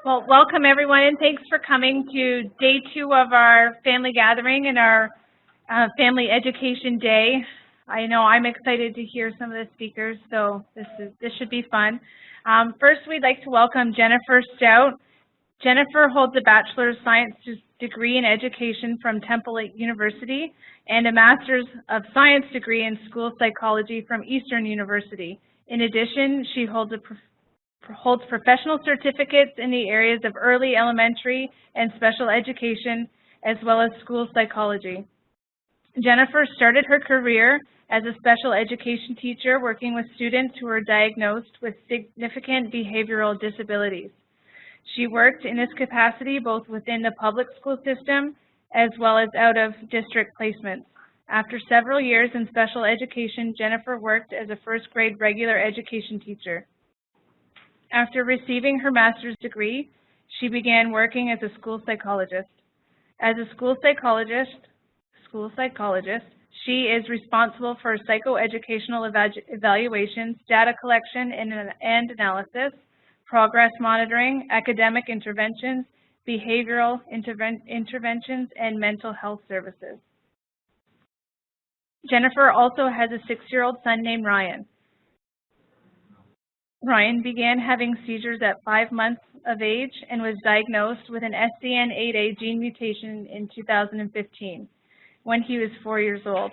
Well, welcome everyone, and thanks for coming to day 2 of our family gathering and our Family Education Day. I know I'm excited to hear some of the speakers, so this should be fun. First, we'd like to welcome Jennifer Stout. Jennifer holds a Bachelor of Science degree in Education from Temple University and a Master's of Science degree in School Psychology from Eastern University. In addition, she holds professional certificates in the areas of early elementary and special education, as well as school psychology. Jennifer started her career as a special education teacher working with students who were diagnosed with significant behavioral disabilities. She worked in this capacity both within the public school system as well as out of district placements. After several years in special education, Jennifer worked as a first grade regular education teacher. After receiving her master's degree, she began working as a school psychologist. As a school psychologist, she is responsible for psychoeducational evaluations, data collection and analysis, progress monitoring, academic interventions, behavioral interventions, and mental health services. Jennifer also has a 6-year-old son named Ryan. Ryan began having seizures at 5 months of age and was diagnosed with an SCN8A gene mutation in 2015 when he was 4 years old.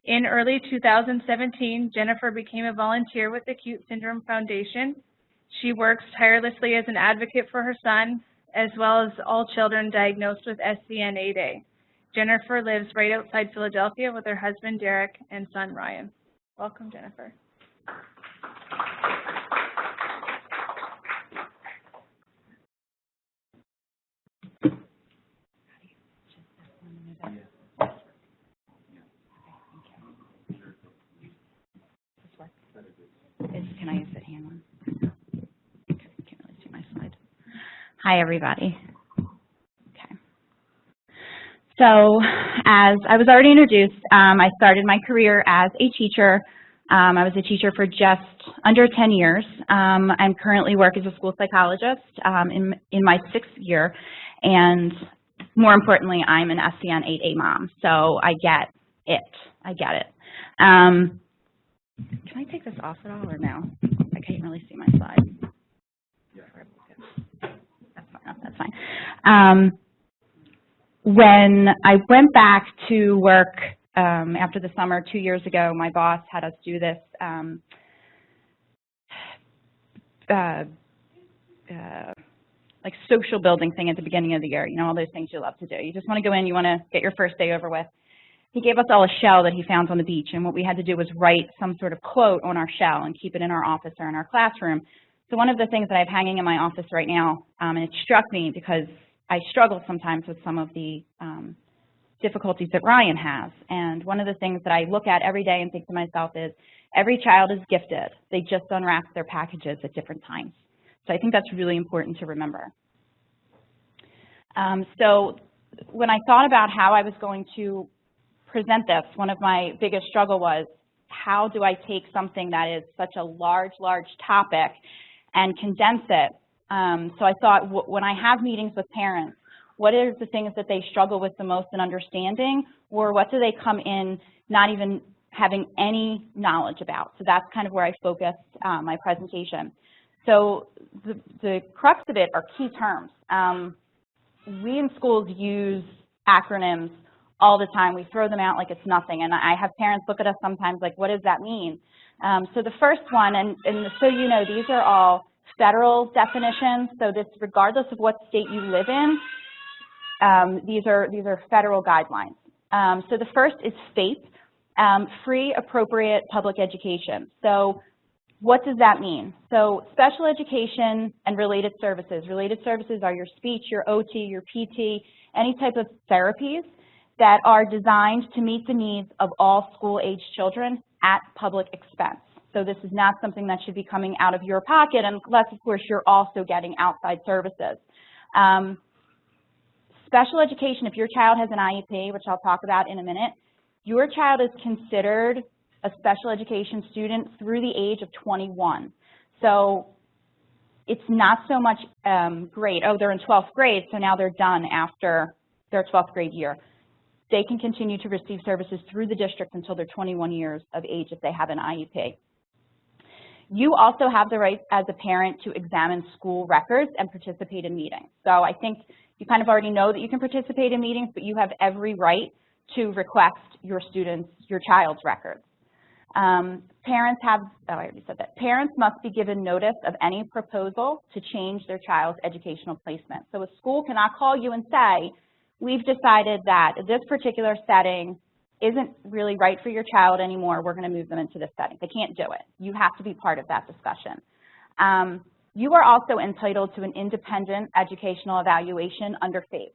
In early 2017, Jennifer became a volunteer with the Acute Syndrome Foundation. She works tirelessly as an advocate for her son, as well as all children diagnosed with SCN8A. Jennifer lives right outside Philadelphia with her husband, Derek, and son, Ryan. Welcome, Jennifer. Can I use the hand one? Okay, can't really see my slide. Hi, everybody. Okay. So, as I was already introduced, I started my career as a teacher. I was a teacher for just under 10 years. I currently work as a school psychologist in my 6th year, and more importantly, I'm an SCN8A mom. So I get it. I get it. Can I take this off at all or no? I can't really see my slide. Yeah. That's fine. When I went back to work after the summer 2 years ago, my boss had us do this like social building thing at the beginning of the year. You know, all those things you love to do. You just want to go in, you want to get your first day over with. He gave us all a shell that he found on the beach, and what we had to do was write some sort of quote on our shell and keep it in our office or in our classroom. So one of the things that I have hanging in my office right now, and it struck me because I struggle sometimes with some of the difficulties that Ryan has. And one of the things that I look at every day and think to myself is, every child is gifted. They just unwrap their packages at different times. So I think that's really important to remember. So when I thought about how I was going to present this, one of my biggest struggle was, how do I take something that is such a large topic and condense it? So I thought, when I have meetings with parents, what are the things that they struggle with the most in understanding, or what do they come in not even having any knowledge about? So that's kind of where I focused my presentation. So the crux of it are key terms. We in schools use acronyms all the time. We throw them out like it's nothing, and I have parents look at us sometimes like, what does that mean? So the first one, and so you know, these are all federal definitions, so this, regardless of what state you live in, these are federal guidelines. So the first is FAPE, Free Appropriate Public Education. So what does that mean? So special education and related services. Related services are your speech, your OT, your PT, any type of therapies that are designed to meet the needs of all school-age children at public expense. So this is not something that should be coming out of your pocket unless, of course, you're also getting outside services. Special education, if your child has an IEP, which I'll talk about in a minute, your child is considered a special education student through the age of 21. So it's not so much great, oh, they're in 12th grade, so now they're done after their 12th grade year. They can continue to receive services through the district until they're 21 years of age if they have an IEP. You also have the right as a parent to examine school records and participate in meetings. So I think you kind of already know that you can participate in meetings, but you have every right to request your child's records. Parents have, oh, I already said that. Parents must be given notice of any proposal to change their child's educational placement. So a school cannot call you and say, we've decided that this particular setting isn't really right for your child anymore, we're going to move them into this setting. They can't do it. You have to be part of that discussion. You are also entitled to an independent educational evaluation under FAPE.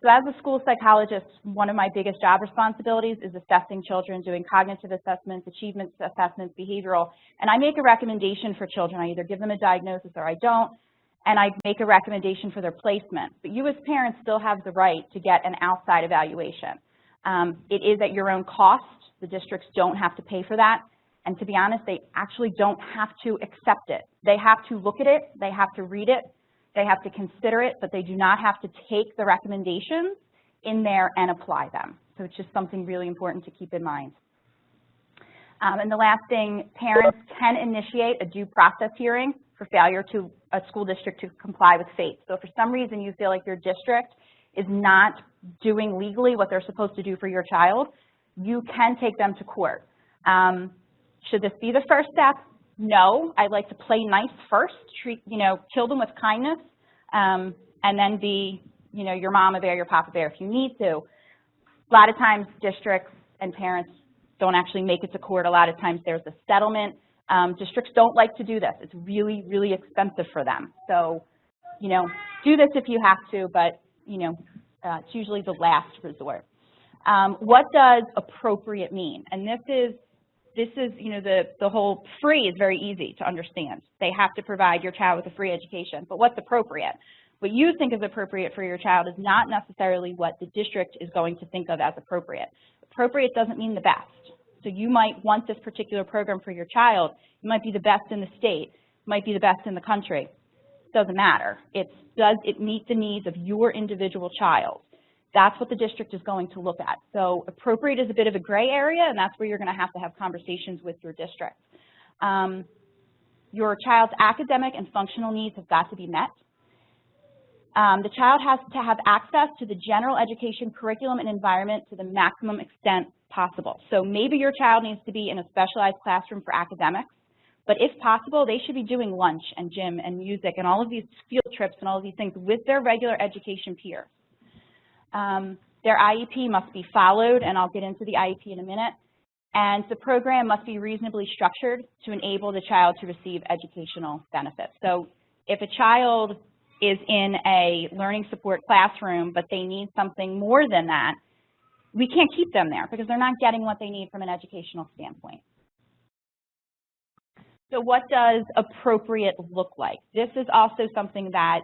So as a school psychologist, one of my biggest job responsibilities is assessing children, doing cognitive assessments, achievement assessments, behavioral, and I make a recommendation for children. I either give them a diagnosis or I don't, and I make a recommendation for their placement. But you as parents still have the right to get an outside evaluation. It is at your own cost. The districts don't have to pay for that. And to be honest, they actually don't have to accept it. They have to look at it, they have to read it, they have to consider it, but they do not have to take the recommendations in there and apply them. So it's just something really important to keep in mind. And the last thing, parents can initiate a due process hearing for failure to a school district to comply with FAPE. So if for some reason you feel like your district is not doing legally what they're supposed to do for your child, you can take them to court. Should this be the first step? No. I'd like to play nice first, kill them with kindness, and then be, your mama bear, your papa bear if you need to. A lot of times districts and parents don't actually make it to court. A lot of times there's a settlement. Districts don't like to do this. It's really, really expensive for them. So, do this if you have to, but, it's usually the last resort. What does appropriate mean? And this is, the whole free is very easy to understand. They have to provide your child with a free education. But what's appropriate? What you think is appropriate for your child is not necessarily what the district is going to think of as appropriate. Appropriate doesn't mean the best. So you might want this particular program for your child. It might be the best in the state. It might be the best in the country. It doesn't matter. Does it meet the needs of your individual child? That's what the district is going to look at. So appropriate is a bit of a gray area, and that's where you're going to have conversations with your district. Your child's academic and functional needs have got to be met. The child has to have access to the general education curriculum and environment to the maximum extent possible. So maybe your child needs to be in a specialized classroom for academics, but if possible, they should be doing lunch and gym and music and all of these field trips and all of these things with their regular education peers. Their IEP must be followed, and I'll get into the IEP in a minute, and the program must be reasonably structured to enable the child to receive educational benefits. So if a child is in a learning support classroom, but they need something more than that, we can't keep them there because they're not getting what they need from an educational standpoint. So what does appropriate look like? This is also something that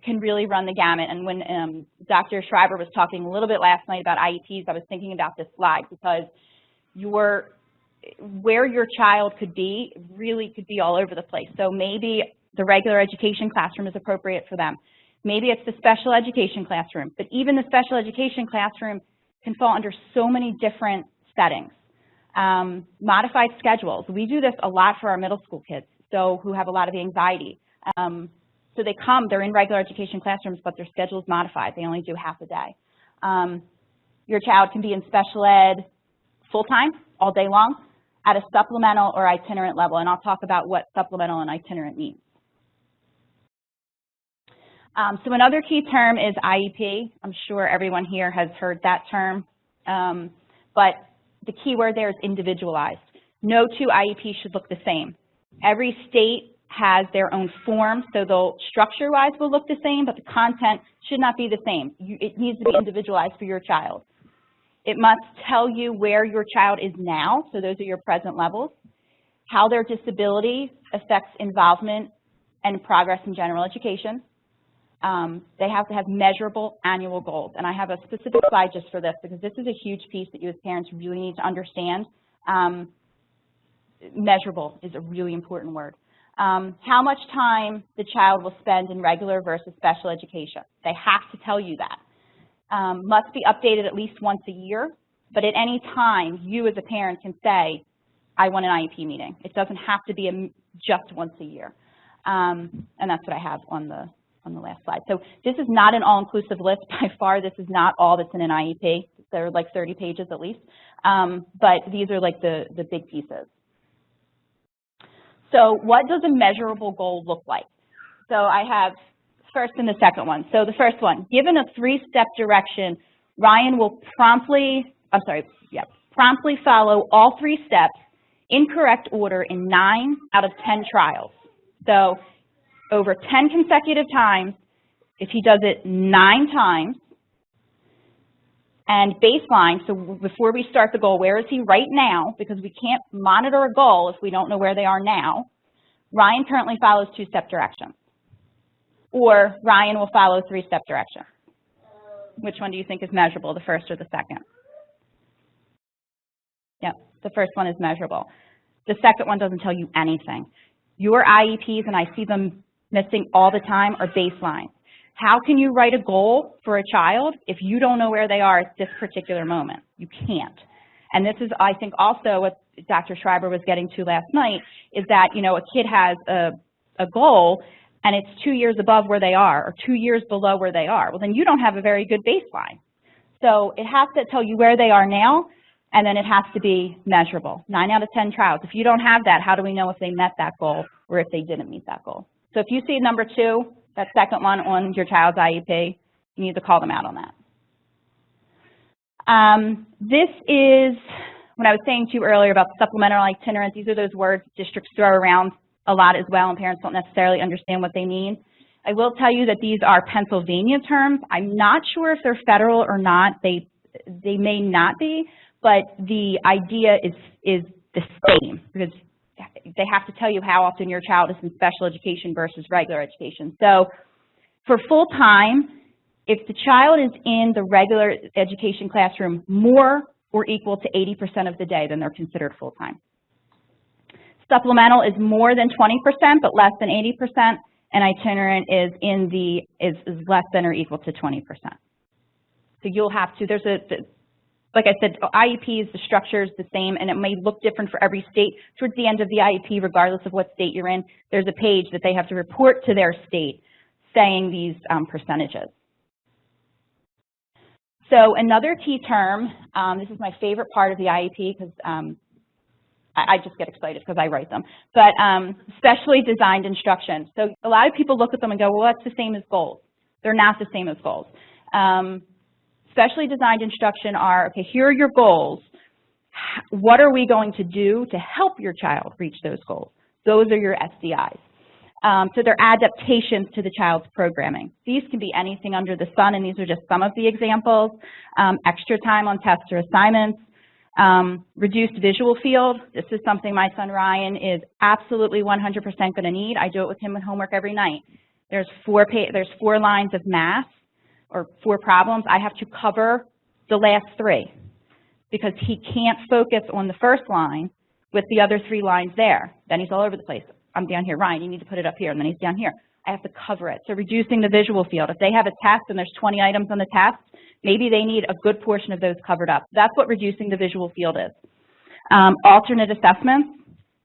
can really run the gamut. And when Dr. Schreiber was talking a little bit last night about IEPs, I was thinking about this slide because where your child could be really could be all over the place. So maybe the regular education classroom is appropriate for them. Maybe it's the special education classroom, but even the special education classroom can fall under so many different settings. Modified schedules. We do this a lot for our middle school kids, so who have a lot of anxiety. So they come, they're in regular education classrooms, but their schedule is modified. They only do half a day. Your child can be in special ed full-time, all day long, at a supplemental or itinerant level, and I'll talk about what supplemental and itinerant means. So another key term is IEP. I'm sure everyone here has heard that term, but the key word there is individualized. No two IEPs should look the same. Every state has their own form, so they'll structure-wise will look the same, but the content should not be the same. It needs to be individualized for your child. It must tell you where your child is now, so those are your present levels, how their disability affects involvement and progress in general education. They have to have measurable annual goals, and I have a specific slide just for this because this is a huge piece that you as parents really need to understand. Measurable is a really important word. How much time the child will spend in regular versus special education. They have to tell you that. Must be updated at least once a year, but at any time, you as a parent can say, I want an IEP meeting. It doesn't have to be just once a year. And that's what I have on the last slide. So this is not an all-inclusive list. By far, this is not all that's in an IEP. There are like 30 pages at least. But these are like the big pieces. So what does a measurable goal look like? So I have first and the second one. So the first one, given a 3-step direction, Ryan will promptly follow all 3 steps in correct order in 9 out of 10 trials. So over 10 consecutive times, if he does it 9 times, and baseline, so before we start the goal, where is he right now? Because we can't monitor a goal if we don't know where they are now. Ryan currently follows 2-step directions. Or Ryan will follow 3-step directions. Which one do you think is measurable, the first or the second? Yep, the first one is measurable. The second one doesn't tell you anything. Your IEPs, and I see them missing all the time, are baseline. How can you write a goal for a child if you don't know where they are at this particular moment? You can't. And this is, I think, also what Dr. Schreiber was getting to last night, is that, you know, a kid has a goal and it's 2 years above where they are or 2 years below where they are. Well, then you don't have a very good baseline. So it has to tell you where they are now, and then it has to be measurable. 9 out of 10 trials. If you don't have that, how do we know if they met that goal or if they didn't meet that goal? So if you see number 2, that second one on your child's IEP, you need to call them out on that. This is what I was saying to you earlier about supplemental itinerants. These are those words districts throw around a lot as well, and parents don't necessarily understand what they mean. I will tell you that these are Pennsylvania terms. I'm not sure if they're federal or not. They may not be, but the idea is the same, because they have to tell you how often your child is in special education versus regular education. So for full-time, if the child is in the regular education classroom more or equal to 80% of the day, then they're considered full-time. Supplemental is more than 20%, but less than 80%, and itinerant is less than or equal to 20%. So you'll have to, like I said, IEPs, the structure is the same, and it may look different for every state. Towards the end of the IEP, regardless of what state you're in, there's a page that they have to report to their state saying these percentages. So another key term, this is my favorite part of the IEP because I just get excited because I write them, but specially designed instruction. So a lot of people look at them and go, well, that's the same as goals. They're not the same as goals. Specially designed instruction are, okay, here are your goals. What are we going to do to help your child reach those goals? Those are your SDIs. So they're adaptations to the child's programming. These can be anything under the sun, and these are just some of the examples. Extra time on tests or assignments. Reduced visual field. This is something my son Ryan is absolutely 100% going to need. I do it with him with homework every night. There's 4 lines of math, or 4 problems. I have to cover the last 3 because he can't focus on the first line with the other 3 lines there. Then he's all over the place. I'm down here. Ryan, you need to put it up here, and then he's down here. I have to cover it. So reducing the visual field. If they have a test and there's 20 items on the test, maybe they need a good portion of those covered up. That's what reducing the visual field is. Alternate assessments.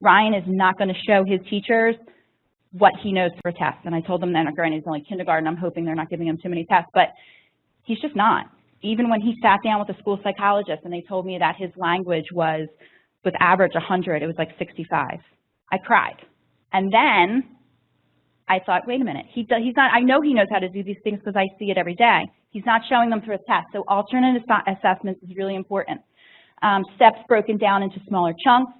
Ryan is not going to show his teachers what he knows for a test. And I told them then, granted, he's only kindergarten, I'm hoping they're not giving him too many tests, but he's just not. Even when he sat down with a school psychologist and they told me that his language was, with average 100, it was like 65. I cried. And then I thought, wait a minute, he's not, I know he knows how to do these things because I see it every day. He's not showing them through a test. So alternate assessments is really important. Steps broken down into smaller chunks.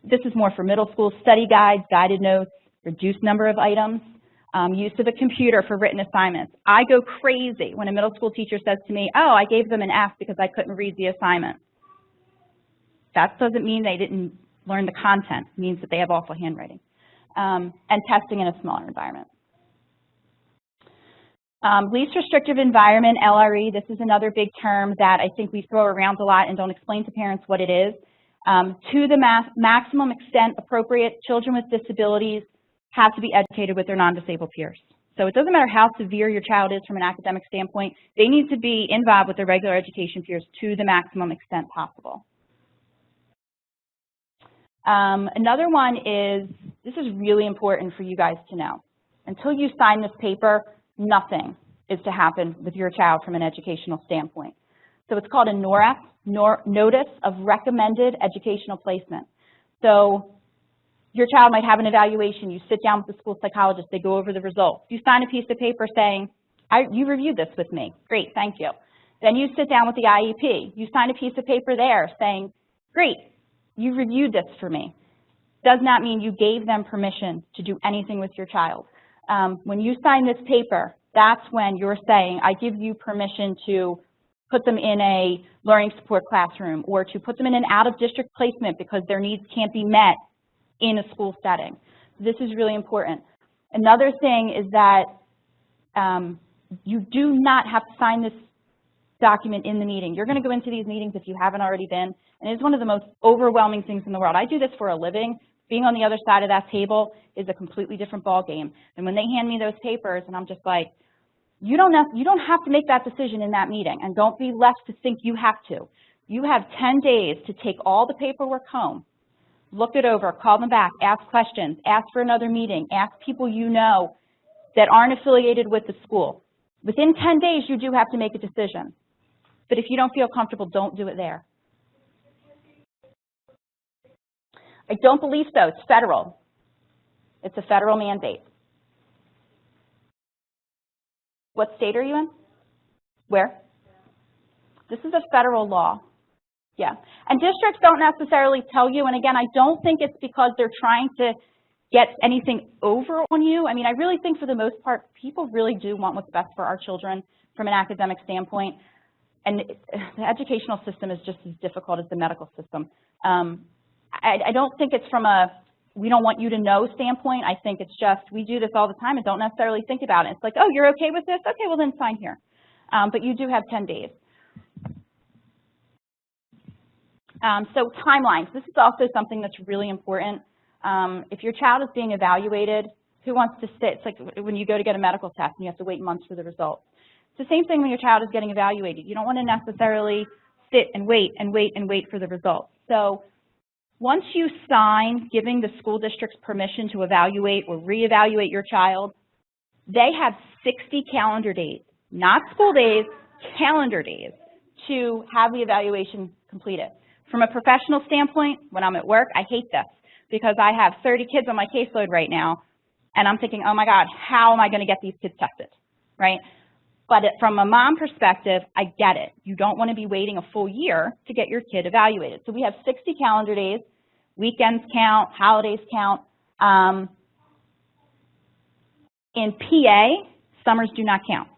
This is more for middle school. Study guides, guided notes, reduced number of items, use of a computer for written assignments. I go crazy when a middle school teacher says to me, oh, I gave them an F because I couldn't read the assignment. That doesn't mean they didn't learn the content. It means that they have awful handwriting. And testing in a smaller environment. Least restrictive environment, LRE, this is another big term that I think we throw around a lot and don't explain to parents what it is. To the maximum extent appropriate, children with disabilities have to be educated with their non-disabled peers. So it doesn't matter how severe your child is from an academic standpoint, they need to be involved with their regular education peers to the maximum extent possible. Another one is, this is really important for you guys to know. Until you sign this paper, nothing is to happen with your child from an educational standpoint. So it's called a NOREP, Notice of Recommended Educational Placement. So your child might have an evaluation, you sit down with the school psychologist, they go over the results. You sign a piece of paper saying, you reviewed this with me, great, thank you. Then you sit down with the IEP, you sign a piece of paper there saying, great, you reviewed this for me. Does not mean you gave them permission to do anything with your child. When you sign this paper, that's when you're saying, I give you permission to put them in a learning support classroom or to put them in an out-of-district placement because their needs can't be met in a school setting. This is really important. Another thing is that you do not have to sign this document in the meeting. You're going to go into these meetings if you haven't already been, and it's one of the most overwhelming things in the world. I do this for a living. Being on the other side of that table is a completely different ballgame. And when they hand me those papers, and I'm just like, you don't have to make that decision in that meeting, and don't be left to think you have to. You have 10 days to take all the paperwork home, look it over, call them back, ask questions, ask for another meeting, ask people you know that aren't affiliated with the school. Within 10 days, you do have to make a decision. But if you don't feel comfortable, don't do it there. I don't believe so. It's federal. It's a federal mandate. What state are you in? Where? This is a federal law. Yeah. And districts don't necessarily tell you, and again, I don't think it's because they're trying to get anything over on you. I mean, I really think for the most part, people really do want what's best for our children from an academic standpoint. And the educational system is just as difficult as the medical system. I don't think it's from a we don't want you to know standpoint. I think it's just we do this all the time and don't necessarily think about it. It's like, oh, you're okay with this? Okay, well then sign here. But you do have 10 days. So timelines. This is also something that's really important. If your child is being evaluated, who wants to sit? It's like when you go to get a medical test and you have to wait months for the results. It's the same thing when your child is getting evaluated. You don't want to necessarily sit and wait and wait and wait for the results. So once you sign giving the school district's permission to evaluate or reevaluate your child, they have 60 calendar days, not school days, calendar days, to have the evaluation completed. From a professional standpoint, when I'm at work, I hate this because I have 30 kids on my caseload right now, and I'm thinking, oh my God, how am I going to get these kids tested, right? But from a mom perspective, I get it. You don't want to be waiting a full year to get your kid evaluated. So we have 60 calendar days. Weekends count, holidays count. In PA, summers do not count.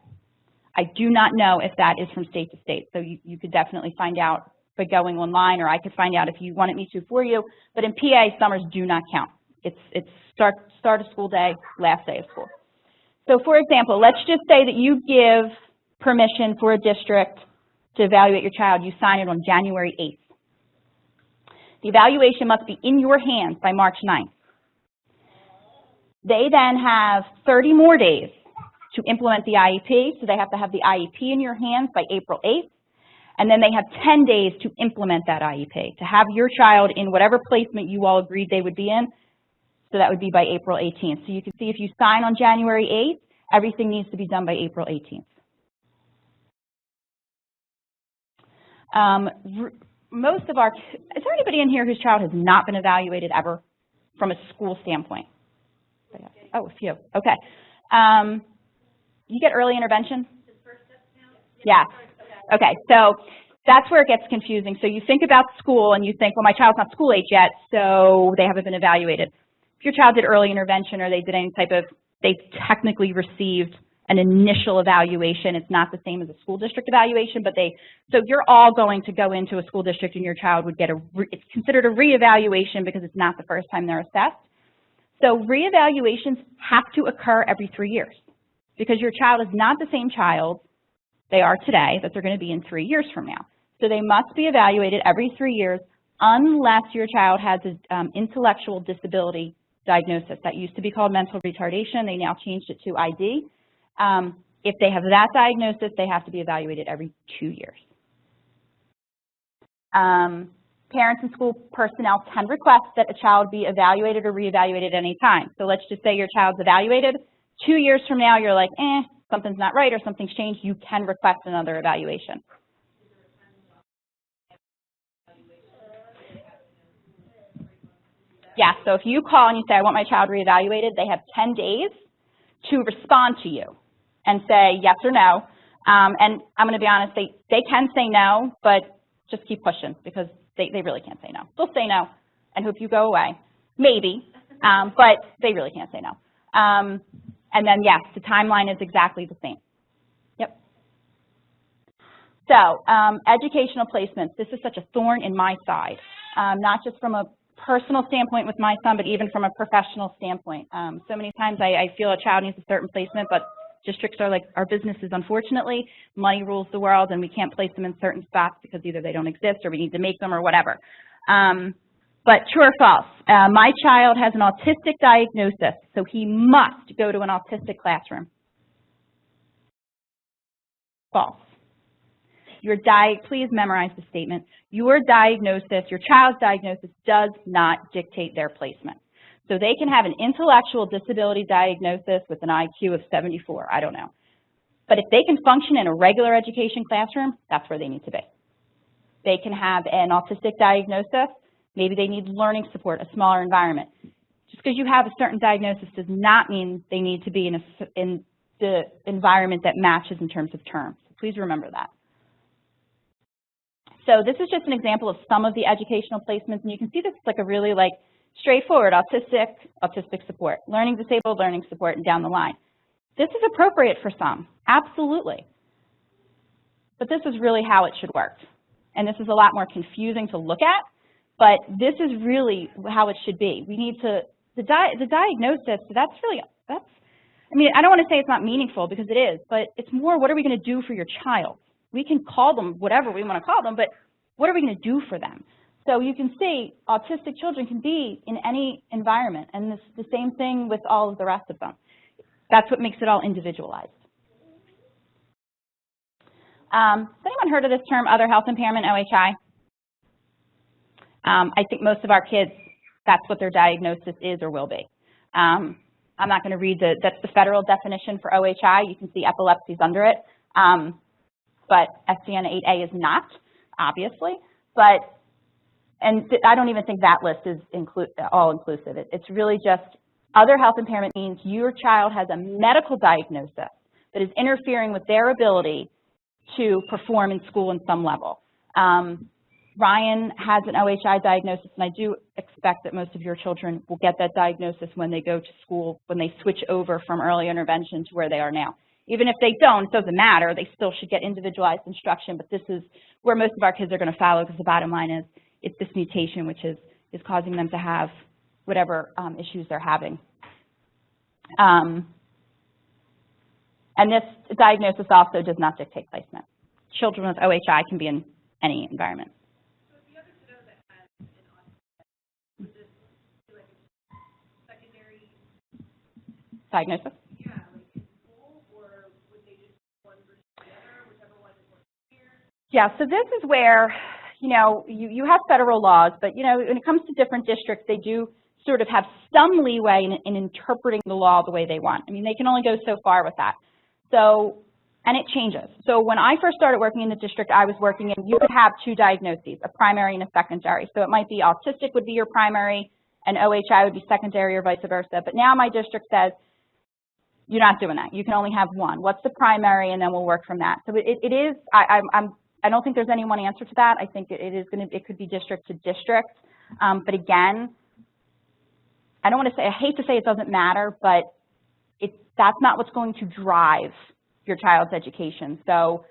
I do not know if that is from state to state. So you could definitely find out by going online, or I could find out if you wanted me to for you. But in PA, summers do not count. It's start of school day, last day of school. So for example, let's just say that you give permission for a district to evaluate your child. You sign it on January 8th. The evaluation must be in your hands by March 9th. They then have 30 more days to implement the IEP, so they have to have the IEP in your hands by April 8th, and then they have 10 days to implement that IEP, to have your child in whatever placement you all agreed they would be in. So that would be by April 18th. So you can see if you sign on January 8th, everything needs to be done by April 18th. Most of our, is there anybody in here whose child has not been evaluated ever from a school standpoint? Oh, a few. Okay. You get early intervention? Yeah. Okay, so that's where it gets confusing. So you think about school and you think, well, my child's not school age yet, so they haven't been evaluated. If your child did early intervention or they did any type of, they technically received an initial evaluation. It's not the same as a school district evaluation, but so you're all going to go into a school district and your child would get it's considered a reevaluation because it's not the first time they're assessed. So reevaluations have to occur every 3 years because your child is not the same child they are today that they're going to be in 3 years from now. So they must be evaluated every 3 years unless your child has an intellectual disability diagnosis. That used to be called mental retardation. They now changed it to ID. If they have that diagnosis, they have to be evaluated every 2 years. Parents and school personnel can request that a child be evaluated or reevaluated at any time. So let's just say your child's evaluated. 2 years from now, you're like, something's not right or something's changed. You can request another evaluation. Yeah, so if you call and you say, I want my child reevaluated, they have 10 days to respond to you and say yes or no. And I'm going to be honest, they can say no, but just keep pushing because they really can't say no. They'll say no and hope you go away. Maybe, but they really can't say no. And then, yes, the timeline is exactly the same. Yep. So educational placements, this is such a thorn in my side, not just from a personal standpoint with my son, but even from a professional standpoint. So many times I feel a child needs a certain placement, but districts are like our businesses, unfortunately. Money rules the world, and we can't place them in certain spots because either they don't exist or we need to make them or whatever. But true or false, my child has an autistic diagnosis, so he must go to an autistic classroom. False. Please memorize the statement. Your diagnosis, your child's diagnosis, does not dictate their placement. So they can have an intellectual disability diagnosis with an IQ of 74, I don't know. But if they can function in a regular education classroom, that's where they need to be. They can have an autistic diagnosis, maybe they need learning support, a smaller environment. Just because you have a certain diagnosis does not mean they need to be in the environment that matches in terms of terms. Please remember that. So this is just an example of some of the educational placements, and you can see this is like a really straightforward autistic support, learning disabled, learning support, and down the line. This is appropriate for some, absolutely. But this is really how it should work. And this is a lot more confusing to look at, but this is really how it should be. We need to, the diagnosis, I mean, I don't want to say it's not meaningful because it is, but it's more what are we going to do for your child? We can call them whatever we want to call them, but what are we going to do for them? So you can see autistic children can be in any environment, and the same thing with all of the rest of them. That's what makes it all individualized. Has anyone heard of this term, other health impairment, OHI? I think most of our kids, that's what their diagnosis is or will be. I'm not going to read that's the federal definition for OHI. You can see epilepsy's under it. But SCN8A is not, obviously. And I don't even think that list is all-inclusive. It's really just other health impairment means your child has a medical diagnosis that is interfering with their ability to perform in school in some level. Ryan has an OHI diagnosis, and I do expect that most of your children will get that diagnosis when they go to school, when they switch over from early intervention to where they are now. Even if they don't, it doesn't matter. They still should get individualized instruction, but this is where most of our kids are going to follow because the bottom line is it's this mutation which is causing them to have whatever issues they're having. And this diagnosis also does not dictate placement. Children with OHI can be in any environment. So if the other kiddo that has an autism, would this be like a secondary Diagnosis? Yeah, so this is where, you have federal laws, but, when it comes to different districts, they do sort of have some leeway in interpreting the law the way they want. I mean, they can only go so far with that. So, and it changes. So when I first started working in the district I was working in, you could have two diagnoses, a primary and a secondary. So it might be autistic would be your primary and OHI would be secondary or vice versa. But now my district says, you're not doing that. You can only have one. What's the primary? And then we'll work from that. So it is, I don't think there's any one answer to that. I think it could be district to district. But again, I hate to say it doesn't matter, but that's not what's going to drive your child's education. So,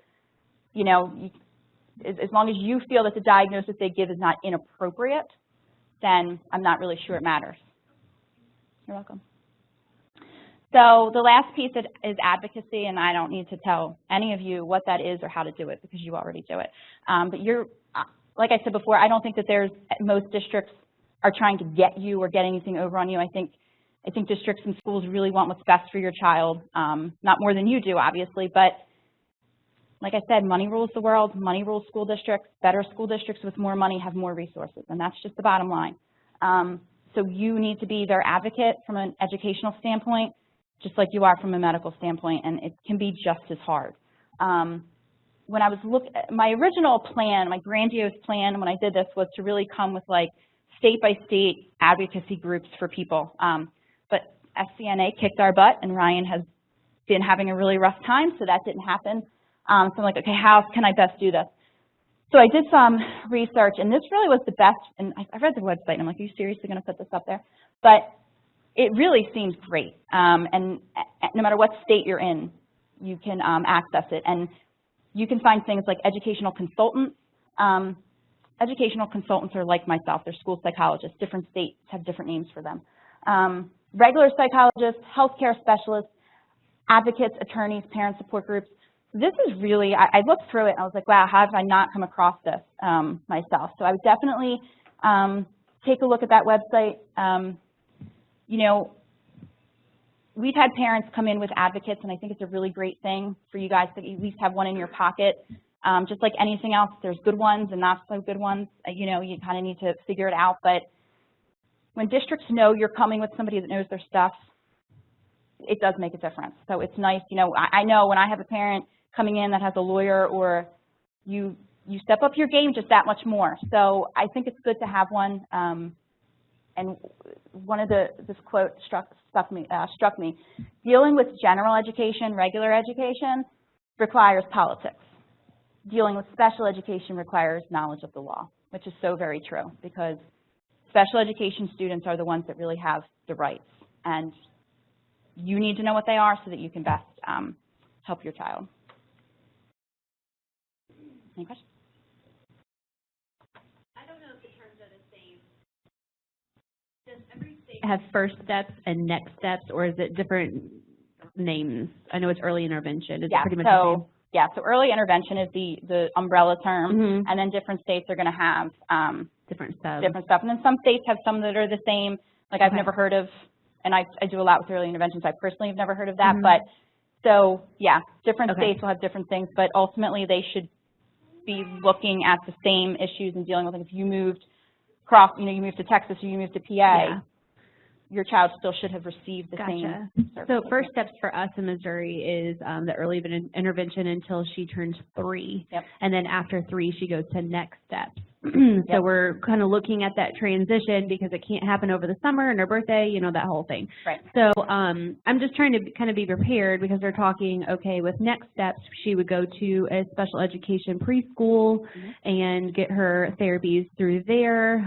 as long as you feel that the diagnosis they give is not inappropriate, then I'm not really sure it matters. You're welcome. So the last piece is advocacy, and I don't need to tell any of you what that is or how to do it because you already do it. But like I said before, I don't think that most districts are trying to get you or get anything over on you. I think districts and schools really want what's best for your child, not more than you do, obviously, but like I said, money rules the world, money rules school districts. Better school districts with more money have more resources, and that's just the bottom line. So you need to be their advocate from an educational standpoint, just like you are from a medical standpoint, and it can be just as hard. When I was my original plan, my grandiose plan when I did this was to really come with like state-by-state advocacy groups for people. But SCN8A kicked our butt, and Ryan has been having a really rough time, so that didn't happen. So I'm like, okay, how can I best do this? So I did some research, and this really was the best, and I read the website, and I'm like, are you seriously going to put this up there? But it really seems great, and no matter what state you're in, you can access it, and you can find things like educational consultants. Educational consultants are like myself, they're school psychologists. Different states have different names for them. Regular psychologists, healthcare specialists, advocates, attorneys, parent support groups. This is really, I looked through it and I was like, wow, how have I not come across this myself? So I would definitely take a look at that website. You know, we've had parents come in with advocates, and I think it's a really great thing for you guys to at least have one in your pocket. Just like anything else, there's good ones and not so good ones. You know, you kind of need to figure it out. But when districts know you're coming with somebody that knows their stuff, it does make a difference. So it's nice, you know, I know when I have a parent coming in that has a lawyer, or you step up your game just that much more. So I think it's good to have one. And one of this quote struck me. Dealing with general education, regular education, requires politics. Dealing with special education requires knowledge of the law, which is so very true, because special education students are the ones that really have the rights, and you need to know what they are so that you can best help your child. Any questions? I don't know if the terms are the same. Does every state Have first steps and next steps, or is it different names? I know it's early intervention. Is it pretty much the same? Yeah, so early intervention is the umbrella term, and then different states are going to have different stuff. And then some states have some that are the same. Like I've never heard of, and I do a lot with early intervention, so I personally have never heard of that. But so yeah, different states will have different things, but ultimately they should be looking at the same issues and dealing with them. If you moved you moved to Texas or you moved to PA, your child still should have received the same service. So first steps for us in Missouri is the early intervention until she turns 3. And then after 3, she goes to next steps. So we're kind of looking at that transition because it can't happen over the summer and her birthday, you know, that whole thing. So I'm just trying to kind of be prepared, because they're talking, okay, with next steps, she would go to a special education preschool and get her therapies through there.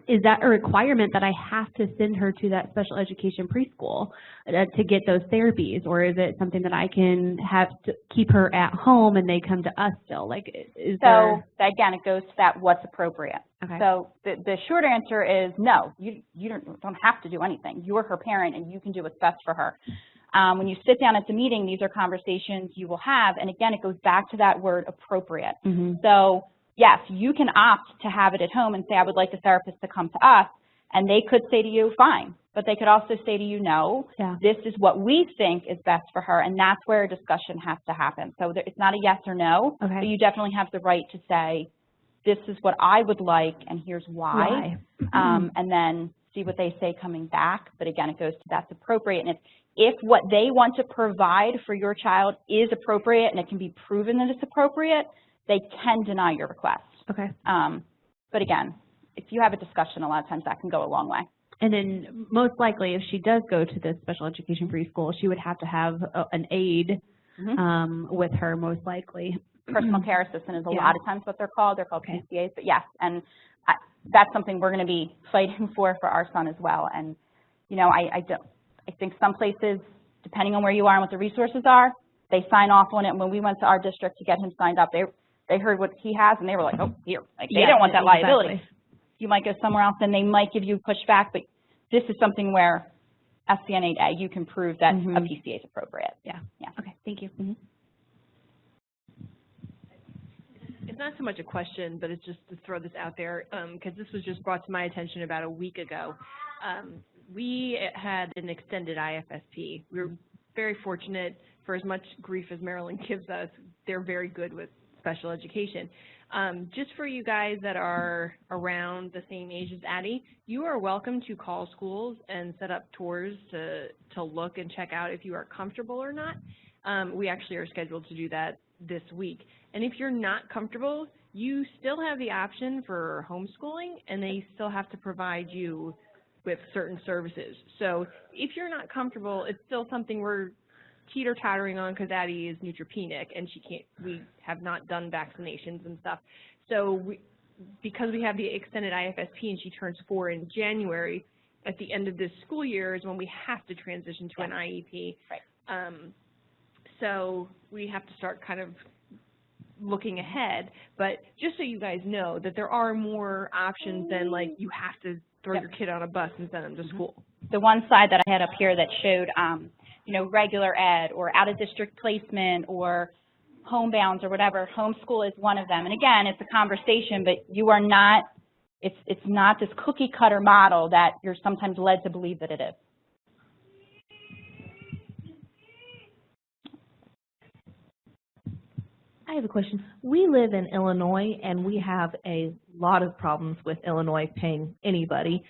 Is that a requirement that I have to send her to that special education preschool to get those therapies, or is it something that I can have to keep her at home and they come to us still? Like, again, it goes to that what's appropriate. So the short answer is no. You don't have to do anything. You're her parent, and you can do what's best for her. When you sit down at the meeting, these are conversations you will have, and again, it goes back to that word appropriate. So yes, you can opt to have it at home and say, I would like the therapist to come to us, and they could say to you, fine, but they could also say to you, no, this is what we think is best for her, and that's where a discussion has to happen. So it's not a yes or no, but you definitely have the right to say, this is what I would like, and here's why, and then see what they say coming back. But again, it goes to that's appropriate, and if what they want to provide for your child is appropriate and it can be proven that it's appropriate, they can deny your request. But again, if you have a discussion, a lot of times that can go a long way. And then most likely, if she does go to the special education preschool, she would have to have an aide with her, most likely. Personal care assistant is a lot of times what they're called. They're called PCAs, but yes, and that's something we're going to be fighting for our son as well. And you know, I think some places, depending on where you are and what the resources are, they sign off on it. And when we went to our district to get him signed up, they heard what he has, and they were like, oh, here. Like, they don't want that liability. You might go somewhere else, and they might give you pushback, but this is something where SCN8A, you can prove that a PCA is appropriate. Okay, thank you. It's not so much a question, but it's just to throw this out there, because this was just brought to my attention about a week ago. We had an extended IFSP. We were very fortunate. For as much grief as Maryland gives us, they're very good with special education. Just for you guys that are around the same age as Addie, you are welcome to call schools and set up tours to look and check out if you are comfortable or not. We actually are scheduled to do that this week. And if you're not comfortable, you still have the option for homeschooling, and they still have to provide you with certain services. So if you're not comfortable, it's still something we're teeter-tottering on because Addie is neutropenic and we have not done vaccinations and stuff. So because we have the extended IFSP and she turns 4 in January, at the end of this school year is when we have to transition to an IEP. Right. So we have to start kind of looking ahead, but just so you guys know that there are more options than like you have to throw your kid on a bus and send them to school. The one slide that I had up here that showed, you know, regular ed or out-of-district placement or homebounds or whatever, homeschool is one of them. And again, it's a conversation, but you are not, it's not this cookie-cutter model that you're sometimes led to believe that it is. I have a question. We live in Illinois, and we have a lot of problems with Illinois paying anybody.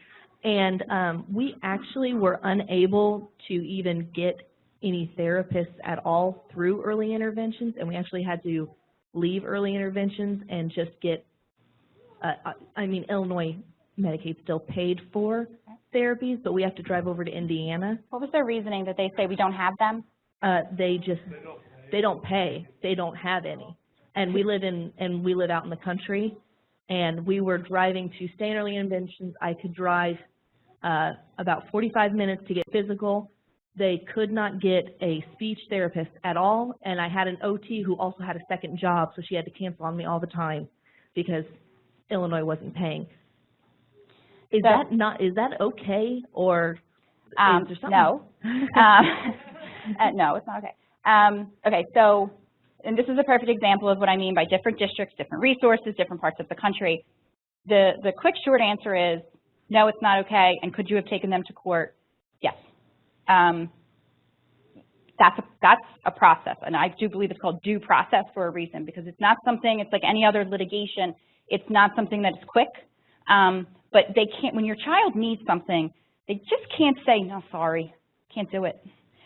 And we actually were unable to even get any therapists at all through early interventions, and we actually had to leave early interventions and just get, I mean, Illinois Medicaid still paid for therapies, but we have to drive over to Indiana. What was their reasoning that they say we don't have them? They don't pay. They don't have any. And we live out in the country, and we were driving to stay in early interventions. I could drive about 45 minutes to get physical. They could not get a speech therapist at all, and I had an OT who also had a second job, so she had to cancel on me all the time because Illinois wasn't paying. Is that okay, or is there something? No. No, it's not okay. Okay, so, and this is a perfect example of what I mean by different districts, different resources, different parts of the country. The quick short answer is, no, it's not okay, and could you have taken them to court? Yes. That's a process, and I do believe it's called due process for a reason, because it's not something, it's like any other litigation, it's not something that is quick, but they can't, when your child needs something, they just can't say, no, sorry, can't do it.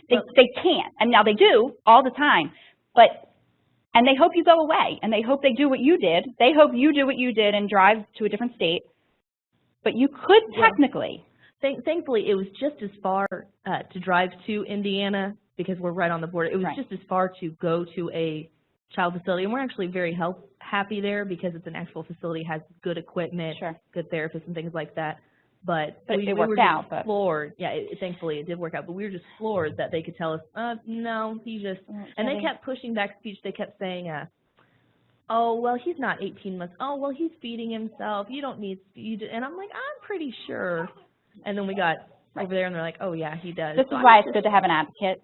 They can't, and now they do all the time, and they hope you go away, and they hope they do what you did. They hope you do what you did and drive to a different state, but you could technically. Thankfully, it was just as far to drive to Indiana because we're right on the border. It was just as far to go to a child facility, and we're actually very happy there because it's an actual facility, has good equipment, good therapists and things like that. But we were just floored. Yeah, thankfully it did work out, but we were just floored that they could tell us, no, he just, and they kept pushing back speech. They kept saying, oh, well, he's not 18 months. Oh, well, he's feeding himself. You don't need speech. And I'm like, I'm pretty sure. And then we got over there, and they're like, oh, yeah, he does. This is why it's good to have an advocate,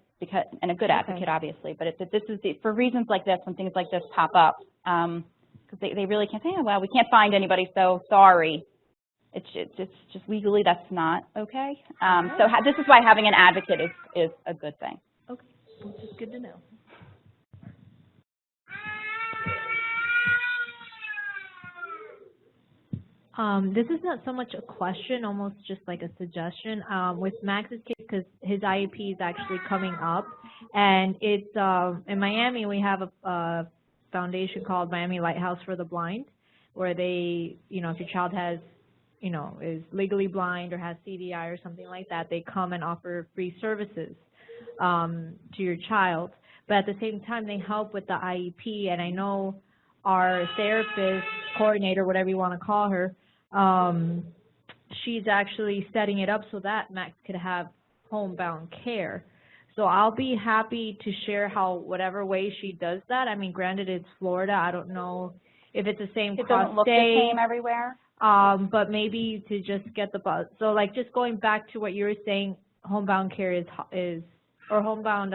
and a good advocate, obviously. But this is for reasons like this, when things like this pop up, because they really can't say, oh, well, we can't find anybody, so sorry. It's just legally that's not okay. So this is why having an advocate is a good thing. Okay, which is good to know. This is not so much a question, almost just like a suggestion. With Max's case, because his IEP is actually coming up, and it's in Miami. We have a foundation called Miami Lighthouse for the Blind, where they, if your child has, is legally blind or has CDI or something like that, they come and offer free services to your child. But at the same time, they help with the IEP, and I know our therapist, coordinator, whatever you want to call her, she's actually setting it up so that Max could have homebound care. So I'll be happy to share whatever way she does that. I mean, granted, it's Florida. I don't know if it's the same cost. It doesn't look the same everywhere. But maybe to just get the bus. So like just going back to what you were saying, homebound care or homebound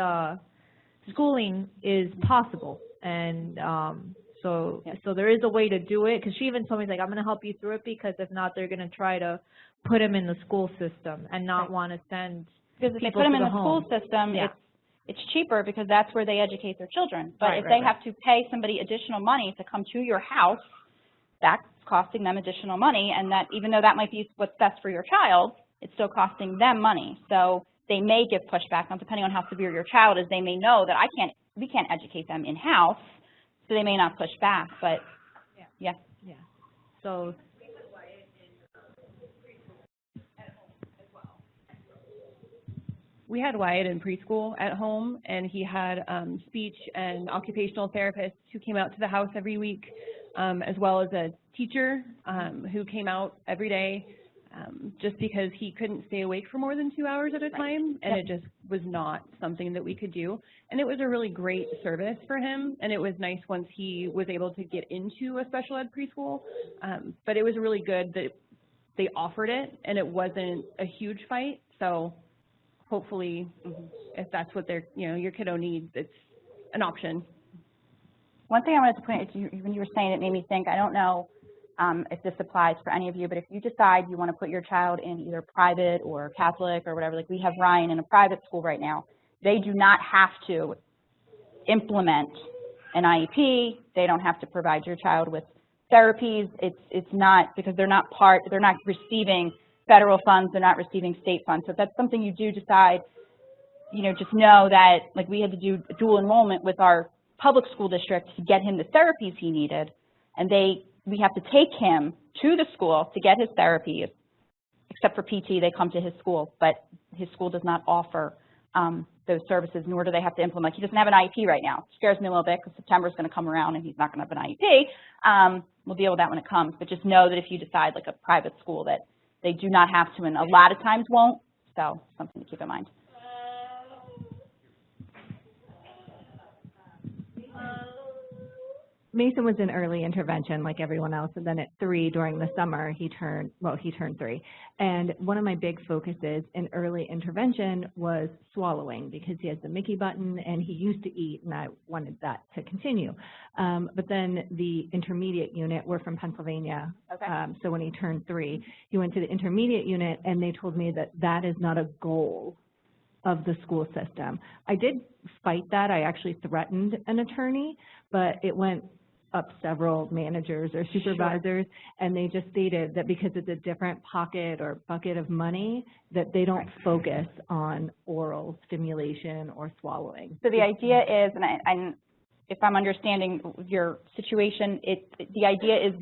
schooling is possible. And So so there is a way to do it, because she even told me, like, I'm going to help you through it, because if not, they're going to try to put him in the school system and not want to send Because if they people put them to in the the home. school system, Yeah. it's cheaper because that's where they educate their children. But Right, if right, they right. have to pay somebody additional money to come to your house, that's costing them additional money, and that even though that might be what's best for your child, it's still costing them money. So they may give pushback, now depending on how severe your child is, they may know that we can't educate them in-house, so they may not push back, but yeah. So We had Wyatt in preschool at home, and he had speech and occupational therapists who came out to the house every week, as well as a teacher who came out every day, just because he couldn't stay awake for more than 2 hours at a time, and it just was not something that we could do. And it was a really great service for him, and it was nice once he was able to get into a special ed preschool, but it was really good that they offered it, and it wasn't a huge fight, so hopefully, if that's what your kiddo needs, it's an option. One thing I wanted to point out, when you were saying it made me think, I don't know if this applies for any of you, but if you decide you want to put your child in either private or Catholic or whatever, like we have Ryan in a private school right now, they do not have to implement an IEP. They don't have to provide your child with therapies. It's not, because they're not receiving federal funds, they're not receiving state funds. So if that's something you do decide, just know that, like, we had to do dual enrollment with our public school district to get him the therapies he needed, and we have to take him to the school to get his therapies. Except for PT, they come to his school, but his school does not offer those services, nor do they have to implement. He doesn't have an IEP right now. It scares me a little bit because September's going to come around and he's not going to have an IEP. We'll deal with that when it comes, but just know that if you decide, like a private school, that they do not have to, and a lot of times won't, so something to keep in mind. Mason was in early intervention like everyone else, and then at 3 during the summer he turned 3. And one of my big focuses in early intervention was swallowing, because he has the Mickey button and he used to eat, and I wanted that to continue. But then the intermediate unit, we're from Pennsylvania, so when he turned 3, he went to the intermediate unit, and they told me that that is not a goal of the school system. I did fight that. I actually threatened an attorney, but it went up several managers or supervisors, and they just stated that because it's a different pocket or bucket of money, that they don't focus on oral stimulation or swallowing. So the idea is, and if I'm understanding your situation, the idea is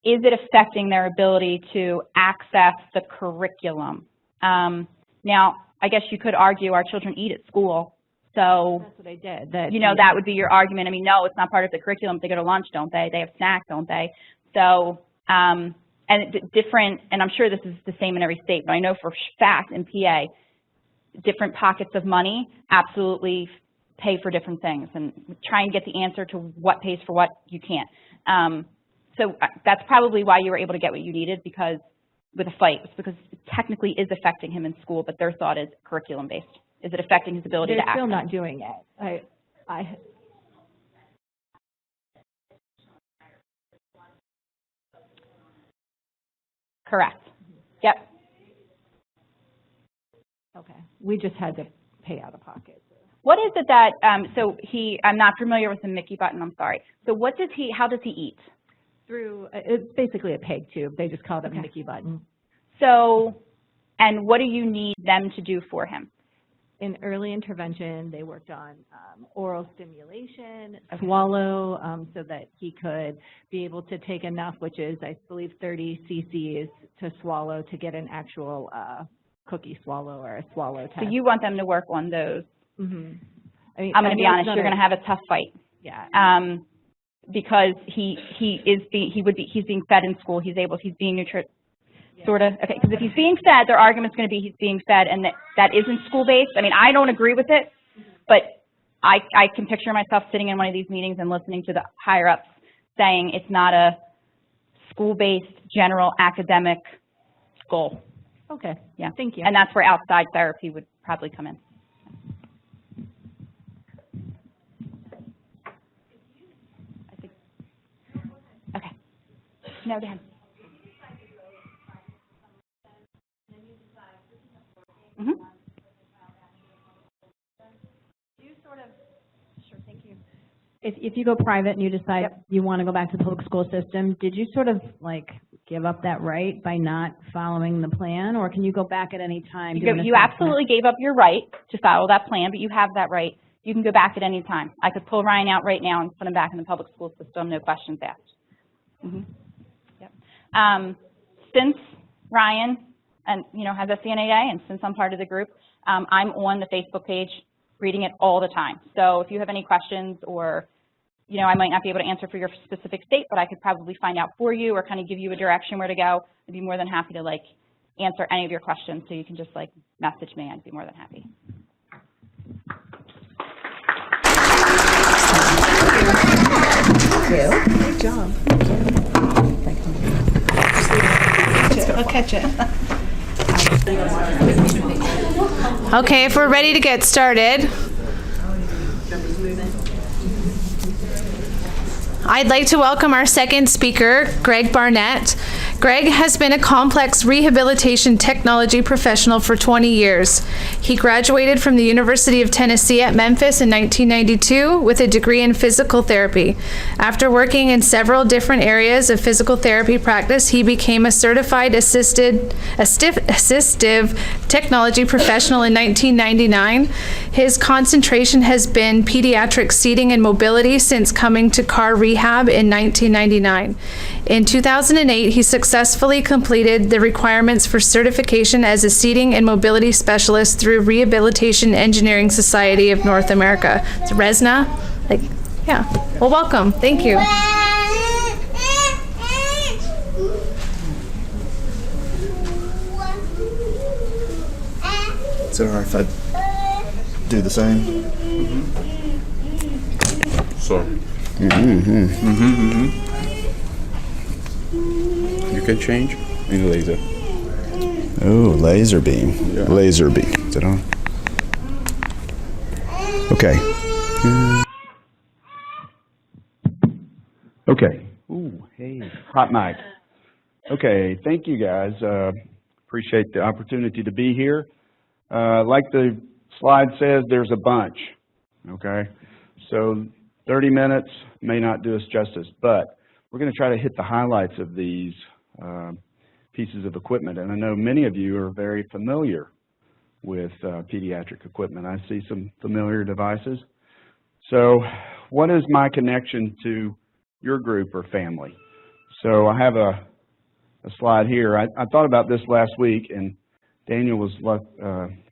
it affecting their ability to access the curriculum? Now, I guess you could argue our children eat at school. So that's what I did. That would be your argument. I mean, no, it's not part of the curriculum. They go to lunch, don't they? They have snacks, don't they? So, and I'm sure this is the same in every state, but I know for a fact in PA, different pockets of money absolutely pay for different things, and try and get the answer to what pays for what you can't. So that's probably why you were able to get what you needed, because with a fight, it's because it technically is affecting him in school, but their thought is curriculum-based. Is it affecting his ability to access? They're still not doing it. Correct. Yep. Okay. We just had to pay out of pocket. What is it that, I'm not familiar with the Mickey button, I'm sorry. So how does he eat? Through, it's basically a peg tube. They just call it a Mickey button. So, and what do you need them to do for him? In early intervention, they worked on oral stimulation, swallow, so that he could be able to take enough, which is, I believe, 30 cc's to swallow to get an actual cookie swallow or a swallow test. So you want them to work on those. Mm-hmm. I mean, I'm going to be honest, you're going to have a tough fight. Yeah. Because he's being fed in school. He's being nutrition. Sort of, okay, because if he's being fed, their argument's going to be he's being fed, and that isn't school-based. I mean, I don't agree with it, but I can picture myself sitting in one of these meetings and listening to the higher-ups saying it's not a school-based, general academic goal. Okay, yeah. Thank you. And that's where outside therapy would probably come in. No, Dan. Mm-hmm. If you go private and you decide you want to go back to the public school system, did you sort of like give up that right by not following the plan, or can you go back at any time? You absolutely gave up your right to follow that plan, but you have that right. You can go back at any time. I could pull Ryan out right now and put him back in the public school system, no questions asked. Mm-hmm. Yep. Since Ryan and has SCN8A, and since I'm part of the group, I'm on the Facebook page reading it all the time. So if you have any questions, or I might not be able to answer for your specific state, but I could probably find out for you or kind of give you a direction where to go. I'd be more than happy to answer any of your questions. So you can just message me. I'd be more than happy. Great job. I'll catch it. Okay, if we're ready to get started, I'd like to welcome our second speaker, Greg Barnett. Greg has been a complex rehabilitation technology professional for 20 years. He graduated from the University of Tennessee at Memphis in 1992 with a degree in physical therapy. After working in several different areas of physical therapy practice, he became a certified assistive technology professional in 1999. His concentration has been pediatric seating and mobility since coming to car rehab in 1999. In 2008, he successfully completed the requirements for certification as a seating and mobility specialist through Rehabilitation Engineering Society of North America. It's RESNA. Well, welcome. Thank you. Is it all right if I do the same? Mm-hmm. So. You can change in laser. Oh, laser beam. Yeah. Laser beam. Is it on? Okay. Okay. Ooh, hey, hot mic. Okay, thank you guys. Appreciate the opportunity to be here. Like the slide says, there's a bunch. Okay, so 30 minutes may not do us justice, but we're going to try to hit the highlights of these pieces of equipment. And I know many of you are very familiar with pediatric equipment. I see some familiar devices. So what is my connection to your group or family? So I have a slide here. I thought about this last week, and Daniel was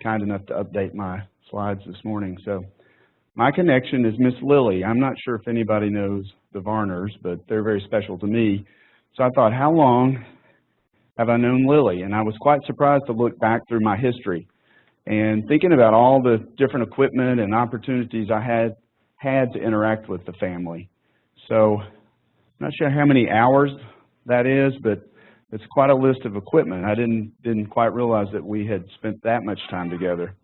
kind enough to update my slides this morning. So my connection is Miss Lily. I'm not sure if anybody knows the Varners, but they're very special to me. So I thought, how long have I known Lily? And I was quite surprised to look back through my history and thinking about all the different equipment and opportunities I had to interact with the family. So I'm not sure how many hours that is, but it's quite a list of equipment. I didn't quite realize that we had spent that much time together.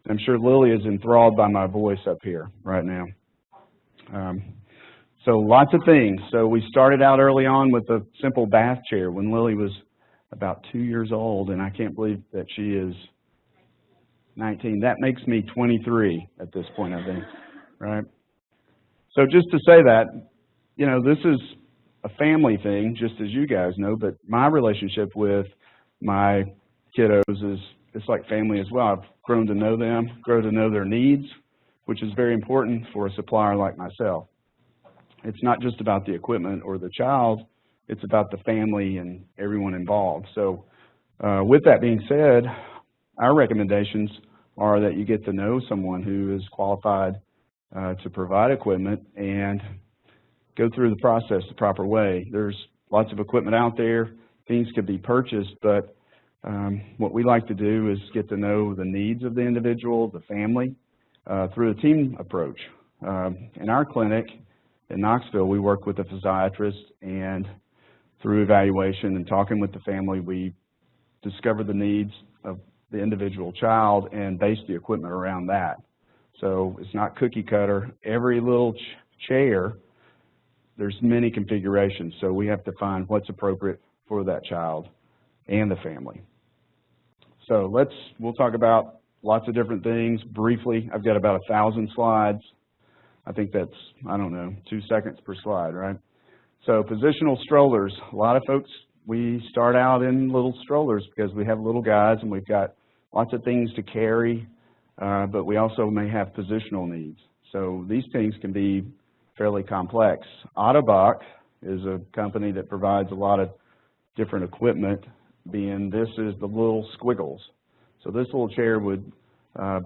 I'm sure Lily is enthralled by my voice up here right now. So lots of things. So we started out early on with a simple bath chair when Lily was about 2 years old, and I can't believe that she is 19. That makes me 23 at this point, I think, right? So just to say that, this is a family thing, just as you guys know, but my relationship with my kiddos it's like family as well. I've grown to know them, grown to know their needs, which is very important for a supplier like myself. It's not just about the equipment or the child, it's about the family and everyone involved. So with that being said, our recommendations are that you get to know someone who is qualified to provide equipment and go through the process the proper way. There's lots of equipment out there. Things could be purchased, but what we like to do is get to know the needs of the individual, the family, through a team approach. In our clinic in Knoxville, we work with a physiatrist, and through evaluation and talking with the family, we discover the needs of the individual child and base the equipment around that. So it's not cookie cutter. Every little chair there's many configurations, so we have to find what's appropriate for that child and the family. So we'll talk about lots of different things briefly. I've got about 1,000 slides. I think that's, I don't know, 2 seconds per slide, right? So positional strollers. A lot of folks, we start out in little strollers because we have little guys and we've got lots of things to carry, but we also may have positional needs. So these things can be fairly complex. Ottobock is a company that provides a lot of different equipment, being this is the little squiggles. So this little chair would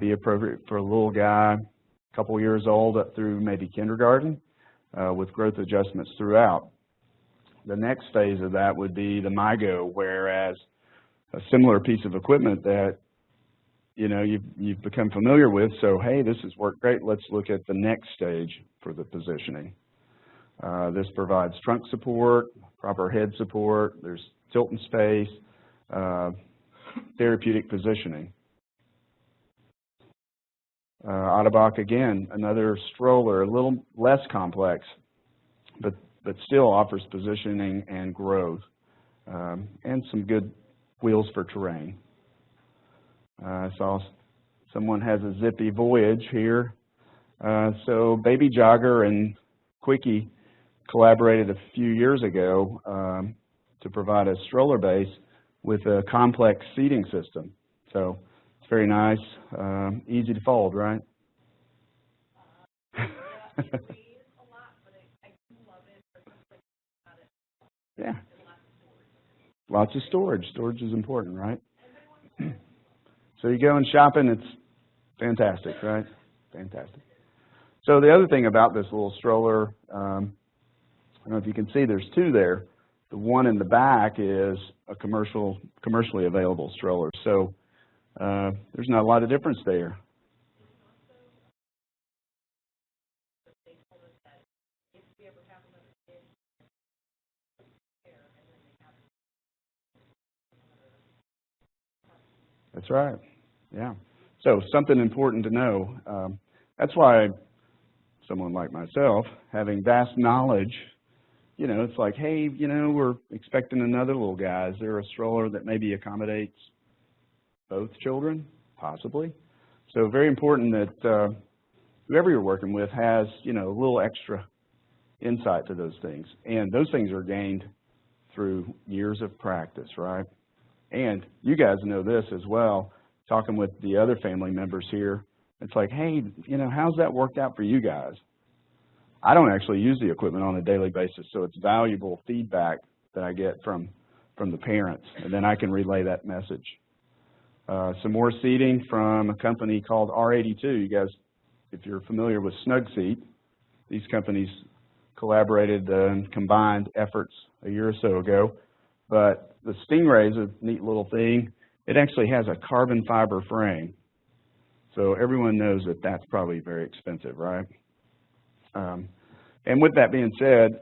be appropriate for a little guy, a couple years old up through maybe kindergarten, with growth adjustments throughout. The next phase of that would be the MyGo, whereas a similar piece of equipment that you've become familiar with, so hey, this has worked great, let's look at the next stage for the positioning. This provides trunk support, proper head support, there's tilt and space, therapeutic positioning. Ottobock, again, another stroller, a little less complex, but still offers positioning and growth, and some good wheels for terrain. I saw someone has a Zippy Voyage here. So Baby Jogger and Quickie collaborated a few years ago to provide a stroller base with a complex seating system. So it's very nice, easy to fold, right? Yeah. Lots of storage. Storage is important, right? So you go and shopping, it's fantastic, right? Fantastic. So the other thing about this little stroller, I don't know if you can see, there's 2 there. The one in the back is a commercially available stroller. So there's not a lot of difference there. That's right. Yeah. So something important to know. That's why someone like myself, having vast knowledge, it's like, hey, we're expecting another little guy. Is there a stroller that maybe accommodates both children? Possibly. So very important that whoever you're working with has, a little extra insight to those things. And those things are gained through years of practice, right? And you guys know this as well, talking with the other family members here. It's like, hey, how's that worked out for you guys? I don't actually use the equipment on a daily basis, so it's valuable feedback that I get from the parents, and then I can relay that message. Some more seating from a company called R82. You guys, if you're familiar with Snugseat, these companies collaborated and combined efforts a year or so ago. But the Stingray is a neat little thing. It actually has a carbon fiber frame. So everyone knows that that's probably very expensive, right? And with that being said,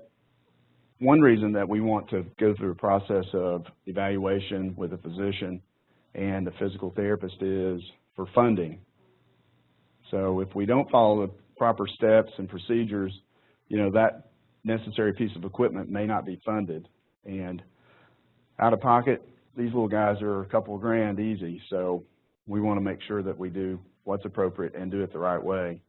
one reason that we want to go through a process of evaluation with a physician and a physical therapist is for funding. So if we don't follow the proper steps and procedures, that necessary piece of equipment may not be funded. And out of pocket, these little guys are a couple of grand easy, so we want to make sure that we do what's appropriate and do it the right way.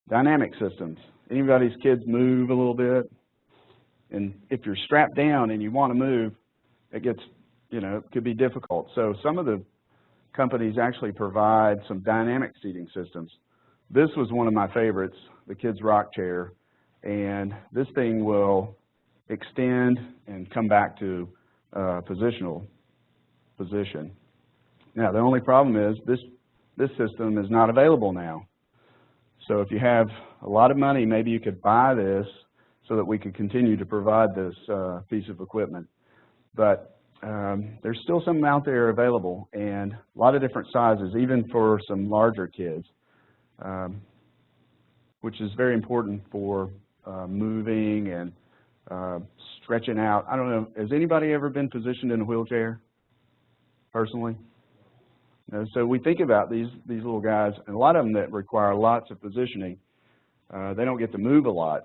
Dynamic systems. Anybody's kids move a little bit, and if you're strapped down and you want to move, it gets, it could be difficult. So some of the companies actually provide some dynamic seating systems. This was one of my favorites, the kids' rock chair, and this thing will extend and come back to positional position. Now, the only problem is this system is not available now. So if you have a lot of money, maybe you could buy this so that we could continue to provide this piece of equipment. But there's still some out there available, and a lot of different sizes, even for some larger kids, which is very important for moving and stretching out. I don't know, has anybody ever been positioned in a wheelchair, personally? No, so we think about these little guys, and a lot of them that require lots of positioning, they don't get to move a lot.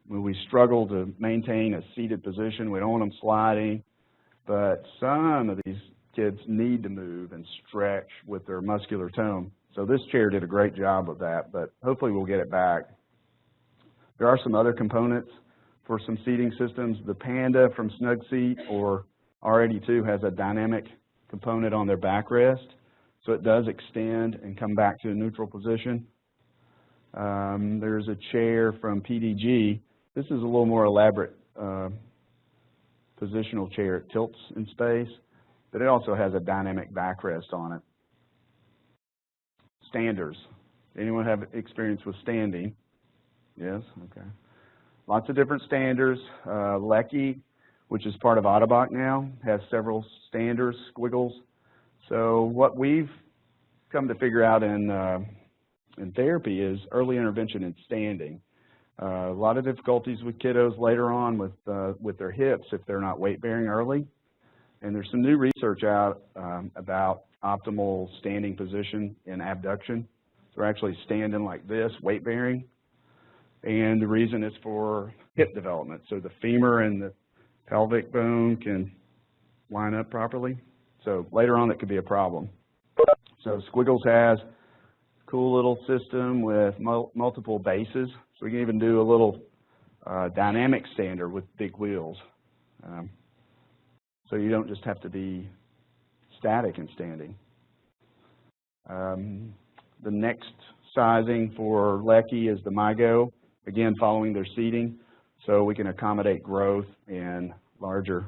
We struggle to maintain a seated position. We don't want them sliding, but some of these kids need to move and stretch with their muscular tone. So this chair did a great job of that, but hopefully we'll get it back. There are some other components for some seating systems. The Panda from Snug Seat or R82 has a dynamic component on their backrest, so it does extend and come back to a neutral position. There's a chair from PDG. This is a little more elaborate positional chair. It tilts in space, but it also has a dynamic backrest on it. Standers. Anyone have experience with standing? Yes? Okay. Lots of different standers. Lecky, which is part of Ottobock now, has several standers, squiggles. So what we've come to figure out in therapy is early intervention in standing. A lot of difficulties with kiddos later on with their hips if they're not weight-bearing early. And there's some new research out about optimal standing position in abduction. They're actually standing like this, weight-bearing. And the reason is for hip development. So the femur and the pelvic bone can line up properly. So later on it could be a problem. So Squiggles has a cool little system with multiple bases. So we can even do a little dynamic stander with big wheels. So you don't just have to be static in standing. The next sizing for Lecky is the MyGo, again following their seating, so we can accommodate growth in larger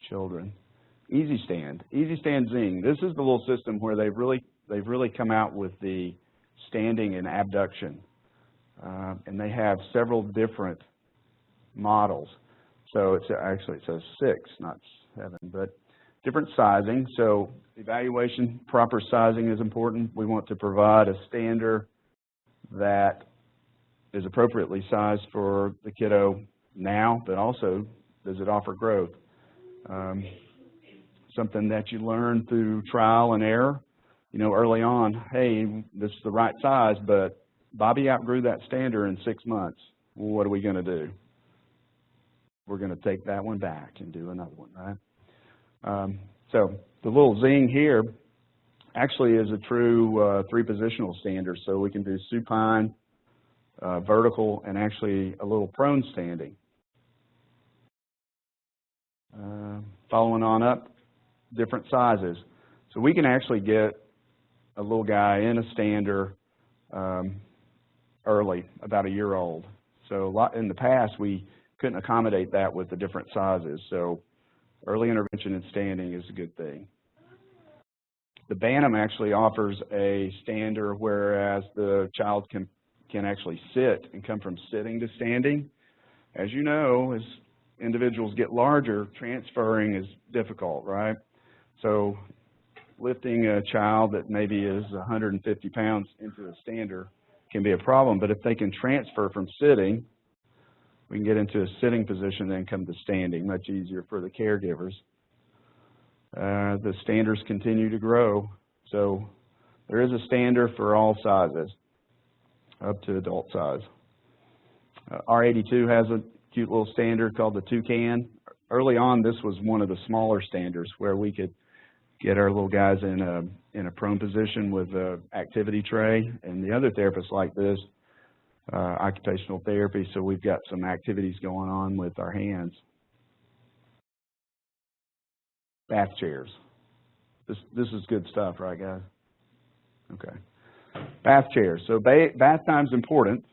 children. Easy Stand Zing. This is the little system where they've really come out with the standing and abduction, and they have several different models. So it says 6, not 7, but different sizing. So evaluation, proper sizing is important. We want to provide a stander that is appropriately sized for the kiddo now, but also does it offer growth? Something that you learn through trial and error. You know, early on, hey, this is the right size, but Bobby outgrew that stander in 6 months. Well, what are we going to do? We're going to take that one back and do another one, right? So the little Zing here actually is a true three-positional stander, so we can do supine, vertical, and actually a little prone standing. Following on up, different sizes. So we can actually get a little guy in a stander early, about a year old. So in the past, we couldn't accommodate that with the different sizes. So early intervention in standing is a good thing. The Bantam actually offers a stander whereas the child can actually sit and come from sitting to standing. As you know, as individuals get larger, transferring is difficult, right? So lifting a child that maybe is 150 pounds into a stander can be a problem, but if they can transfer from sitting, we can get into a sitting position, then come to standing, much easier for the caregivers. The standers continue to grow, so there is a stander for all sizes, up to adult size. R82 has a cute little stander called the Toucan. Early on, this was one of the smaller standers where we could get our little guys in a prone position with an activity tray, and the other therapists like this, occupational therapy, so we've got some activities going on with our hands. Bath chairs. This is good stuff, right, guys? Okay. Bath chairs. So bath time's important,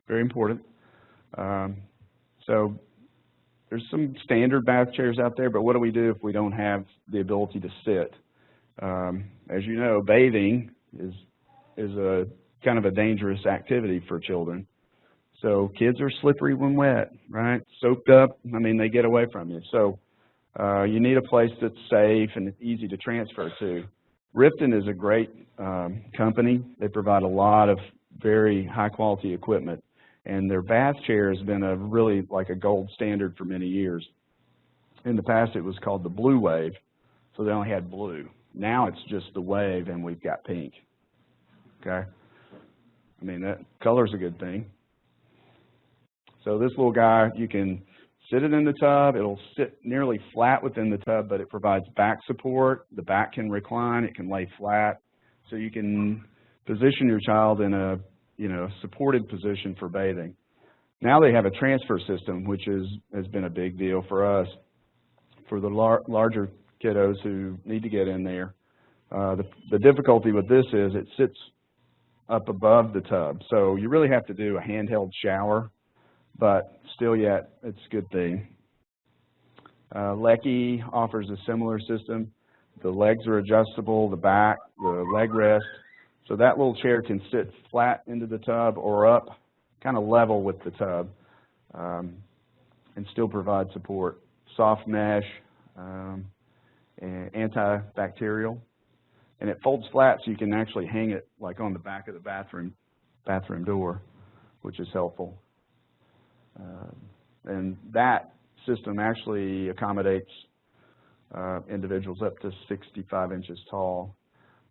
very important. So there's some standard bath chairs out there, but what do we do if we don't have the ability to sit? As you know, bathing is a kind of a dangerous activity for children. So kids are slippery when wet, right? Soaked up, I mean, they get away from you. So you need a place that's safe and it's easy to transfer to. Rifton is a great company. They provide a lot of very high quality equipment, and their bath chair has been really like a gold standard for many years. In the past it was called the Blue Wave, so they only had blue. Now it's just the Wave and we've got pink, okay? I mean, that color's a good thing. So this little guy, you can sit it in the tub. It'll sit nearly flat within the tub, but it provides back support. The back can recline. It can lay flat. So you can position your child in a, supported position for bathing. Now they have a transfer system, which has been a big deal for us, for the larger kiddos who need to get in there. The difficulty with this is it sits up above the tub. So you really have to do a handheld shower, but still yet, it's a good thing. Lecky offers a similar system. The legs are adjustable, the back, the leg rest. So that little chair can sit flat into the tub or up, kind of level with the tub, and still provide support. Soft mesh, and antibacterial. And it folds flat so you can actually hang it like on the back of the bathroom door, which is helpful. And that system actually accommodates individuals up to 65 inches tall.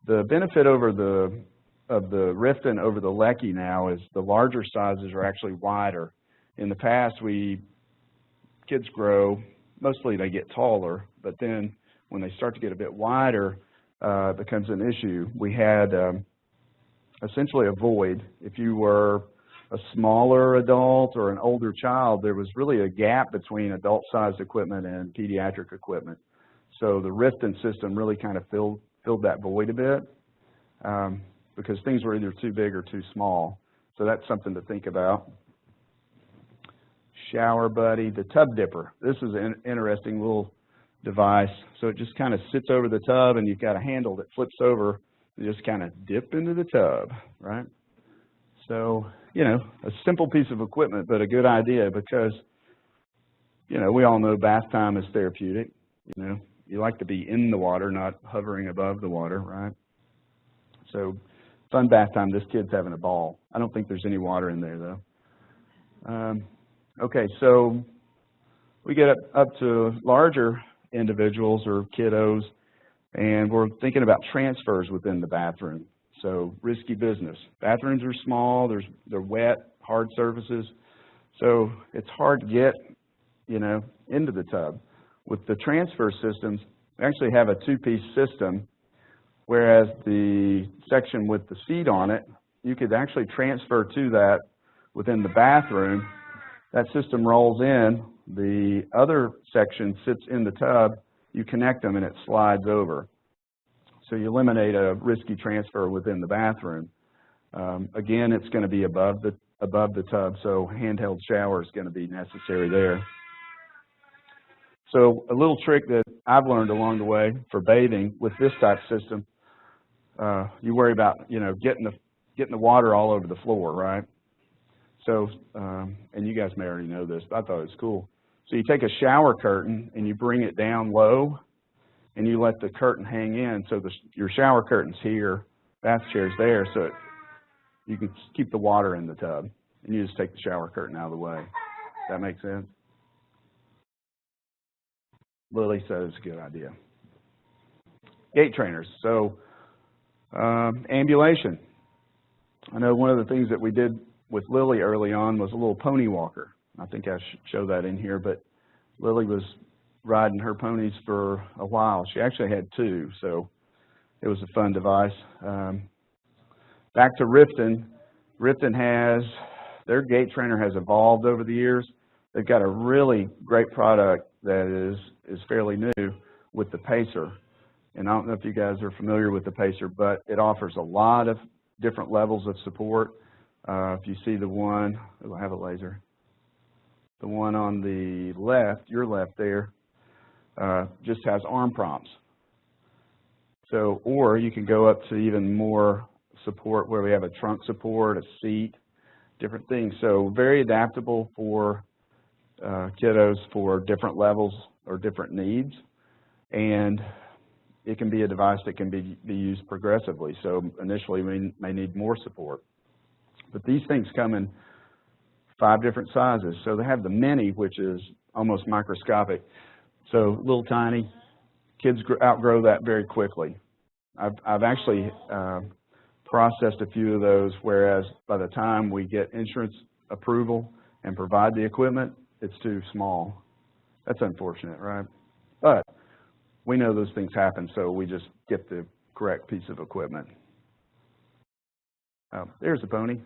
The benefit of the Riften over the Lecky now is the larger sizes are actually wider. In the past, kids grow, mostly they get taller, but then when they start to get a bit wider, it becomes an issue. We had essentially a void. If you were a smaller adult or an older child, there was really a gap between adult-sized equipment and pediatric equipment. So the Riften system really kind of filled that void a bit because things were either too big or too small. So that's something to think about. Shower Buddy, the tub dipper. This is an interesting little device. So it just kind of sits over the tub, and you've got a handle that flips over. You just kind of dip into the tub, right? So, a simple piece of equipment, but a good idea because, we all know bath time is therapeutic. You like to be in the water, not hovering above the water, right? So, fun bath time. This kid's having a ball. I don't think there's any water in there, though. Okay, so we get up to larger individuals or kiddos, and we're thinking about transfers within the bathroom. So risky business. Bathrooms are small, they're wet, hard surfaces, so it's hard to get, into the tub. With the transfer systems, we actually have a two-piece system, whereas the section with the seat on it, you could actually transfer to that within the bathroom. That system rolls in, the other section sits in the tub, you connect them and it slides over. So you eliminate a risky transfer within the bathroom. Again, it's going to be above the tub, so handheld shower is going to be necessary there. So a little trick that I've learned along the way for bathing with this type system, you worry about getting the water all over the floor, right? So, and you guys may already know this, but I thought it was cool. So you take a shower curtain and you bring it down low, and you let the curtain hang in. So your shower curtain's here, bath chair's there, so you can keep the water in the tub, and you just take the shower curtain out of the way. Does that make sense? Lily said it's a good idea. Gait trainers. So ambulation. I know one of the things that we did with Lily early on was a little pony walker. I think I should show that in here, but Lily was riding her ponies for a while. She actually had two, so it was a fun device. Back to Riften. Riften has, their gait trainer has evolved over the years. They've got a really great product that is fairly new with the Pacer. And I don't know if you guys are familiar with the Pacer, but it offers a lot of different levels of support. If you see the one, oh, I have a laser. The one on the left, your left there, just has arm prompts. So, or you can go up to even more support where we have a trunk support, a seat, different things. So very adaptable for kiddos for different levels or different needs. And it can be a device that can be used progressively. So initially we may need more support. But these things come in 5 different sizes. So they have the mini, which is almost microscopic. So little tiny, kids outgrow that very quickly. I've actually processed a few of those, whereas by the time we get insurance approval and provide the equipment, it's too small. That's unfortunate, right? But we know those things happen, so we just get the correct piece of equipment. Oh, there's the pony.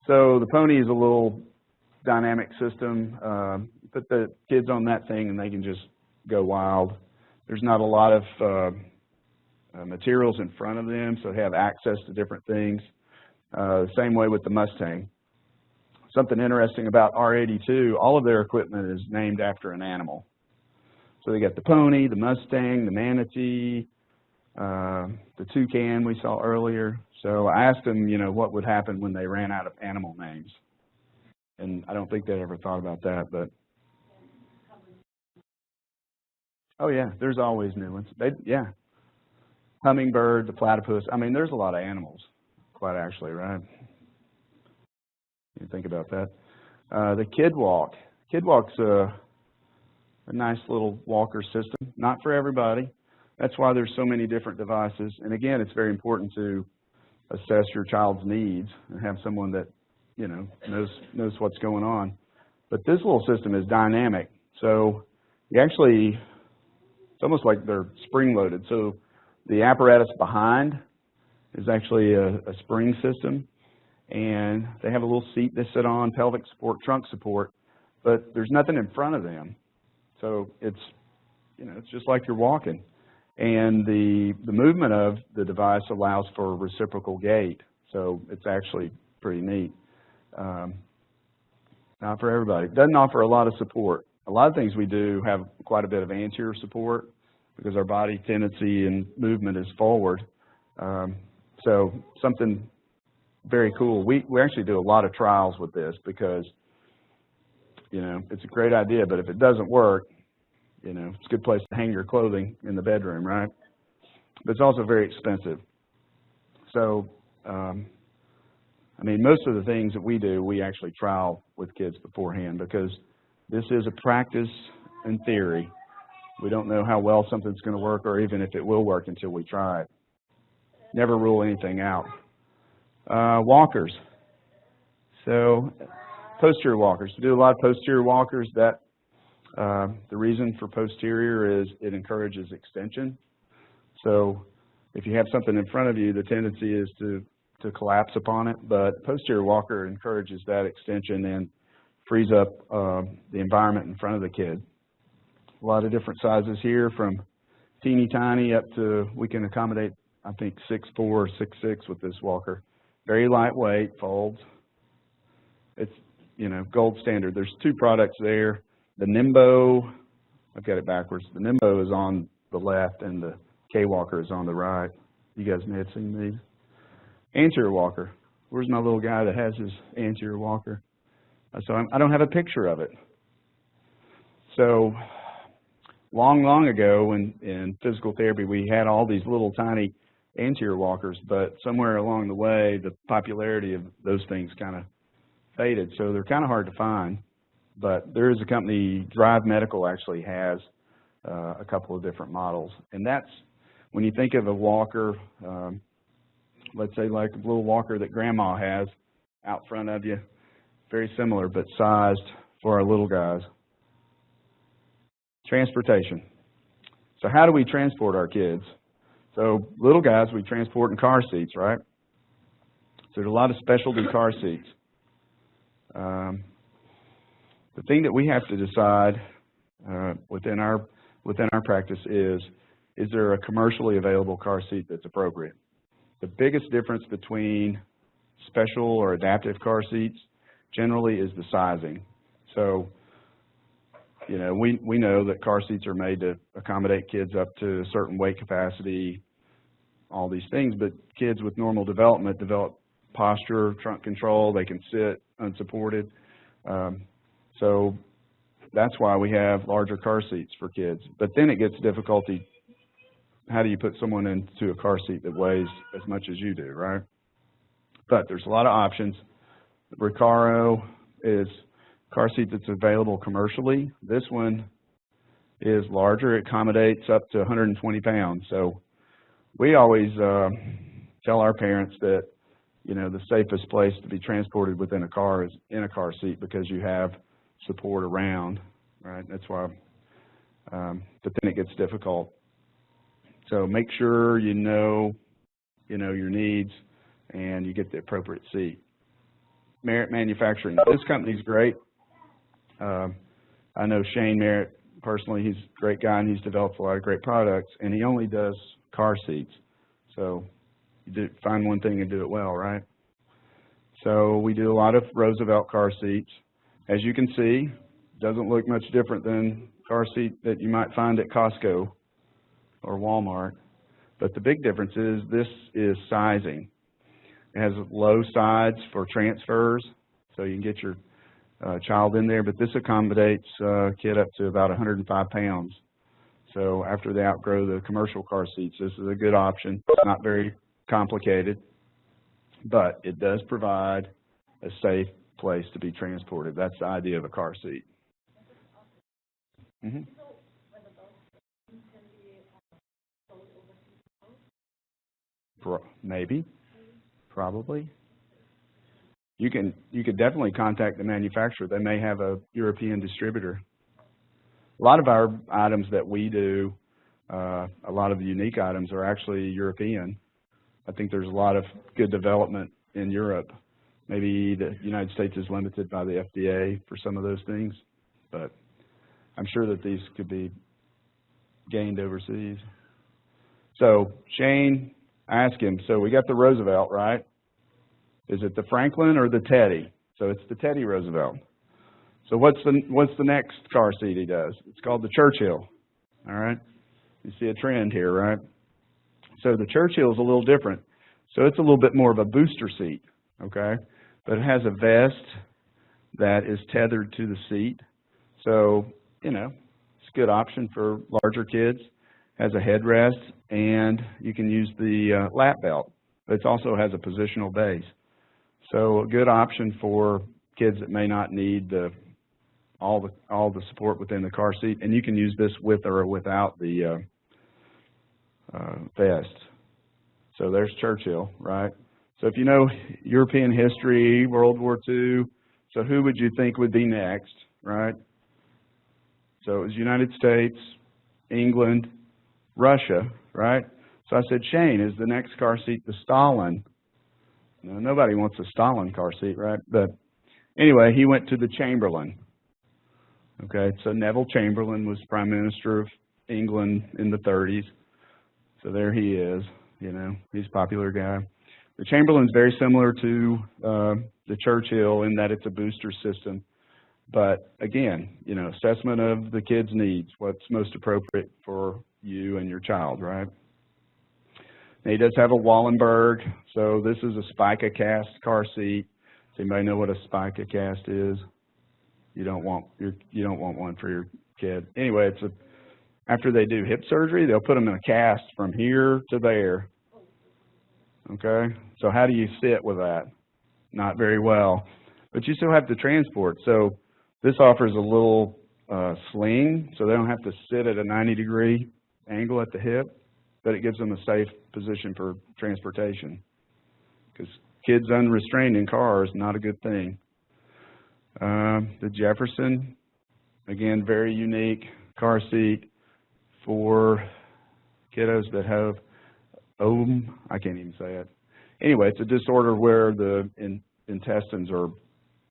So the pony is a little dynamic system. Put the kids on that thing and they can just go wild. There's not a lot of materials in front of them, so they have access to different things. Same way with the Mustang. Something interesting about R82, all of their equipment is named after an animal. So they got the pony, the Mustang, the manatee, the toucan we saw earlier. So I asked them, you know, what would happen when they ran out of animal names. And I don't think they ever thought about that, but oh yeah, there's always new ones. Yeah. Hummingbird, the platypus. I mean, there's a lot of animals, quite actually, right? You think about that. The Kid Walk. Kid Walk's a nice little walker system. Not for everybody. That's why there's so many different devices. And again, it's very important to assess your child's needs and have someone that, you know, knows what's going on. But this little system is dynamic. So you actually, it's almost like they're spring-loaded. So the apparatus behind is actually a spring system. And they have a little seat they sit on, pelvic support, trunk support, but there's nothing in front of them. So it's, you know, it's just like you're walking. And the movement of the device allows for reciprocal gait. So it's actually pretty neat. Not for everybody. It doesn't offer a lot of support. A lot of things we do have quite a bit of anterior support because our body tendency and movement is forward. So something very cool. We actually do a lot of trials with this because, you know, it's a great idea, but if it doesn't work, you know, it's a good place to hang your clothing in the bedroom, right? But it's also very expensive. So, I mean, most of the things that we do, we actually trial with kids beforehand because this is a practice and theory. We don't know how well something's going to work or even if it will work until we try it. Never rule anything out. Walkers. So posterior walkers. We do a lot of posterior walkers. That the reason for posterior is it encourages extension. So if you have something in front of you, the tendency is to collapse upon it, but posterior walker encourages that extension and frees up the environment in front of the kid. A lot of different sizes here, from teeny tiny up to, we can accommodate, I think, 6'4" or 6'6" with this walker. Very lightweight, folds. It's, you know, gold standard. There's two products there. The Nimbo, I've got it backwards. The Nimbo is on the left and the K-Walker is on the right. You guys may have seen these. Anterior walker. Where's my little guy that has his anterior walker? So I don't have a picture of it. So long ago in physical therapy, we had all these little tiny anterior walkers, but somewhere along the way, the popularity of those things kind of faded. So they're kind of hard to find. But there is a company, Drive Medical actually has a couple of different models. And that's, when you think of a walker, let's say like a little walker that grandma has out front of you, very similar but sized for our little guys. Transportation. So how do we transport our kids? So little guys, we transport in car seats, right? So there's a lot of specialty car seats. The thing that we have to decide within our practice is there a commercially available car seat that's appropriate? The biggest difference between special or adaptive car seats generally is the sizing. So, you know, we know that car seats are made to accommodate kids up to a certain weight capacity, all these things, but kids with normal development develop posture, trunk control, they can sit unsupported. So that's why we have larger car seats for kids. But then it gets difficulty. How do you put someone into a car seat that weighs as much as you do, right? But there's a lot of options. The Recaro is a car seat that's available commercially. This one is larger. It accommodates up to 120 pounds. So we always tell our parents that you know, the safest place to be transported within a car is in a car seat because you have support around, right? That's why, but then it gets difficult. So make sure you know your needs and you get the appropriate seat. Merritt Manufacturing. This company's great. I know Shane Merritt personally. He's a great guy and he's developed a lot of great products, and he only does car seats. So you find one thing and do it well, right? So we do a lot of Roosevelt car seats. As you can see, doesn't look much different than car seat that you might find at Costco or Walmart. But the big difference is this is sizing. It has low sides for transfers, so you can get your child in there, but this accommodates a kid up to about 105 pounds. So after they outgrow the commercial car seats, this is a good option. It's not very complicated, but it does provide a safe place to be transported. That's the idea of a car seat. Mm-hmm. Maybe, probably. You could definitely contact the manufacturer. They may have a European distributor. A lot of our items that we do, a lot of the unique items are actually European. I think there's a lot of good development in Europe. Maybe the United States is limited by the FDA for some of those things, but I'm sure that these could be gained overseas. So Shane, ask him, so we got the Roosevelt, right? Is it the Franklin or the Teddy? So it's the Teddy Roosevelt. So what's the next car seat he does? It's called the Churchill, all right? You see a trend here, right? So the Churchill is a little different. So it's a little bit more of a booster seat, okay? But it has a vest that is tethered to the seat. So, you know, it's a good option for larger kids. Has a headrest, and you can use the lap belt. But it also has a positional base. So a good option for kids that may not need all the support within the car seat, and you can use this with or without the vest. So there's Churchill, right? So if you know European history, World War II, so who would you think would be next, right? So it was United States, England, Russia, right? So I said, Shane, is the next car seat the Stalin? Now, nobody wants a Stalin car seat, right? But anyway, he went to the Chamberlain. Okay, so Neville Chamberlain was Prime Minister of England in the 30s. So there he is, you know, he's a popular guy. The Chamberlain's very similar to the Churchill in that it's a booster system. But again, you know, assessment of the kid's needs, what's most appropriate for you and your child, right? Now, he does have a Wallenberg, so this is a Spica cast car seat. Does anybody know what a Spica cast is? You don't want one for your kid. Anyway, after they do hip surgery, they'll put them in a cast from here to there. Okay, so how do you sit with that? Not very well, but you still have to transport. So this offers a little sling, so they don't have to sit at a 90-degree angle at the hip, but it gives them a safe position for transportation. Because kids unrestrained in cars, not a good thing. The Jefferson, again, very unique car seat for kiddos that have I can't even say it. Anyway, it's a disorder where the intestines are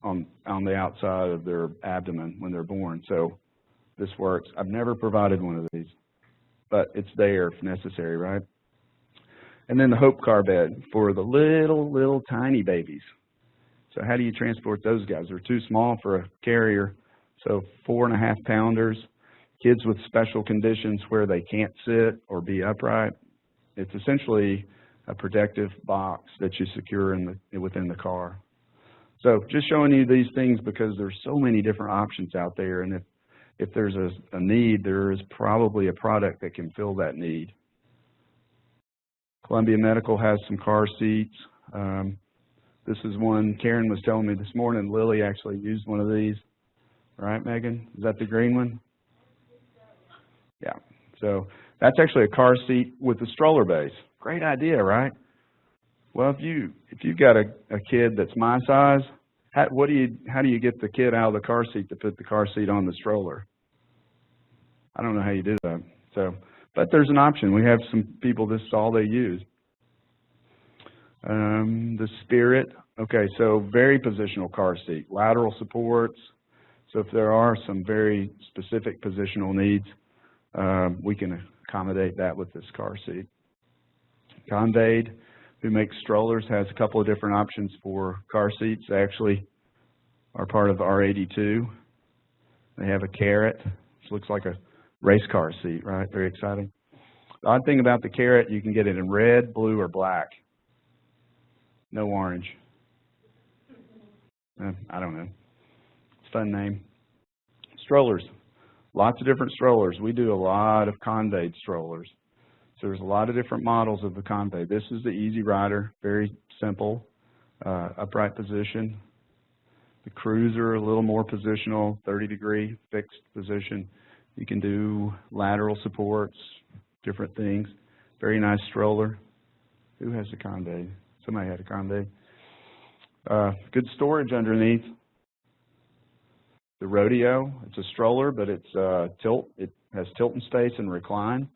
on the outside of their abdomen when they're born. So this works. I've never provided one of these, but it's there if necessary, right? And then the Hope car bed for the little tiny babies. So how do you transport those guys? They're too small for a carrier. So 4.5-pounders, kids with special conditions where they can't sit or be upright. It's essentially a protective box that you secure within the car. So just showing you these things because there's so many different options out there, and if there's a need, there is probably a product that can fill that need. Columbia Medical has some car seats. This is one Karen was telling me this morning. Lily actually used one of these. Right, Megan? Is that the green one? Yeah. So that's actually a car seat with a stroller base. Great idea, right? Well, if you've got a kid that's my size, how do you get the kid out of the car seat to put the car seat on the stroller? I don't know how you do that. So, but there's an option. We have some people, this is all they use. The Spirit, okay, so very positional car seat, lateral supports. So if there are some very specific positional needs, we can accommodate that with this car seat. Convade, who makes strollers, has a couple of different options for car seats. They actually are part of R82. They have a Carrot, which looks like a race car seat, right? Very exciting. The odd thing about the Carrot, you can get it in red, blue, or black. No orange. I don't know. It's a fun name. Strollers. Lots of different strollers. We do a lot of Convade strollers. So there's a lot of different models of the Convade. This is the Easy Rider, very simple, upright position. The Cruiser, a little more positional, 30-degree fixed position. You can do lateral supports, different things. Very nice stroller. Who has a Convade? Somebody had a Convade. Good storage underneath. The Rodeo, it's a stroller, but it's tilt. It has tilt and space and recline.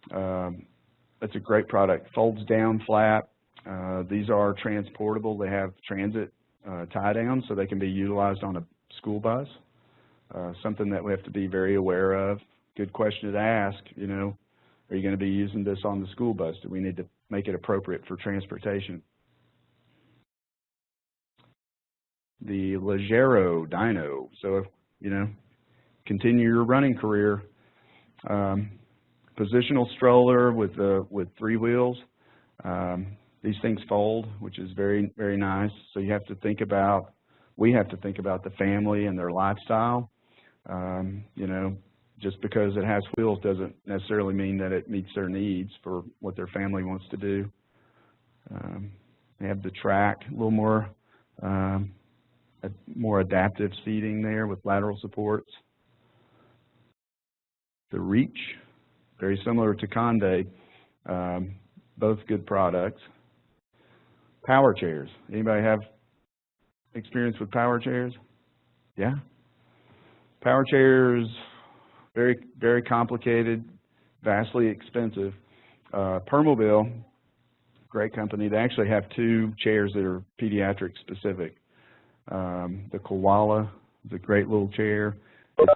That's a great product. Folds down flat. These are transportable. They have transit tie down, so they can be utilized on a school bus. Something that we have to be very aware of. Good question to ask, you know, are you going to be using this on the school bus? Do we need to make it appropriate for transportation? The Leggero Dyno. So, you know, continue your running career. Positional stroller with 3 wheels. These things fold, which is very, very nice. So you have to think about, we have to think about the family and their lifestyle. You know, just because it has wheels doesn't necessarily mean that it meets their needs for what their family wants to do. They have the Track, a little more adaptive seating there with lateral supports. The Reach, very similar to Conde, both good products. Power chairs. Anybody have experience with power chairs? Yeah? Power chairs, very, very complicated, vastly expensive. Permobil, great company. They actually have 2 chairs that are pediatric specific. The Koala is a great little chair. It's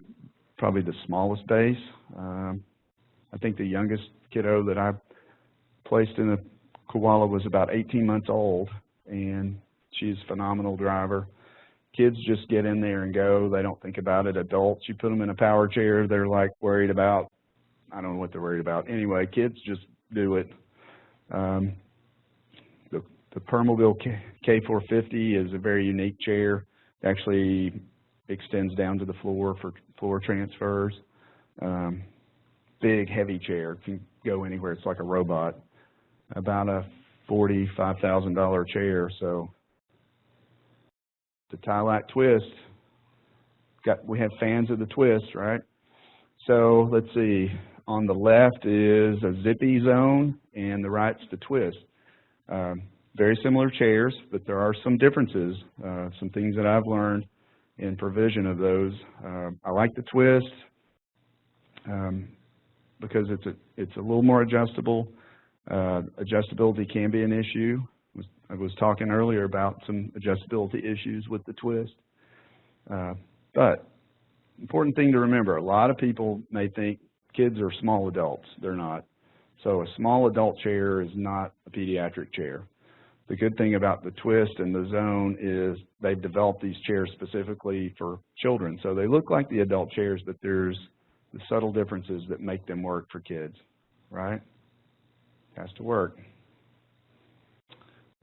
probably the smallest base. I think the youngest kiddo that I placed in a Koala was about 18 months old, and she's a phenomenal driver. Kids just get in there and go. They don't think about it. Adults, you put them in a power chair, they're like worried about, I don't know what they're worried about. Anyway, kids just do it. The Permobil K450 is a very unique chair. It actually extends down to the floor for floor transfers. Big, heavy chair. It can go anywhere. It's like a robot. About a $45,000 chair. So the Tylac Twist, we have fans of the Twist, right? So let's see. On the left is a Zippy Zone, and the right's the Twist. Very similar chairs, but there are some differences, some things that I've learned in provision of those. I like the Twist because it's a little more adjustable. Adjustability can be an issue. I was talking earlier about some adjustability issues with the Twist. But important thing to remember, a lot of people may think kids are small adults. They're not. So a small adult chair is not a pediatric chair. The good thing about the Twist and the Zone is they've developed these chairs specifically for children. So they look like the adult chairs, but there's the subtle differences that make them work for kids, right? Has to work.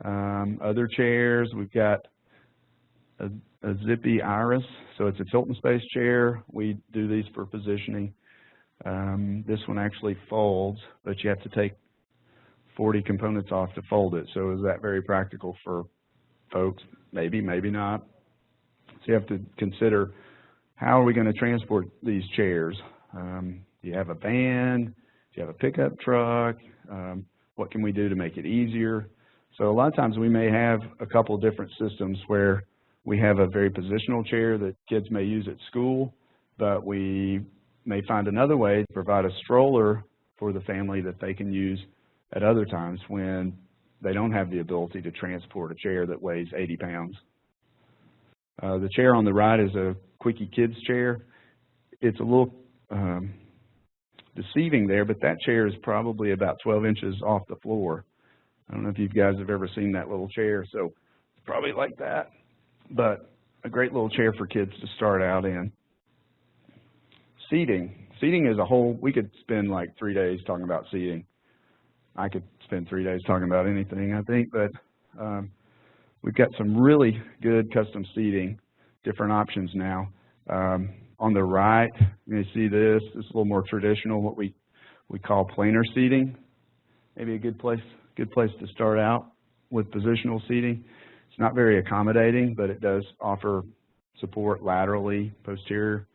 Other chairs, we've got a Zippy Iris. So it's a tilt and space chair. We do these for positioning. This one actually folds, but you have to take 40 components off to fold it. So is that very practical for folks? Maybe, maybe not. So you have to consider, how are we going to transport these chairs? Do you have a van? Do you have a pickup truck? What can we do to make it easier? So a lot of times we may have a couple of different systems where we have a very positional chair that kids may use at school, but we may find another way to provide a stroller for the family that they can use at other times when they don't have the ability to transport a chair that weighs 80 pounds. The chair on the right is a Quickie Kids chair. It's a little deceiving there, but that chair is probably about 12 inches off the floor. I don't know if you guys have ever seen that little chair, so it's probably like that, but a great little chair for kids to start out in. Seating. Seating is a whole, we could spend like 3 days talking about seating. I could spend 3 days talking about anything, I think, but we've got some really good custom seating, different options now. On the right, you see this is a little more traditional, what we call planar seating. Maybe a good place to start out with positional seating. It's not very accommodating, but it does offer support laterally, posterior.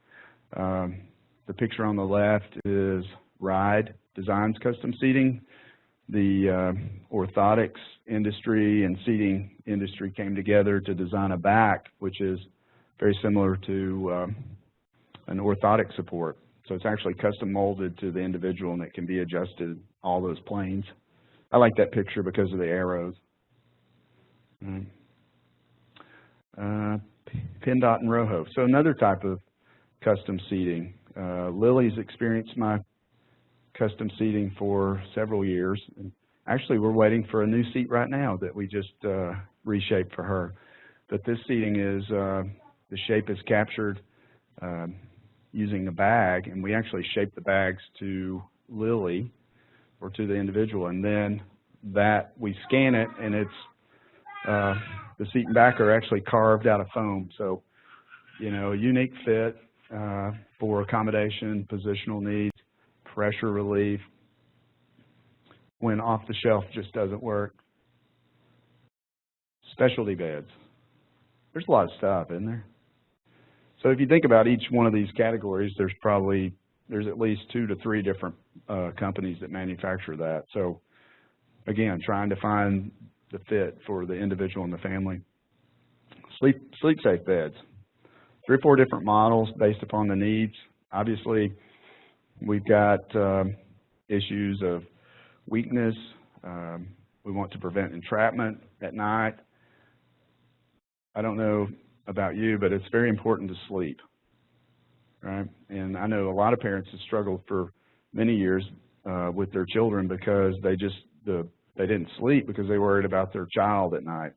The picture on the left is RIDE Designs Custom Seating. The orthotics industry and seating industry came together to design a back, which is very similar to an orthotic support. So it's actually custom molded to the individual, and it can be adjusted all those planes. I like that picture because of the arrows. PennDOT and Rojo. So another type of custom seating. Lily's experienced my custom seating for several years. And actually, we're waiting for a new seat right now that we just reshaped for her. But this seating is, the shape is captured using a bag, and we actually shape the bags to Lily or to the individual, and then that we scan it, and it's the seat and back are actually carved out of foam. So, you know, a unique fit for accommodation, positional needs, pressure relief, when off the shelf just doesn't work. Specialty beds. There's a lot of stuff, isn't there? So if you think about each one of these categories, there's at least 2 to 3 different companies that manufacture that. So again, trying to find the fit for the individual and the family. Sleep safe beds. 3 or 4 different models based upon the needs. Obviously, we've got issues of weakness. We want to prevent entrapment at night. I don't know about you, but it's very important to sleep, right? And I know a lot of parents have struggled for many years with their children because they didn't sleep because they worried about their child at night.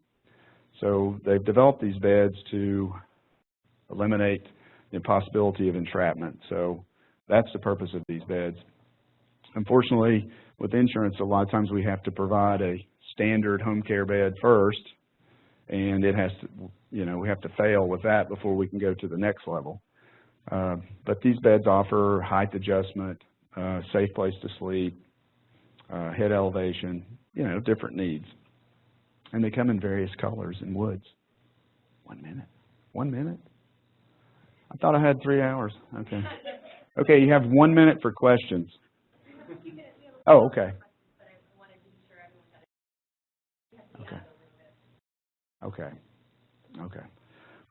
So they've developed these beds to eliminate the possibility of entrapment. So that's the purpose of these beds. Unfortunately, with insurance, a lot of times we have to provide a standard home care bed first, and it has to, you know, we have to fail with that before we can go to the next level. But these beds offer height adjustment, safe place to sleep, head elevation, you know, different needs. And they come in various colors and woods. 1 minute. 1 minute? I thought I had 3 hours. Okay. Okay, you have 1 minute for questions. Oh, okay. Okay. Okay. Okay.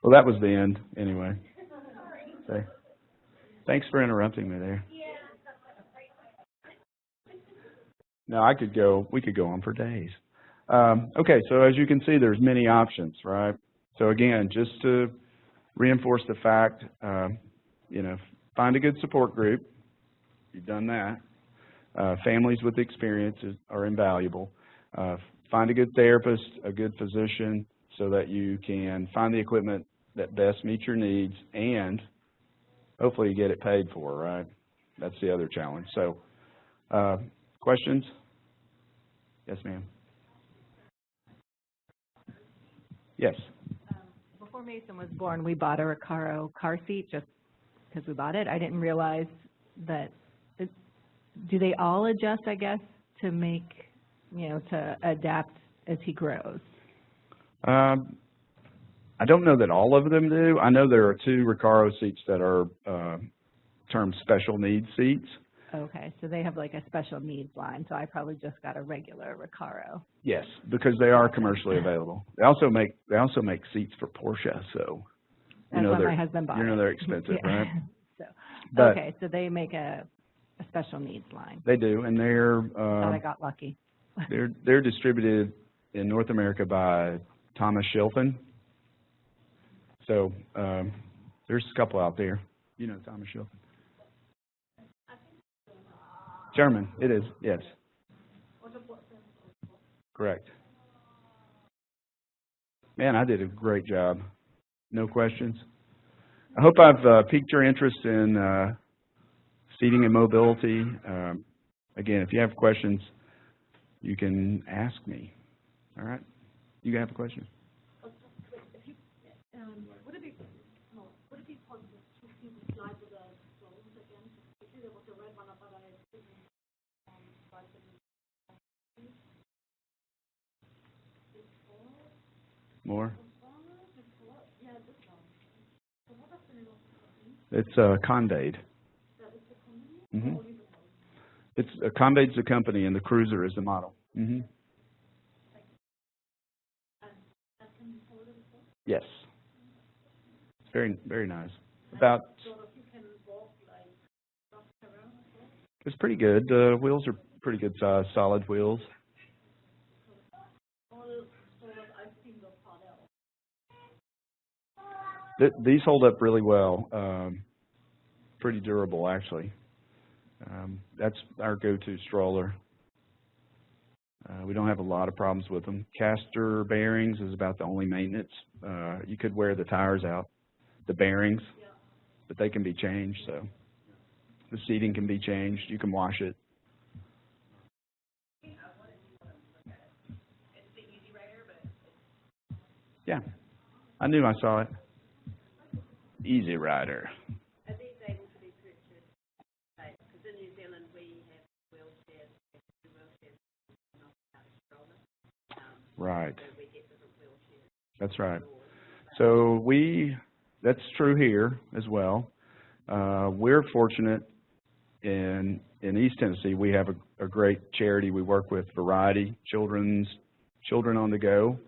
Well, that was the end anyway. Okay. Thanks for interrupting me there. No, we could go on for days. Okay, so as you can see, there's many options, right? So again, just to reinforce the fact, you know, find a good support group. You've done that. Families with experience are invaluable. Find a good therapist, a good physician, so that you can find the equipment that best meets your needs, and hopefully you get it paid for, right? That's the other challenge. So, questions? Yes, ma'am. Yes. Before Mason was born, we bought a Recaro car seat just because we bought it. I didn't realize that. Do they all adjust, I guess, to make, you know, to adapt as he grows? I don't know that all of them do. I know there are 2 Recaro seats that are termed special needs seats. Okay, so they have like a special needs line, so I probably just got a regular Recaro. Yes, because they are commercially available. They also make seats for Porsche, so you That's know what they're my husband bought. you know they're expensive, Yeah. right? So But okay, so they make a special needs line. they do, and they're Thought I got lucky. they're distributed in North America by Thomas Shilton. So there's a couple out there. You know Thomas Shilton. German, it is, yes. Correct. Man, I did a great job. No questions? I hope I've piqued your interest in seating and mobility. Again, if you have questions, you can ask me. All right? You can have a question? Would it be possible to see the slide with the clothes again? I think there was a red one, but I didn't write it. More? Yeah, this one. So what is the name of It's Condade. that? Is the company? Mm-hmm. It's Condade's the company, and the Cruiser is the model. Mm-hmm. Yes. It's very, very nice. About. It's pretty good. The wheels are pretty good size, solid wheels. These hold up really well. Pretty durable, actually. That's our go-to stroller. We don't have a lot of problems with them. Caster bearings is about the only maintenance. You could wear the tires out, the bearings, but they can be changed. So the seating can be changed. You can wash it. Yeah, I knew I saw it. Easy Rider. Are these able to be purchased? Because in New Zealand we have wheelchairs, not out of stroller. Right. So we get different wheelchairs. That's right. So that's true here as well. We're fortunate in East Tennessee. We have a great charity we work with, Variety, Children on the Go,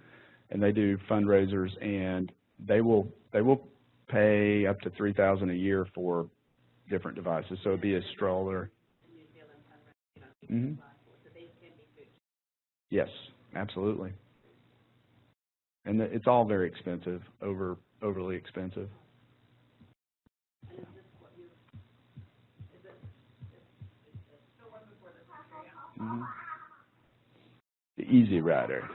and they do fundraisers, and they will pay up to $3,000 a year for different devices. So it'd be a stroller. Mm-hmm. Yes, absolutely. And it's all very expensive, overly expensive. Mm-hmm. The Easy Rider.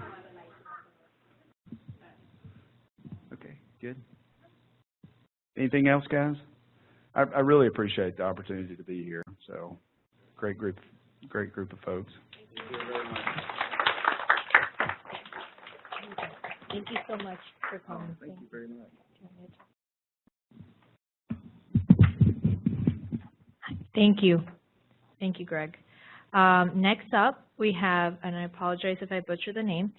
Okay, good. Anything else, guys? I really appreciate the opportunity to be here. So, great group of folks. Thank you very much. Thank you so much for coming. Thank you very much. Thank you. Thank you, Greg. Next up, we have, and I apologize if I butcher the name,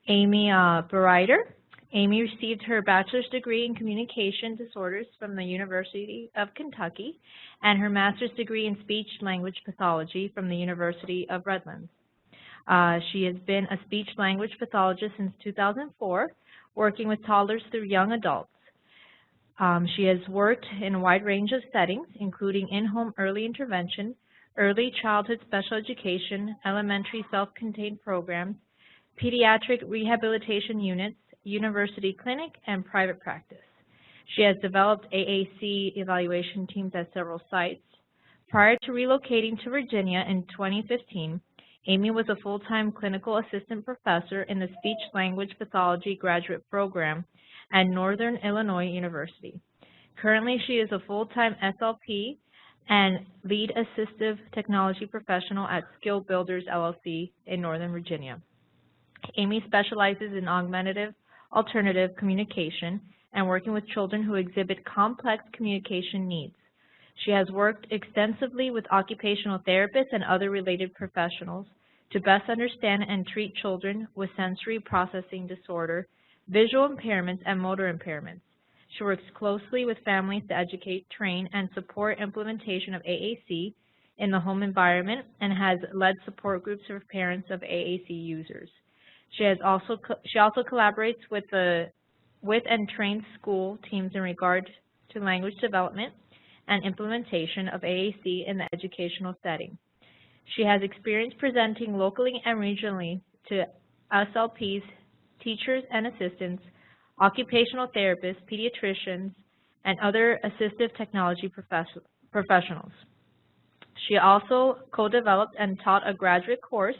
Amy Bereiter. Amy received her bachelor's degree in communication disorders from the University of Kentucky and her master's degree in speech-language pathology from the University of Redlands. She has been a speech-language pathologist since 2004, working with toddlers through young adults. She has worked in a wide range of settings, including in-home early intervention, early childhood special education, elementary self-contained programs, pediatric rehabilitation units, university clinic, and private practice. She has developed AAC evaluation teams at several sites. Prior to relocating to Virginia in 2015, Amy was a full-time clinical assistant professor in the speech-language pathology graduate program at Northern Illinois University. Currently, she is a full-time SLP and lead assistive technology professional at Skill Builders LLC in Northern Virginia. Amy specializes in augmentative alternative communication and working with children who exhibit complex communication needs. She has worked extensively with occupational therapists and other related professionals to best understand and treat children with sensory processing disorder, visual impairments, and motor impairments. She works closely with families to educate, train, and support implementation of AAC, in the home environment and has led support groups for parents of AAC users. She also collaborates with and trains school teams in regard to language development and implementation of AAC in the educational setting. She has experience presenting locally and regionally to SLPs, teachers and assistants, occupational therapists, pediatricians, and other assistive technology professionals. She also co-developed and taught a graduate course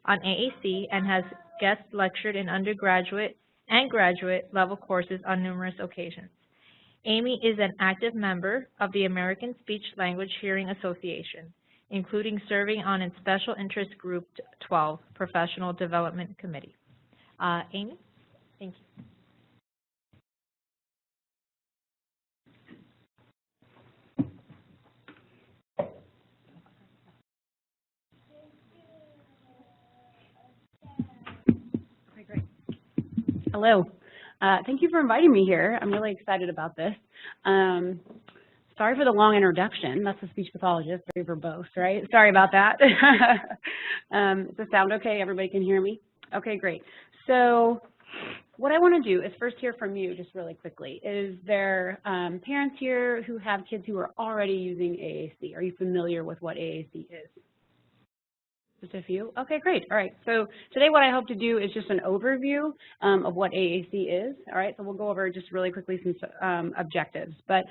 on AAC and has guest lectured in undergraduate and graduate level courses on numerous occasions. Amy is an active member of the American Speech Language Hearing Association, including serving on its Special Interest Group 12 Professional Development Committee. Amy, thank you. Hello. Thank you for inviting me here. I'm really excited about this. Sorry for the long introduction. That's a speech pathologist, very verbose, right? Sorry about that. Does the sound okay? Everybody can hear me? Okay, great. So what I want to do is first hear from you just really quickly. Is there parents here who have kids who are already using AAC? Are you familiar with what AAC is? Just a few? Okay, great. All right. So today what I hope to do is just an overview of what AAC is. All right. So we'll go over just really quickly some objectives. But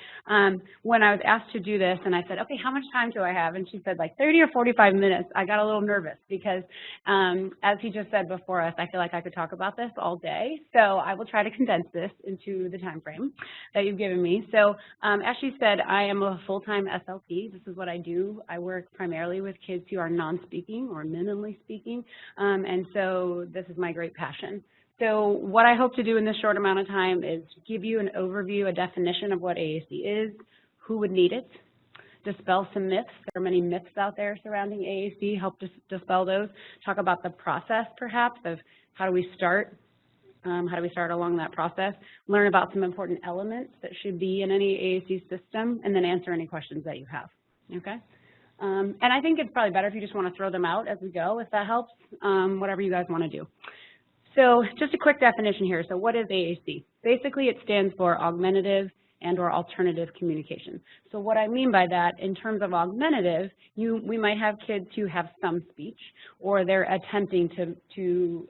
when I was asked to do this and I said, okay, how much time do I have? And she said like 30 or 45 minutes. I got a little nervous because as he just said before us, I feel like I could talk about this all day. So I will try to condense this into the time frame that you've given me. So as she said, I am a full-time SLP. This is what I do. I work primarily with kids who are non-speaking or minimally speaking, and so this is my great passion. So what I hope to do in this short amount of time is give you an overview, a definition of what AAC is, who would need it, dispel some myths. There are many myths out there surrounding AAC, help dispel those, talk about the process perhaps of how do we start along that process, learn about some important elements that should be in any AAC system, and then answer any questions that you have, okay? And I think it's probably better if you just want to throw them out as we go, if that helps, whatever you guys want to do. So just a quick definition here. So what is AAC? Basically, it stands for augmentative and or alternative communication. So what I mean by that, in terms of augmentative, we might have kids who have some speech, or they're attempting to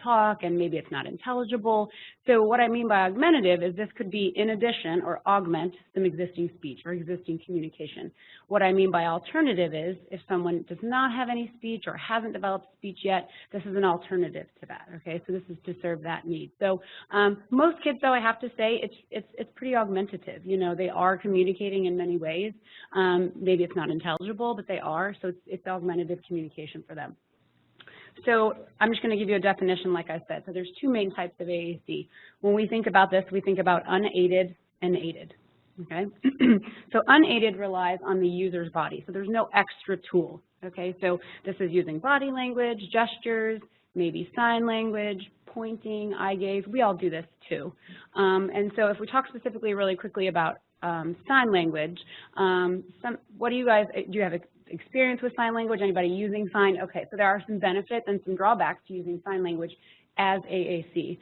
talk, and maybe it's not intelligible. So what I mean by augmentative is this could be in addition or augment some existing speech or existing communication. What I mean by alternative is if someone does not have any speech or hasn't developed speech yet, this is an alternative to that, okay? So this is to serve that need. So most kids, though, I have to say, it's pretty augmentative. You know, they are communicating in many ways. Maybe it's not intelligible, but they are, so it's augmentative communication for them. So I'm just going to give you a definition, like I said. So there's two main types of AAC. When we think about this, we think about unaided and aided, okay? So unaided relies on the user's body, so there's no extra tool, okay? So this is using body language, gestures, maybe sign language, pointing, eye gaze. We all do this too. And so if we talk specifically really quickly about sign language, what do you guys, do you have experience with sign language? Anybody using sign? Okay, so there are some benefits and some drawbacks to using sign language as AAC.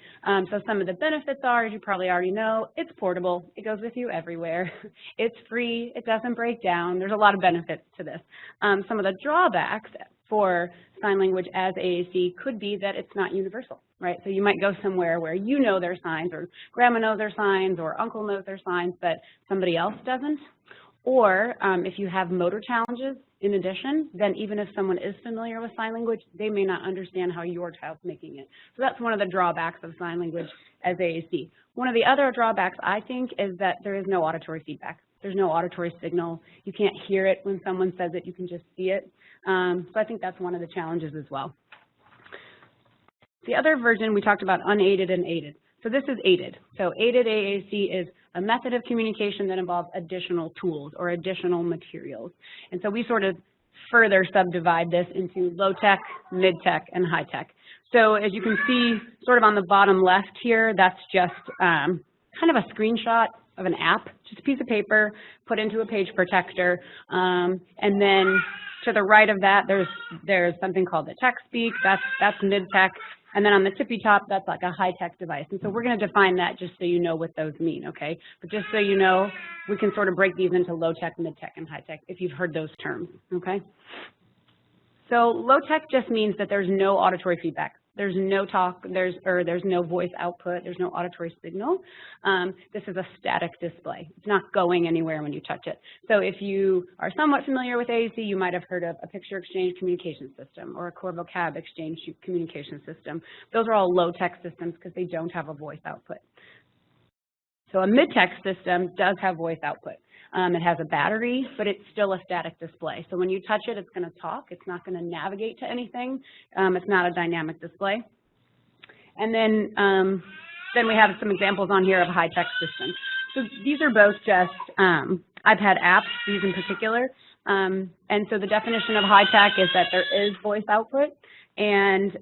So some of the benefits are, as you probably already know, it's portable. It goes with you everywhere. It's free. It doesn't break down. There's a lot of benefits to this. Some of the drawbacks for sign language as AAC could be that it's not universal, right? So you might go somewhere where you know their signs, or grandma knows their signs, or uncle knows their signs, but somebody else doesn't. Or if you have motor challenges in addition, then even if someone is familiar with sign language, they may not understand how your child's making it. So that's one of the drawbacks of sign language as AAC. One of the other drawbacks, I think, is that there is no auditory feedback. There's no auditory signal. You can't hear it when someone says it. You can just see it. So I think that's one of the challenges as well. The other version, we talked about unaided and aided. So this is aided. So aided AAC is a method of communication that involves additional tools or additional materials. And so we sort of further subdivide this into low-tech, mid-tech, and high-tech. So as you can see sort of on the bottom left here, that's just kind of a screenshot of an app, just a piece of paper, put into a page protector, and then to the right of that, there's something called the tech speak. That's mid-tech. And then on the tippy top, that's like a high-tech device. And so we're going to define that just so you know what those mean, okay? But just so you know, we can sort of break these into low-tech, mid-tech, and high-tech if you've heard those terms, okay? So low-tech just means that there's no auditory feedback. There's no talk, there's no voice output, there's no auditory signal. This is a static display. It's not going anywhere when you touch it. So if you are somewhat familiar with AAC, you might have heard of a picture exchange communication system or a core vocab exchange communication system. Those are all low-tech systems because they don't have a voice output. So a mid-tech system does have voice output. It has a battery, but it's still a static display. So when you touch it, it's going to talk. It's not going to navigate to anything. It's not a dynamic display. And then we have some examples on here of high-tech systems. So these are both just iPad apps, these in particular. And so the definition of high-tech is that there is voice output, and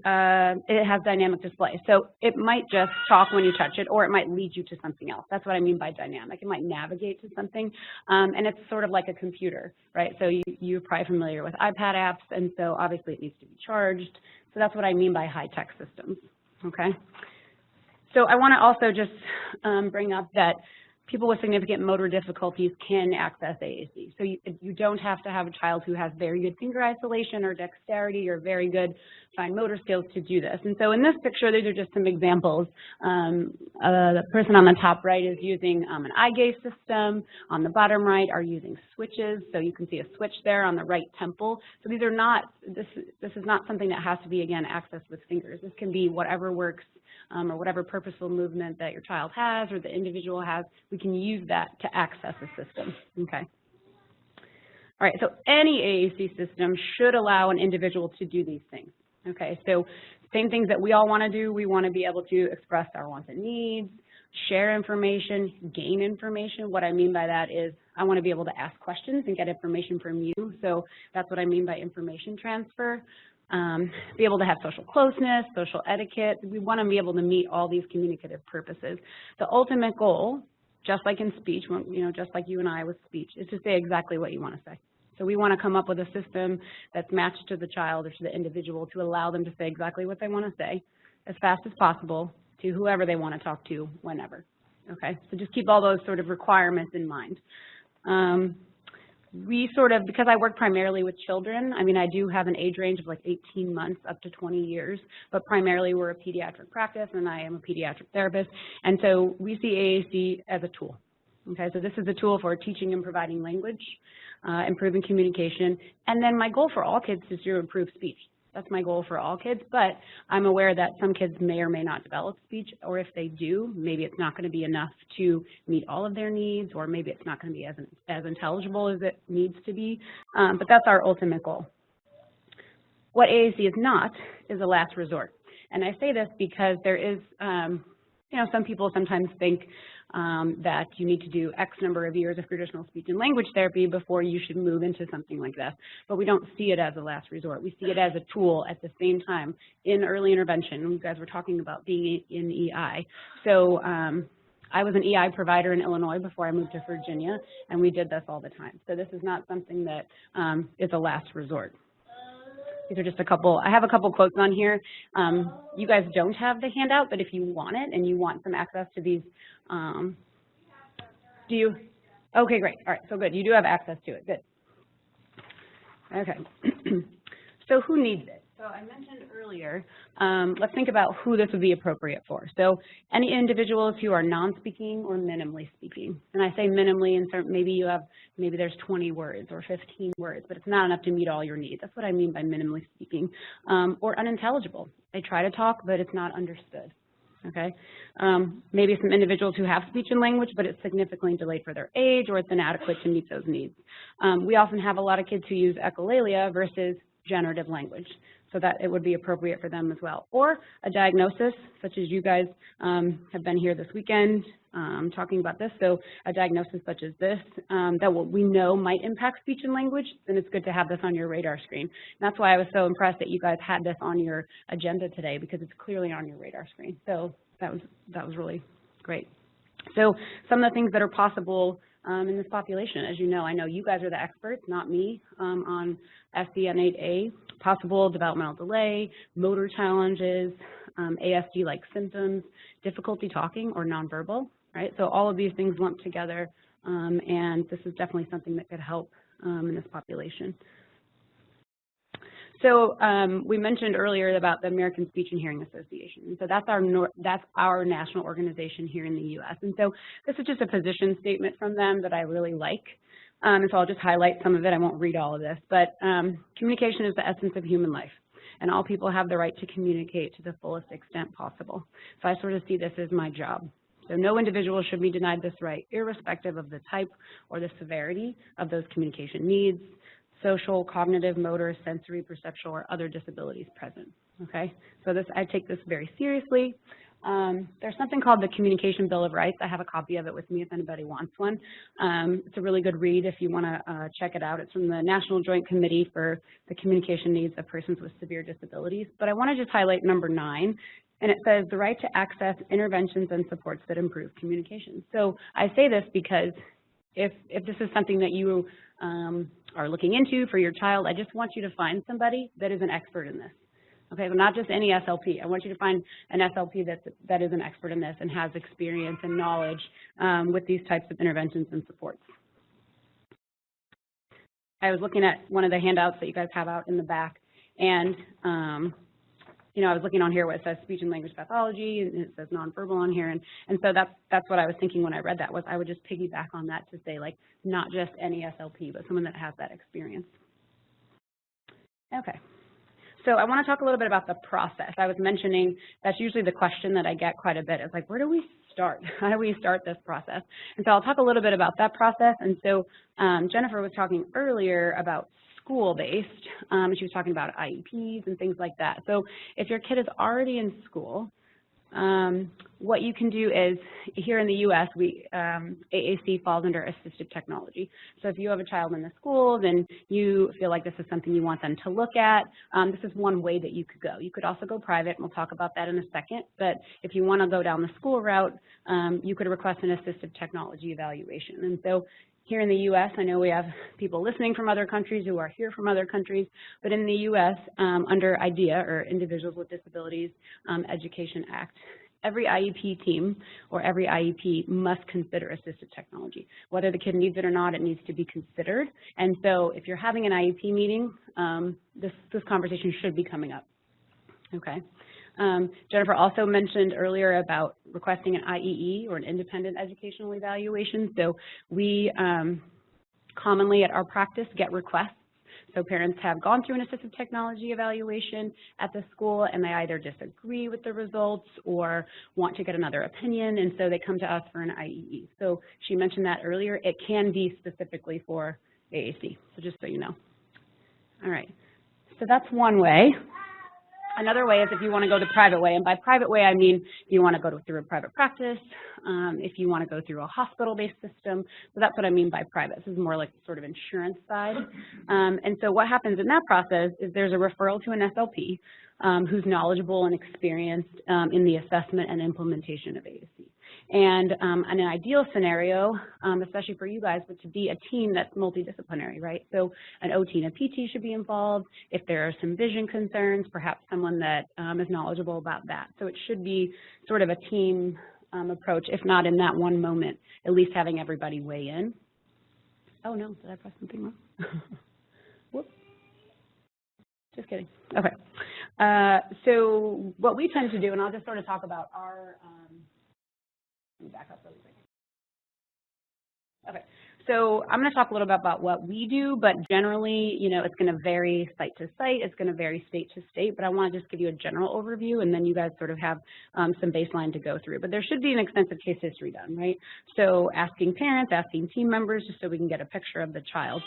it has dynamic display. So it might just talk when you touch it, or it might lead you to something else. That's what I mean by dynamic. It might navigate to something, and it's sort of like a computer, right? So you're probably familiar with iPad apps, and so obviously it needs to be charged. So that's what I mean by high-tech systems, okay? So I want to also just bring up that people with significant motor difficulties can access AAC. So you don't have to have a child who has very good finger isolation or dexterity or very good fine motor skills to do this. And so in this picture, these are just some examples. The person on the top right is using an eye gaze system. On the bottom right are using switches. So you can see a switch there on the right temple. So these are not, this is not something that has to be, again, accessed with fingers. This can be whatever works or whatever purposeful movement that your child has or the individual has. We can use that to access the system, okay? All right, so any AAC system should allow an individual to do these things, okay? So same things that we all want to do. We want to be able to express our wants and needs, share information, gain information. What I mean by that is I want to be able to ask questions and get information from you. So that's what I mean by information transfer. Be able to have social closeness, social etiquette. We want to be able to meet all these communicative purposes. The ultimate goal, just like in speech, just like you and I with speech, is to say exactly what you want to say. So we want to come up with a system that's matched to the child or to the individual to allow them to say exactly what they want to say as fast as possible to whoever they want to talk to whenever. Okay, so just keep all those sort of requirements in mind. We sort of, because I work primarily with children, I mean, I do have an age range of like 18 months up to 20 years, but primarily we're a pediatric practice and I am a pediatric therapist. And so we see AAC as a tool. Okay, so this is a tool for teaching and providing language, improving communication, and then my goal for all kids is to improve speech. That's my goal for all kids, but I'm aware that some kids may or may not develop speech, or if they do, maybe it's not going to be enough to meet all of their needs, or maybe it's not going to be as intelligible as it needs to be, but that's our ultimate goal. What AAC is not is a last resort, and I say this because there is, some people sometimes think that you need to do X number of years of traditional speech and language therapy before you should move into something like this. But we don't see it as a last resort. We see it as a tool at the same time in early intervention. You guys were talking about being in EI. So I was an EI provider in Illinois before I moved to Virginia, and we did this all the time. So this is not something that is a last resort. These are just a couple, I have a couple quotes on here. You guys don't have the handout, but if you want it and you want some access to these, do you? Okay, great. All right, so good. You do have access to it. Good. Okay. So who needs it? So I mentioned earlier, let's think about who this would be appropriate for. So any individuals who are non-speaking or minimally speaking. And I say minimally, and maybe there's 20 words or 15 words, but it's not enough to meet all your needs. That's what I mean by minimally speaking. Or unintelligible. They try to talk, but it's not understood. Okay, maybe some individuals who have speech and language, but it's significantly delayed for their age, or it's inadequate to meet those needs. We often have a lot of kids who use echolalia versus generative language, so that it would be appropriate for them as well. Or a diagnosis, such as you guys have been here this weekend talking about this, so a diagnosis such as this that what we know might impact speech and language, then it's good to have this on your radar screen. And that's why I was so impressed that you guys had this on your agenda today, because it's clearly on your radar screen. So that was really great. So some of the things that are possible in this population, as you know, I know you guys are the experts, not me, on SCN8A, possible developmental delay, motor challenges, ASD-like symptoms, difficulty talking or nonverbal, right? So all of these things lumped together, and this is definitely something that could help in this population. So we mentioned earlier about the American Speech and Hearing Association. And so that's our national organization here in the U.S. And so this is just a position statement from them that I really like. And so I'll just highlight some of it. I won't read all of this. But communication is the essence of human life, and all people have the right to communicate to the fullest extent possible. So I sort of see this as my job. So no individual should be denied this right, irrespective of the type or the severity of those communication needs, social, cognitive, motor, sensory, perceptual, or other disabilities present, okay? So I take this very seriously. There's something called the Communication Bill of Rights. I have a copy of it with me if anybody wants one. It's a really good read if you want to check it out. It's from the National Joint Committee for the Communication Needs of Persons with Severe Disabilities. But I want to just highlight number 9, and it says the right to access interventions and supports that improve communication. So I say this because if this is something that you are looking into for your child, I just want you to find somebody that is an expert in this. Okay, so not just any SLP. I want you to find an SLP that is an expert in this and has experience and knowledge with these types of interventions and supports. I was looking at one of the handouts that you guys have out in the back, and you know, I was looking on here where it says speech and language pathology, and it says nonverbal on here, and so that's what I was thinking when I read that, was I would just piggyback on that to say, like, not just any SLP, but someone that has that experience. Okay. So I want to talk a little bit about the process. I was mentioning that's usually the question that I get quite a bit. It's like, where do we start? How do we start this process? And so I'll talk a little bit about that process. And so Jennifer was talking earlier about school-based. She was talking about IEPs and things like that. So if your kid is already in school, what you can do is, here in the U.S., AAC falls under assistive technology. So if you have a child in the school, then you feel like this is something you want them to look at, this is one way that you could go. You could also go private, and we'll talk about that in a second. But if you want to go down the school route, you could request an assistive technology evaluation. And so here in the U.S., I know we have people listening from other countries who are here from other countries, but in the U.S., under IDEA, or Individuals with Disabilities Education Act, every IEP team or every IEP must consider assistive technology. Whether the kid needs it or not, it needs to be considered. And so if you're having an IEP meeting, this conversation should be coming up, okay? Jennifer also mentioned earlier about requesting an IEE, or an independent educational evaluation. So we commonly at our practice get requests. So parents have gone through an assistive technology evaluation at the school, and they either disagree with the results or want to get another opinion, and so they come to us for an IEE. So she mentioned that earlier. It can be specifically for AAC, so just so you know. All right, so that's one way. Another way is if you want to go the private way, and by private way I mean if you want to go through a private practice, if you want to go through a hospital-based system. So that's what I mean by private. This is more like sort of insurance side. And so what happens in that process is there's a referral to an SLP who's knowledgeable and experienced in the assessment and implementation of AAC. And in an ideal scenario, especially for you guys, would to be a team that's multidisciplinary, right? So an OT and a PT should be involved. If there are some vision concerns, perhaps someone that is knowledgeable about that. So it should be sort of a team approach, if not in that one moment, at least having everybody weigh in. Oh no, did I press something wrong? Whoops. Just kidding. Okay. So what we tend to do, and I'll just sort of talk about our, let me back up really quick. Okay, so I'm going to talk a little bit about what we do, but generally, you know, it's going to vary site to site, it's going to vary state to state, but I want to just give you a general overview, and then you guys sort of have some baseline to go through. But there should be an extensive case history done, right? So asking parents, asking team members, just so we can get a picture of the child.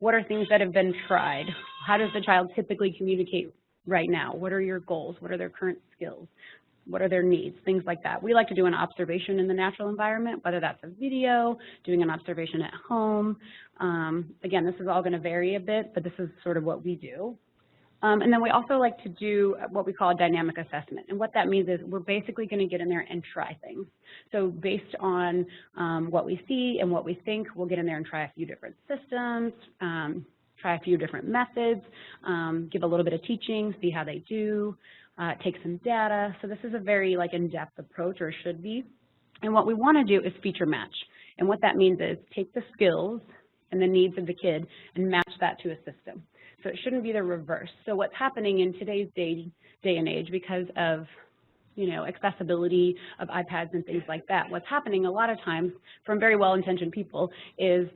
What are things that have been tried? How does the child typically communicate right now? What are your goals? What are their current skills? What are their needs? Things like that. We like to do an observation in the natural environment, whether that's a video, doing an observation at home. Again, this is all going to vary a bit, but this is sort of what we do. And then we also like to do what we call a dynamic assessment. And what that means is we're basically going to get in there and try things. So based on what we see and what we think, we'll get in there and try a few different systems, try a few different methods, give a little bit of teaching, see how they do, take some data. So this is a very in-depth approach, or should be. And what we want to do is feature match. And what that means is take the skills and the needs of the kid and match that to a system. So it shouldn't be the reverse. So what's happening in today's day and age, because of accessibility of iPads and things like that, what's happening a lot of times from very well-intentioned people is,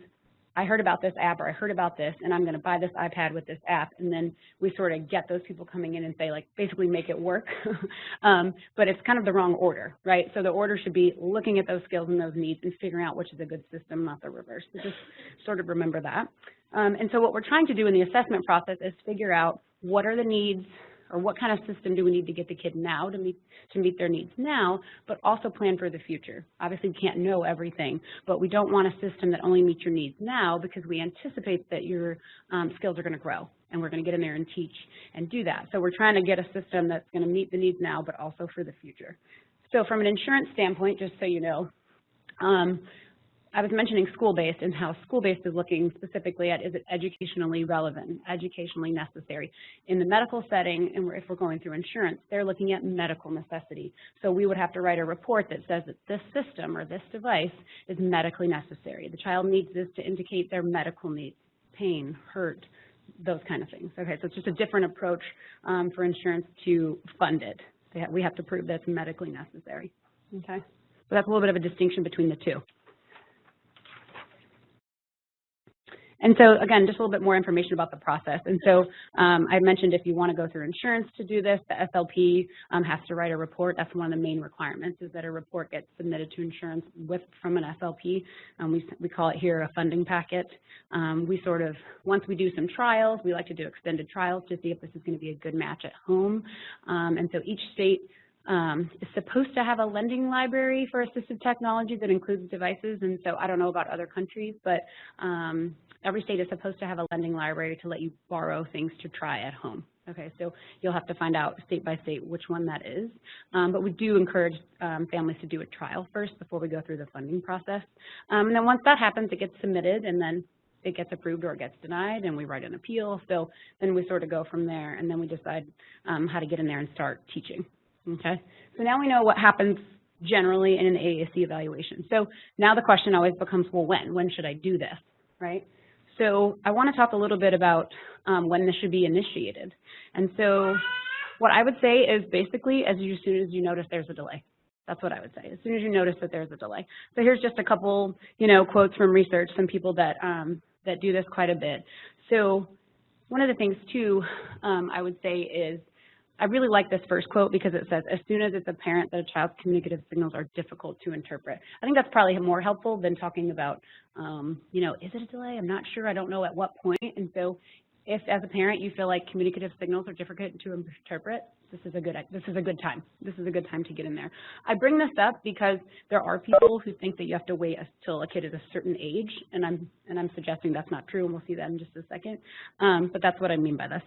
I heard about this app, or I heard about this, and I'm going to buy this iPad with this app, and then we sort of get those people coming in and say, basically make it work. But it's kind of the wrong order, right? So the order should be looking at those skills and those needs and figuring out which is a good system, not the reverse. So just sort of remember that. And so what we're trying to do in the assessment process is figure out what are the needs, or what kind of system do we need to get the kid now to meet their needs now, but also plan for the future. Obviously, we can't know everything, but we don't want a system that only meets your needs now, because we anticipate that your skills are going to grow, and we're going to get in there and teach and do that. So we're trying to get a system that's going to meet the needs now, but also for the future. So from an insurance standpoint, just so you know, I was mentioning school-based, and how school-based is looking specifically at, is it educationally relevant, educationally necessary? In the medical setting, and if we're going through insurance, they're looking at medical necessity. So we would have to write a report that says that this system or this device is medically necessary. The child needs this to indicate their medical needs, pain, hurt, those kind of things. Okay, so it's just a different approach for insurance to fund it. We have to prove that it's medically necessary. Okay, so that's a little bit of a distinction between the two. And so, again, just a little bit more information about the process. And so I mentioned if you want to go through insurance to do this, the SLP has to write a report. That's one of the main requirements, is that a report gets submitted to insurance from an SLP. We call it here a funding packet. We sort of, once we do some trials, we like to do extended trials to see if this is going to be a good match at home. And so each state is supposed to have a lending library for assistive technology that includes devices. And so I don't know about other countries, but every state is supposed to have a lending library to let you borrow things to try at home. Okay, so you'll have to find out state by state which one that is. But we do encourage families to do a trial first before we go through the funding process. And then once that happens, it gets submitted, and then it gets approved or it gets denied, and we write an appeal. So then we sort of go from there, and then we decide how to get in there and start teaching. Okay, so now we know what happens generally in an AAC evaluation. So now the question always becomes, well, when should I do this, right? So I want to talk a little bit about when this should be initiated. And so what I would say is basically as soon as you notice there's a delay. That's what I would say, as soon as you notice that there's a delay. So here's just a couple, quotes from research, some people that do this quite a bit. So one of the things, too, I would say is, I really like this first quote because it says, as soon as it's apparent that a child's communicative signals are difficult to interpret. I think that's probably more helpful than talking about, is it a delay? I'm not sure. I don't know at what point. And so if, as a parent, you feel like communicative signals are difficult to interpret, this is a good time. This is a good time to get in there. I bring this up because there are people who think that you have to wait until a kid is a certain age, and I'm suggesting that's not true, and we'll see that in just a second. But that's what I mean by this.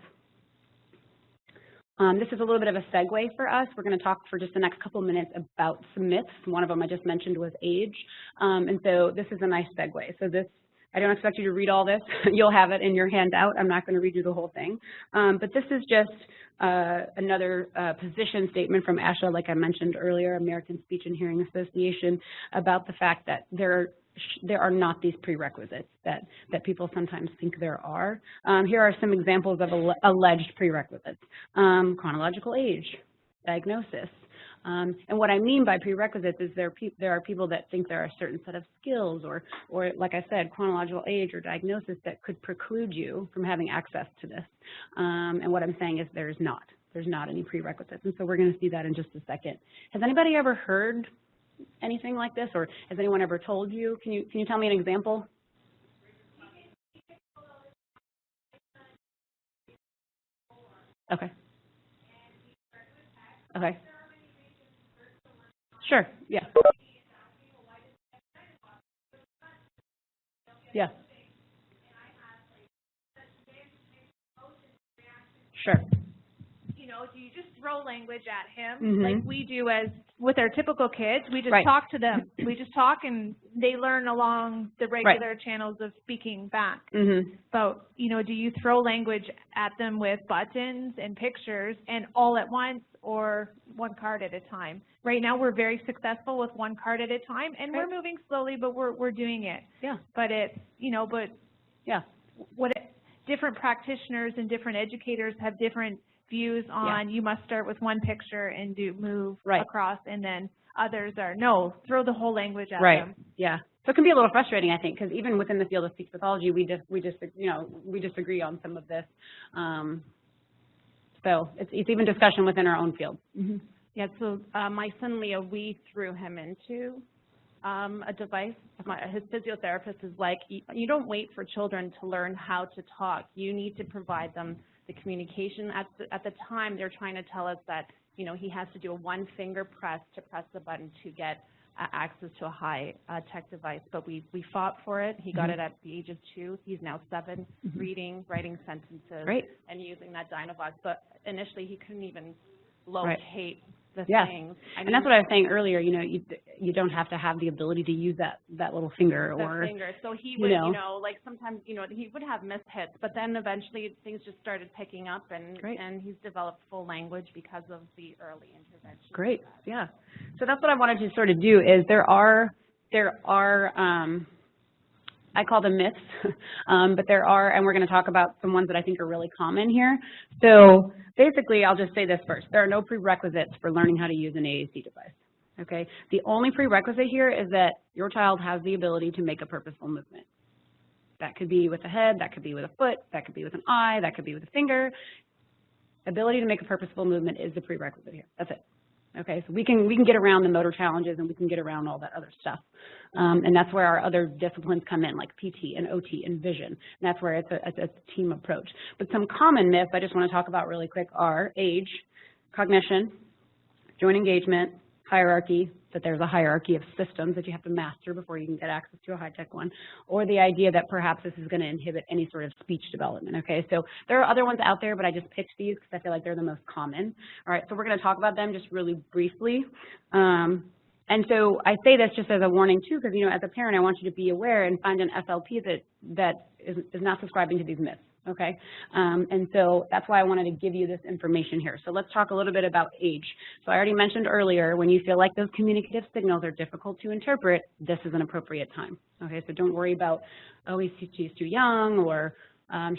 This is a little bit of a segue for us. We're going to talk for just the next couple minutes about some myths. One of them I just mentioned was age. And so this is a nice segue. So this, I don't expect you to read all this. You'll have it in your handout. I'm not going to read you the whole thing. But this is just another position statement from ASHA, like I mentioned earlier, American Speech and Hearing Association, about the fact that there are not these prerequisites that people sometimes think there are. Here are some examples of alleged prerequisites. Chronological age, diagnosis. And what I mean by prerequisites is there are people that think there are a certain set of skills or like I said, chronological age or diagnosis that could preclude you from having access to this. And what I'm saying is there's not any prerequisites. And so we're going to see that in just a second. Has anybody ever heard anything like this, or has anyone ever told you? Can you tell me an example? Okay. Okay. Sure. Yeah. Yeah. Sure. You know, do you just throw language at him Mm-hmm. like we do as with our typical kids? We just Right. talk to them. We just talk and they learn along the regular channels of speaking back. Mm-hmm. But, you know, do you throw language at them with buttons and pictures and all at once or one card at a time? Right now we're very successful with one card at a time and we're moving slowly, but we're doing it. Yeah. But it's, you know, but Yeah. different practitioners and different educators have different views on you must start with one picture and move across, and then others are no, throw the whole language at them. Yeah. So it can be a little frustrating, I think, because even within the field of speech pathology, we disagree on some of this. So it's even discussion within our own field. Mm-hmm. Yeah. So my son Leo, we threw him into a device. His physiotherapist is like, you don't wait for children to learn how to talk. You need to provide them the communication. At the time, they're trying to tell us that, you know, he has to do a one-finger press to press the button to get access to a high-tech device. But we fought for it. He got it at the age of 2. He's now 7, reading, writing sentences, and using that Dynavox. But initially, he couldn't even locate the things. I mean, and that's what I was saying earlier. You know, you don't have to have the ability to use that little finger So he would, you know, like sometimes, you know, he would have mishits, but then eventually things just started picking up, and he's developed full language because of the early intervention. Great. Yeah. So that's what I wanted to sort of do is there are I call them myths, but there are, and we're going to talk about some ones that I think are really common here. So basically, I'll just say this first. There are no prerequisites for learning how to use an AAC device, okay? The only prerequisite here is that your child has the ability to make a purposeful movement. That could be with a head, that could be with a foot, that could be with an eye, that could be with a finger. Ability to make a purposeful movement is the prerequisite here. That's it. Okay, so we can get around the motor challenges and we can get around all that other stuff. And that's where our other disciplines come in, like PT and OT and vision. And that's where it's a team approach. But some common myths I just want to talk about really quick are age, cognition, joint engagement, hierarchy, that there's a hierarchy of systems that you have to master before you can get access to a high-tech one, or the idea that perhaps this is going to inhibit any sort of speech development, okay? So there are other ones out there, but I just picked these because I feel like they're the most common. All right, so we're going to talk about them just really briefly. And so I say this just as a warning, too, because, you know, as a parent, I want you to be aware and find an SLP that is not subscribing to these myths. Okay, and so that's why I wanted to give you this information here. So let's talk a little bit about age. So I already mentioned earlier, when you feel like those communicative signals are difficult to interpret, this is an appropriate time. Okay, so don't worry about, oh, she's too young, or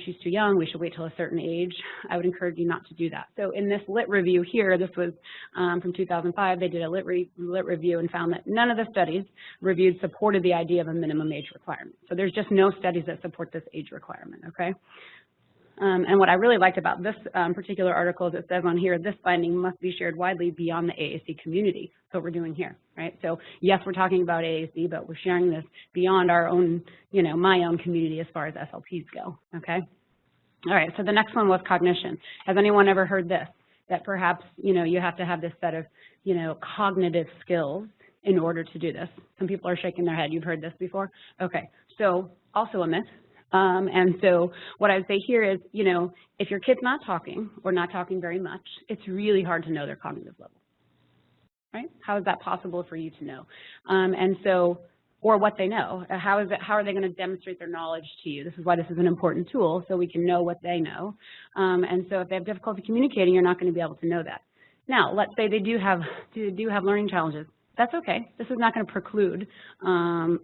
she's too young, we should wait till a certain age. I would encourage you not to do that. So in this lit review here, this was from 2005, they did a lit review and found that none of the studies reviewed supported the idea of a minimum age requirement. So there's just no studies that support this age requirement, okay? And what I really liked about this particular article is it says on here, this finding must be shared widely beyond the AAC community. That's what we're doing here, right? So yes, we're talking about AAC, but we're sharing this beyond our own, you know, my own community as far as SLPs go, okay? All right, so the next one was cognition. Has anyone ever heard this? That perhaps, you know, you have to have this set of, you know, cognitive skills in order to do this. Some people are shaking their head. You've heard this before? Okay, so also a myth. And so what I would say here is, you know, if your kid's not talking or not talking very much, it's really hard to know their cognitive level, right? How is that possible for you to know? And so, or what they know. How are they going to demonstrate their knowledge to you? This is why this is an important tool, so we can know what they know. And so if they have difficulty communicating, you're not going to be able to know that. Now, let's say they do have learning challenges. That's okay. This is not going to preclude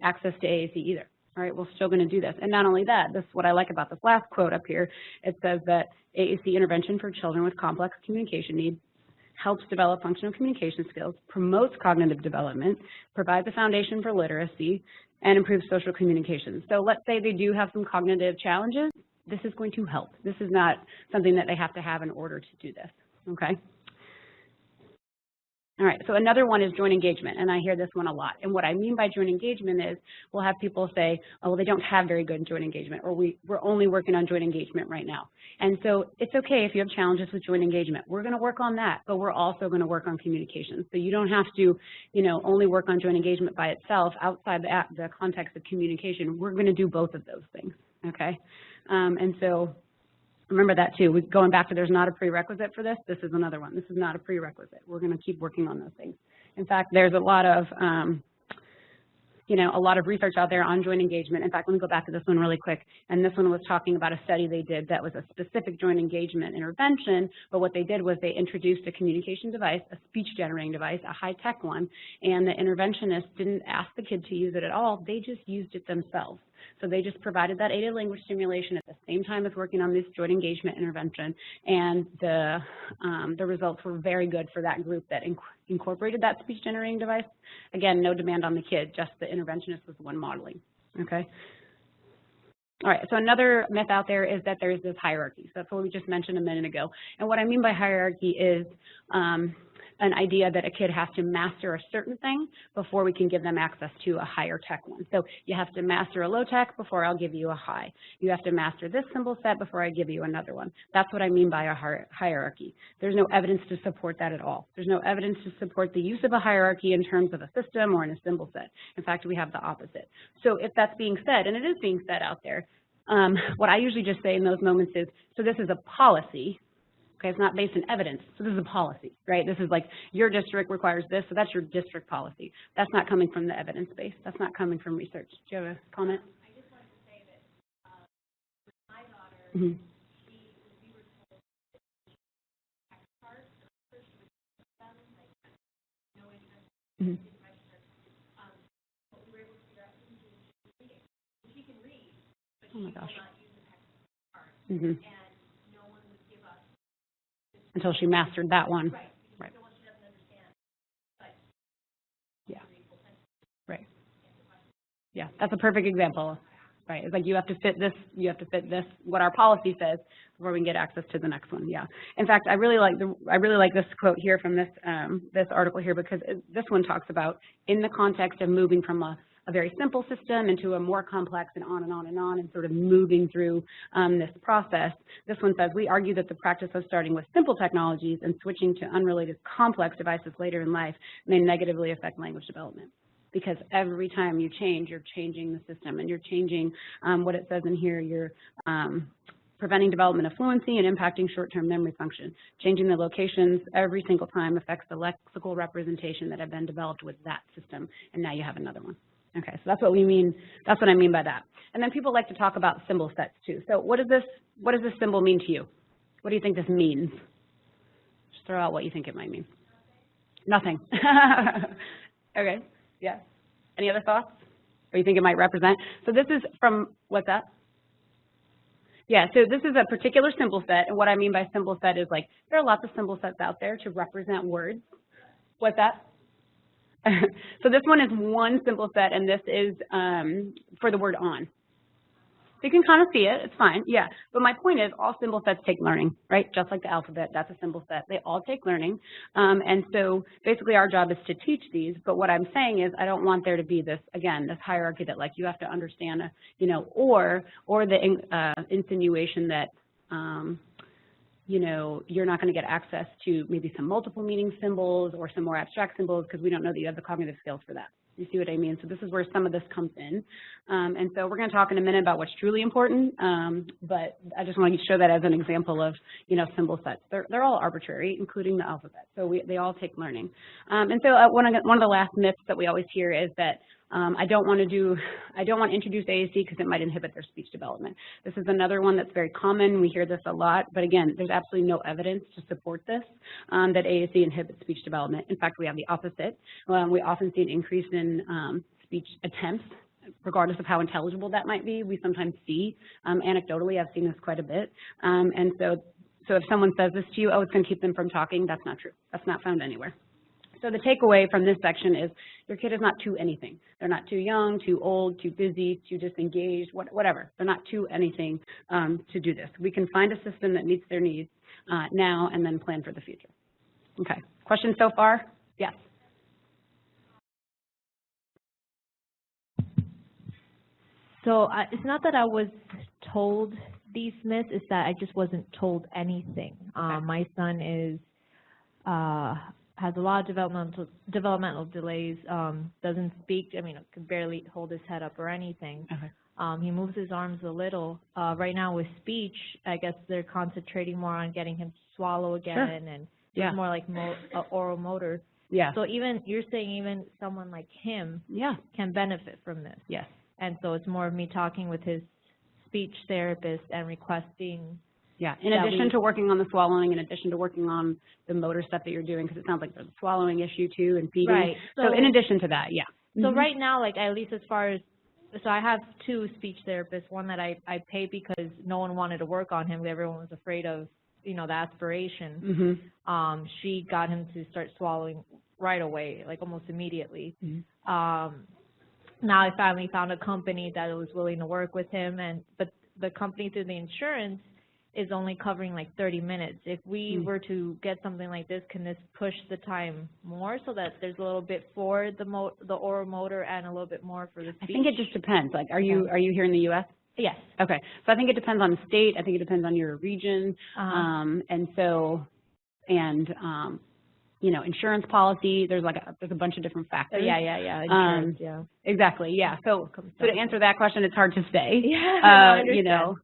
access to AAC either. All right, we're still going to do this. And not only that, this is what I like about this last quote up here. It says that AAC intervention for children with complex communication needs helps develop functional communication skills, promotes cognitive development, provides a foundation for literacy, and improves social communication. So let's say they do have some cognitive challenges. This is going to help. This is not something that they have to have in order to do this, okay? All right, so another one is joint engagement, and I hear this one a lot. And what I mean by joint engagement is we'll have people say, oh, well, they don't have very good joint engagement, or we're only working on joint engagement right now. And so it's okay if you have challenges with joint engagement. We're going to work on that, but we're also going to work on communication. So you don't have to, you know, only work on joint engagement by itself outside the context of communication. We're going to do both of those things, okay? And so Remember that too. Going back to there's not a prerequisite for this. This is another one. This is not a prerequisite. We're going to keep working on those things. In fact, there's a lot of a lot of research out there on joint engagement. In fact, let me go back to this one really quick. And this one was talking about a study they did that was a specific joint engagement intervention, but what they did was they introduced a communication device, a speech generating device, a high-tech one, and the interventionist didn't ask the kid to use it at all. They just used it themselves. So they just provided that aided language stimulation at the same time as working on this joint engagement intervention, and the results were very good for that group that incorporated that speech generating device. Again, no demand on the kid, just the interventionist was the one modeling, okay? All right, so another myth out there is that there's this hierarchy. So that's what we just mentioned a minute ago. And what I mean by hierarchy is an idea that a kid has to master a certain thing before we can give them access to a higher tech one. So you have to master a low tech before I'll give you a high. You have to master this symbol set before I give you another one. That's what I mean by a hierarchy. There's no evidence to support that at all. There's no evidence to support the use of a hierarchy in terms of a system or in a symbol set. In fact, we have the opposite. So if that's being said, and it is being said out there, what I usually just say in those moments is, so this is a policy. Okay, it's not based on evidence, so this is a policy, right? This is like, your district requires this, so that's your district policy. That's not coming from the evidence base. That's not coming from research. Do you have a comment? I just wanted to say that with my daughter, Mm-hmm. we were told that she had cards, so she would put them, like, no interest, Mm-hmm. didn't register. But we were able to figure out she can read. She can read, but she will not use the text card. Mm-hmm. And no one would give us Until she mastered that one. right. Right. So what she doesn't understand, but Yeah. read full sentences. Right. Yeah, that's a perfect example. Right. It's like you have to fit this, what our policy says before we can get access to the next one. Yeah. In fact, I really like this quote here from this article here, because this one talks about in the context of moving from a very simple system into a more complex and on and on and on, and sort of moving through this process. This one says, we argue that the practice of starting with simple technologies and switching to unrelated complex devices later in life may negatively affect language development. Because every time you change, you're changing the system, and you're changing what it says in here, you're preventing development of fluency and impacting short-term memory function. Changing the locations every single time affects the lexical representation that have been developed with that system, and now you have another one. Okay, so that's what we mean. That's what I mean by that. And then people like to talk about symbol sets too. So what does this symbol mean to you? What do you think this means? Just throw out what you think it might mean. Nothing. Okay. Yeah. Any other thoughts? Or you think it might represent? So this is from, what's that? Yeah, so this is a particular symbol set, and what I mean by symbol set is, like, there are lots of symbol sets out there to represent words. What's that? So this one is one symbol set, and this is for the word on. So you can kind of see it, it's fine, yeah. But my point is, all symbol sets take learning, right? Just like the alphabet, that's a symbol set. They all take learning. And so basically our job is to teach these, but what I'm saying is I don't want there to be this, again, this hierarchy that, like, you have to understand, or the insinuation that, you're not going to get access to maybe some multiple meaning symbols or some more abstract symbols because we don't know that you have the cognitive skills for that. You see what I mean? So this is where some of this comes in. And so we're going to talk in a minute about what's truly important, but I just want to show that as an example of, symbol sets. They're all arbitrary, including the alphabet. So they all take learning. And so one of the last myths that we always hear is that I don't want to introduce AAC because it might inhibit their speech development. This is another one that's very common. We hear this a lot, but again, there's absolutely no evidence to support this, that AAC inhibits speech development. In fact, we have the opposite. We often see an increase in speech attempts, regardless of how intelligible that might be. We sometimes see, anecdotally, I've seen this quite a bit. And so if someone says this to you, oh, it's going to keep them from talking, that's not true. That's not found anywhere. So the takeaway from this section is your kid is not too anything. They're not too young, too old, too busy, too disengaged, whatever. They're not too anything to do this. We can find a system that meets their needs now and then plan for the future. Okay, questions so far? Yes. So it's not that I was told these myths, it's that I just wasn't told anything. My son is has a lot of developmental delays, doesn't speak, I mean, could barely hold his head up or anything. Okay. He moves his arms a little. Right now with speech, I guess they're concentrating more on getting him to swallow again, and it's more like oral motor. Yeah. So you're saying even someone like him can benefit from this. Yes. And so it's more of me talking with his speech therapist and requesting. Yeah, in addition to working on the swallowing, in addition to working on the motor stuff that you're doing, because it sounds like there's a swallowing issue too and feeding. Right. So in addition to that, So right now, like at least as far as, so I have 2 speech therapists, one that I pay because no one wanted to work on him. Everyone was afraid of, the aspiration. She got him to start swallowing right away, like almost immediately. Now I finally found a company that was willing to work with him, but the company through the insurance is only covering like 30 minutes. If we were to get something like this, can this push the time more so that there's a little bit for the oral motor and a little bit more for the speech? I think it just depends. Like, are you here in the U.S.? Yes. Okay. So I think it depends on the state. I think it depends on your region. Insurance policy, there's a bunch of different factors. Insurance, Exactly, yeah. So to answer that question, it's hard to say. I understand.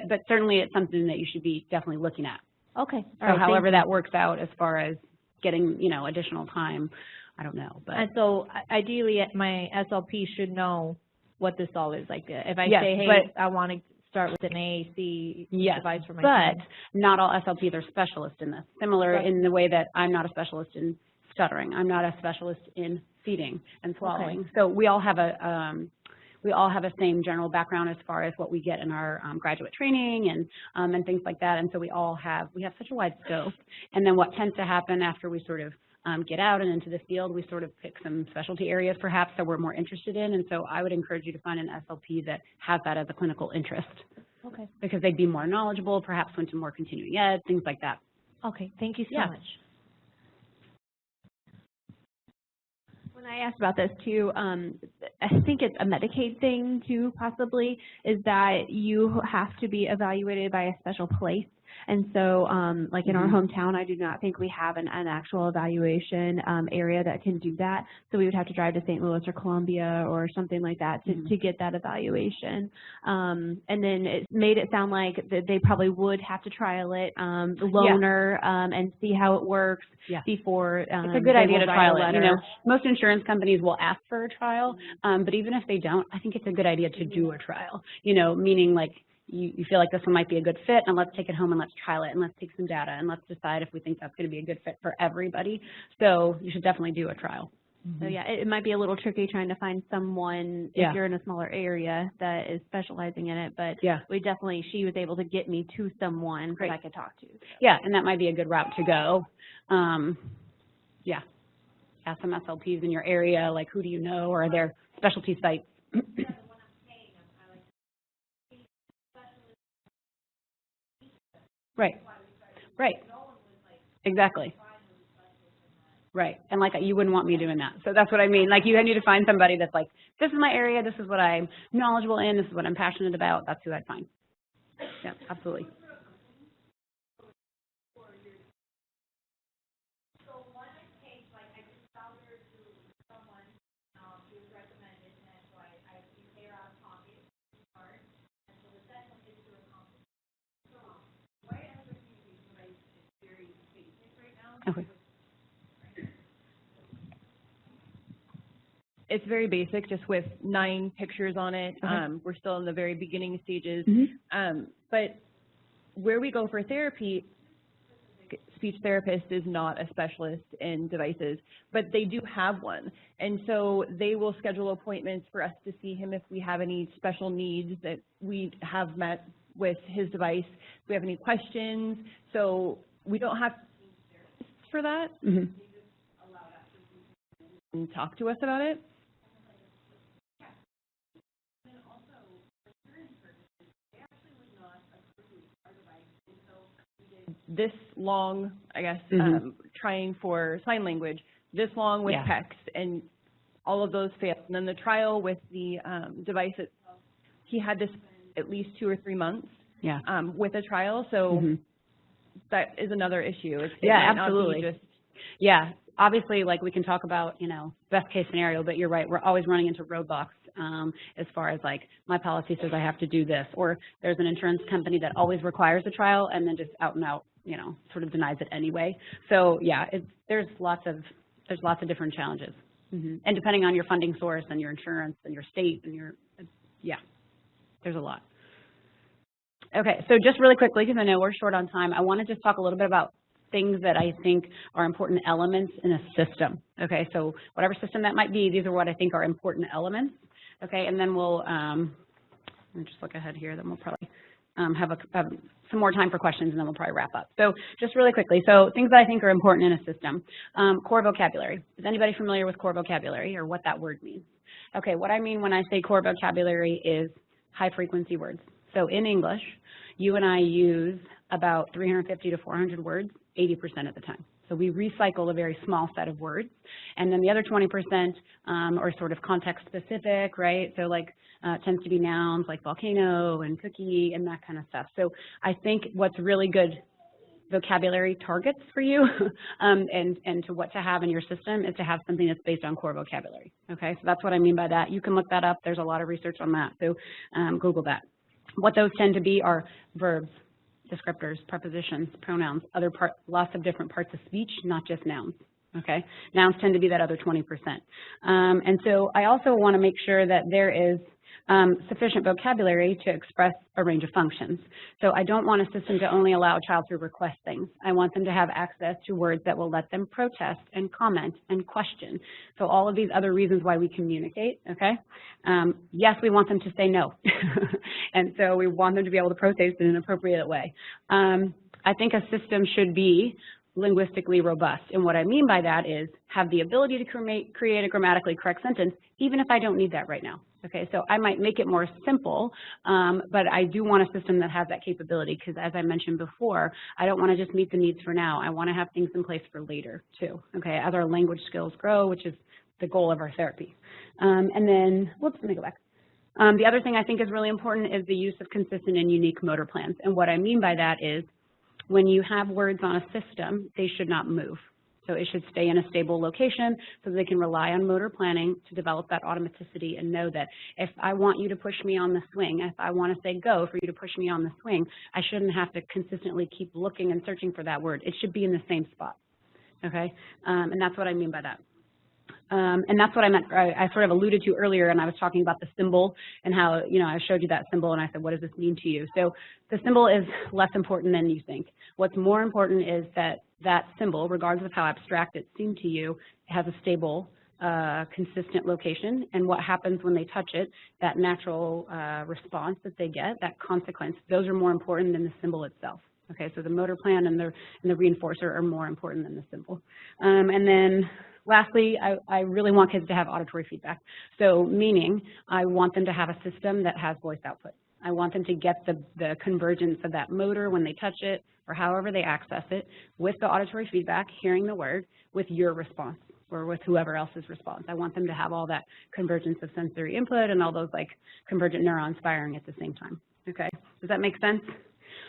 But certainly it's something that you should be definitely looking at. Okay. So however that works out as far as getting, additional time, I don't know. But. And so ideally my SLP should know what this all is. Like if I say, hey, I want to start with an AAC device for my son. But not all SLPs are specialists in this. Similar in the way that I'm not a specialist in stuttering. I'm not a specialist in feeding and swallowing. Okay. So we all have a same general background as far as what we get in our graduate training and things like that. And so we have such a wide scope. And then what tends to happen after we sort of get out and into the field, we sort of pick some specialty areas perhaps that we're more interested in. And so I would encourage you to find an SLP that has that as a clinical interest. Okay. Because they'd be more knowledgeable, perhaps went to more continuing ed, things like that. Okay, thank you so much. When I asked about this too, I think it's a Medicaid thing too, possibly, is that you have to be evaluated by a special place. And so, like in our hometown, I do not think we have an actual evaluation area that can do that. So we would have to drive to St. Louis or Columbia or something like that to get that evaluation. And then it made it sound like that they probably would have to trial it, loaner, and see how it works before it's a good idea to trial it. Most insurance companies will ask for a trial, but even if they don't, I think it's a good idea to do a trial, meaning like, you feel like this one might be a good fit, and let's take it home and let's trial it and let's take some data and let's decide if we think that's going to be a good fit for everybody. So you should definitely do a trial. So it might be a little tricky trying to find someone if you're in a smaller area that is specializing in it, but she was able to get me to someone that I could talk to. Yeah, and that might be a good route to go. Ask some SLPs in your area, like who do you know, or are there specialty sites? Right. Exactly. Right. And like you wouldn't want me doing that. So that's what I mean. Like you need to find somebody that's like, this is my area, this is what I'm knowledgeable in, this is what I'm passionate about. That's who I'd find. Yeah, absolutely. Okay. It's very basic, just with 9 pictures on it. We're still in the very beginning stages. But where we go for therapy, speech therapist is not a specialist in devices, but they do have one. And so they will schedule appointments for us to see him if we have any special needs that we have met with his device, if we have any questions. So we don't have for that and talk to us about it. This long, I guess, trying for sign language, this long with PECs, and all of those failed. And then the trial with the device itself, he had to spend at least 2 or 3 months with a trial. So that is another issue. It might absolutely. not be just Yeah, obviously, like we can talk about, you know, best case scenario, but you're right, we're always running into roadblocks as far as like my policy says I have to do this, or there's an insurance company that always requires a trial and then just out and out, you know, sort of denies it anyway. So yeah, there's lots of different challenges. And depending on your funding source and your insurance and your state and yeah, there's a lot. Okay, so just really quickly, because I know we're short on time, I want to just talk a little bit about things that I think are important elements in a system. Okay, so whatever system that might be, these are what I think are important elements. Okay, and then we'll, let me just look ahead here, then we'll probably have some more time for questions, and then we'll probably wrap up. So just really quickly, so things that I think are important in a system. Core vocabulary. Is anybody familiar with core vocabulary or what that word means? Okay, what I mean when I say core vocabulary is high frequency words. So in English, you and I use about 350 to 400 words 80% of the time. So we recycle a very small set of words. And then the other 20% are sort of context specific, right? So like tends to be nouns like volcano and cookie and that kind of stuff. So I think what's really good vocabulary targets for you and to what to have in your system is to have something that's based on core vocabulary. Okay, so that's what I mean by that. You can look that up. There's a lot of research on that. So Google that. What those tend to be are verbs, descriptors, prepositions, pronouns, lots of different parts of speech, not just nouns. Okay, nouns tend to be that other 20%. And so I also want to make sure that there is sufficient vocabulary to express a range of functions. So I don't want a system to only allow a child to request things. I want them to have access to words that will let them protest and comment and question. So all of these other reasons why we communicate, okay? Yes, we want them to say no. And so we want them to be able to protest in an appropriate way. I think a system should be linguistically robust. And what I mean by that is have the ability to create a grammatically correct sentence, even if I don't need that right now. Okay, so I might make it more simple, but I do want a system that has that capability because as I mentioned before, I don't want to just meet the needs for now. I want to have things in place for later too, okay, as our language skills grow, which is the goal of our therapy. And then, whoops, let me go back. The other thing I think is really important is the use of consistent and unique motor plans. And what I mean by that is when you have words on a system, they should not move. So it should stay in a stable location so they can rely on motor planning to develop that automaticity and know that if I want you to push me on the swing, if I want to say go for you to push me on the swing, I shouldn't have to consistently keep looking and searching for that word. It should be in the same spot, okay? And that's what I mean by that. And that's what I meant, I sort of alluded to earlier, and I was talking about the symbol and how, you know, I showed you that symbol and I said, what does this mean to you? So the symbol is less important than you think. What's more important is that that symbol, regardless of how abstract it seemed to you, has a stable, consistent location, and what happens when they touch it, that natural response that they get, that consequence, those are more important than the symbol itself. Okay, so the motor plan and the reinforcer are more important than the symbol. And then lastly, I really want kids to have auditory feedback. So meaning I want them to have a system that has voice output. I want them to get the convergence of that motor when they touch it or however they access it with the auditory feedback, hearing the word, with your response or with whoever else's response. I want them to have all that convergence of sensory input and all those like convergent neurons firing at the same time. Okay, does that make sense?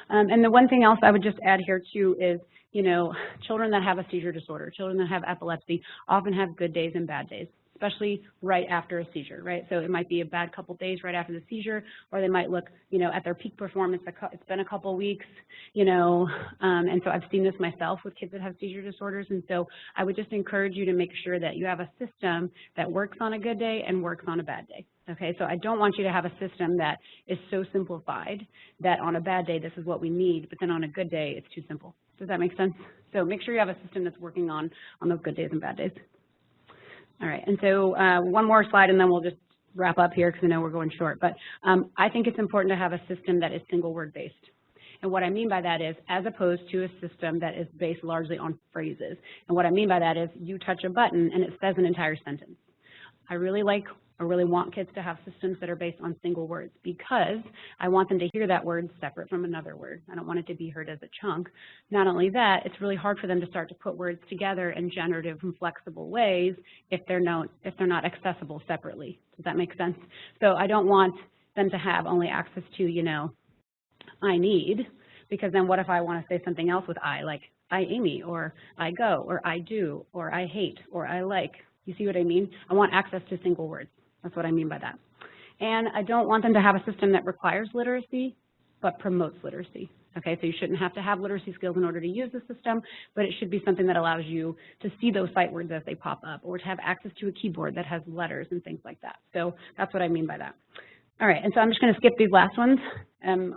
And the one thing else I would just add here too is, you know, children that have a seizure disorder, children that have epilepsy often have good days and bad days, especially right after a seizure, right? So it might be a bad couple days right after the seizure, or they might look, you know, at their peak performance, it's been a couple weeks, you know, and so I've seen this myself with kids that have seizure disorders, and so I would just encourage you to make sure that you have a system that works on a good day and works on a bad day. Okay, so I don't want you to have a system that is so simplified that on a bad day this is what we need, but then on a good day it's too simple. Does that make sense? So make sure you have a system that's working on those good days and bad days. All right, and so one more slide and then we'll just wrap up here because I know we're going short, but I think it's important to have a system that is single word based. And what I mean by that is as opposed to a system that is based largely on phrases. And what I mean by that is you touch a button and it says an entire sentence. I really want kids to have systems that are based on single words because I want them to hear that word separate from another word. I don't want it to be heard as a chunk. Not only that, it's really hard for them to start to put words together in generative and flexible ways if they're not accessible separately. Does that make sense? So I don't want them to have only access to, you know, I need, because then what if I want to say something else with I, like I Amy, or I go, or I do, or I hate, or I like. You see what I mean? I want access to single words. That's what I mean by that. And I don't want them to have a system that requires literacy, but promotes literacy. Okay, so you shouldn't have to have literacy skills in order to use the system, but it should be something that allows you to see those sight words as they pop up, or to have access to a keyboard that has letters and things like that. So that's what I mean by that. All right, and so I'm just going to skip these last ones.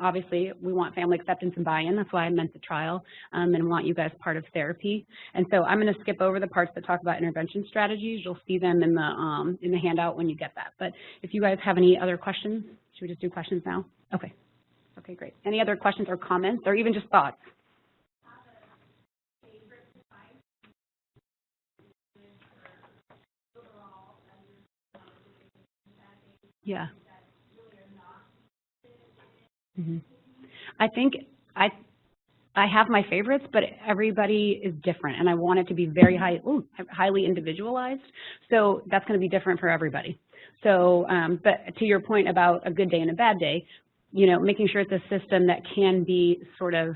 Obviously, we want family acceptance and buy-in. That's why I meant the trial, and want you guys part of therapy. And so I'm going to skip over the parts that talk about intervention strategies. You'll see them in the handout when you get that. But if you guys have any other questions, should we just do questions now? Okay. Okay, great. Any other questions or comments, or even just thoughts? Yeah. I think I have my favorites, but everybody is different, and I want it to be very highly individualized. So that's going to be different for everybody. So, but to your point about a good day and a bad day, you know, making sure it's a system that can be sort of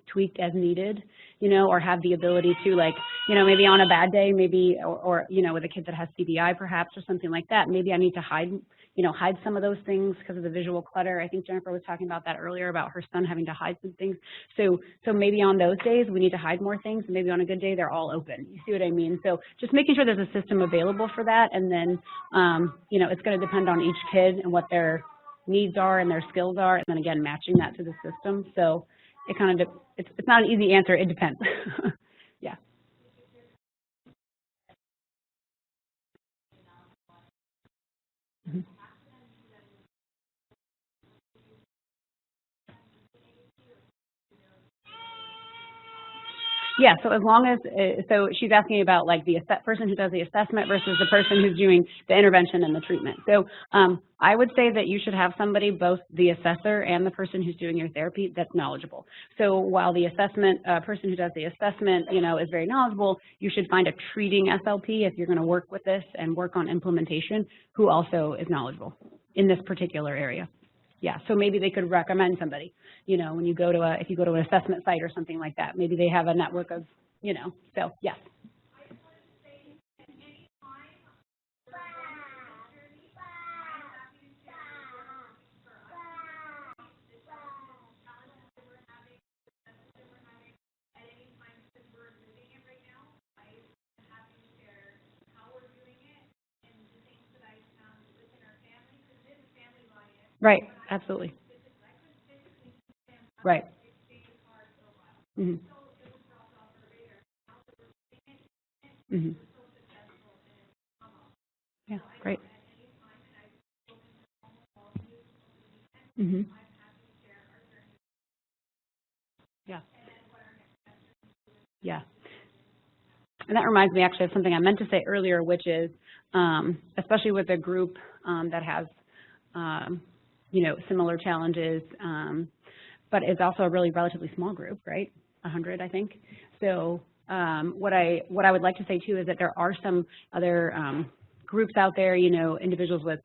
tweaked as needed, you know, or have the ability to, like, you know, maybe on a bad day, maybe, or you know, with a kid that has CDI perhaps or something like that, maybe I need to hide some of those things because of the visual clutter. I think Jennifer was talking about that earlier, about her son having to hide some things. So maybe on those days we need to hide more things, and maybe on a good day they're all open. You see what I mean? So just making sure there's a system available for that, and then, you know, it's going to depend on each kid and what their needs are and their skills are, and then again, matching that to the system. So it kind of, it's not an easy answer, it depends. Yeah. Mm-hmm. Yeah, so as long as, so she's asking about like the person who does the assessment versus the person who's doing the intervention and the treatment. So I would say that you should have somebody, both the assessor and the person who's doing your therapy, that's knowledgeable. So while the assessment, person who does the assessment, you know, is very knowledgeable, you should find a treating SLP if you're going to work with this and work on implementation, who also is knowledgeable in this particular area. Yeah, so maybe they could recommend somebody, you know, when you go to if you go to an assessment site or something like that, maybe they have a network of, you know, so yes. Right, absolutely. Right. Mm-hmm. Mm-hmm. Yeah, great. Mm-hmm. Yeah. Yeah. And that reminds me actually of something I meant to say earlier, which is, especially with a group that has, you know, similar challenges, but it's also a really relatively small group, right? 100, I think. So what I would like to say too is that there are some other groups out there, you know, individuals with,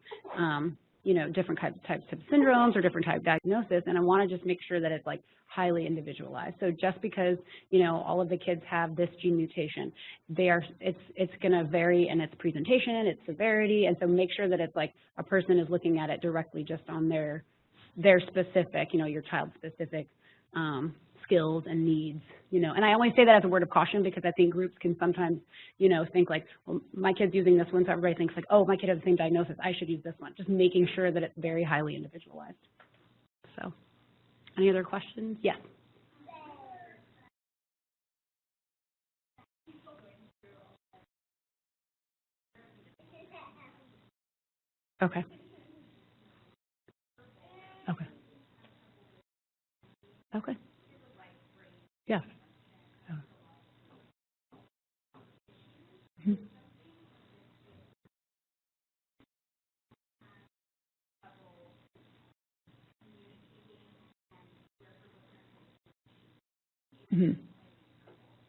you know, different types of syndromes or different type of diagnosis, and I want to just make sure that it's like highly individualized. So just because, you know, all of the kids have this gene mutation, it's going to vary in its presentation, its severity, and so make sure that it's like a person is looking at it directly just on their specific, you know, your child's specific skills and needs, you know. And I only say that as a word of caution because I think groups can sometimes, you know, think like, well, my kid's using this one, so everybody thinks like, oh, my kid has the same diagnosis, I should use this one. Just making sure that it's very highly individualized. So, any other questions? Yes. Okay. Okay. Okay. Yeah. Mm-hmm. Mm-hmm.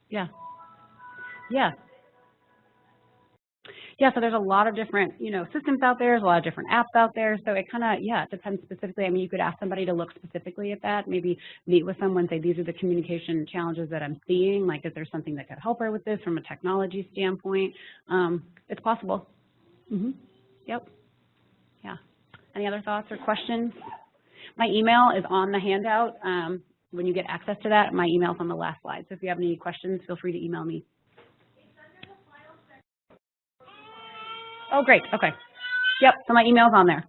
Yeah. Yeah. yeah, so there's a lot of different, systems out there. There's a lot of different apps out there. So it kind of, it depends specifically. I mean, you could ask somebody to look specifically at that, maybe meet with someone, say, these are the communication challenges that I'm seeing. Like, is there something that could help her with this from a technology standpoint? It's possible. Yep. Yeah. Any other thoughts or questions? My email is on the handout. When you get access to that, my email's on the last slide. So if you have any questions, feel free to email me. Oh, great. Okay. Yep. So my email's on there.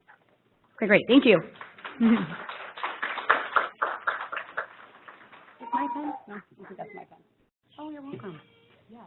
Okay, great. Thank you. Is my pen? No, I think that's my pen. Oh, you're welcome. Yeah.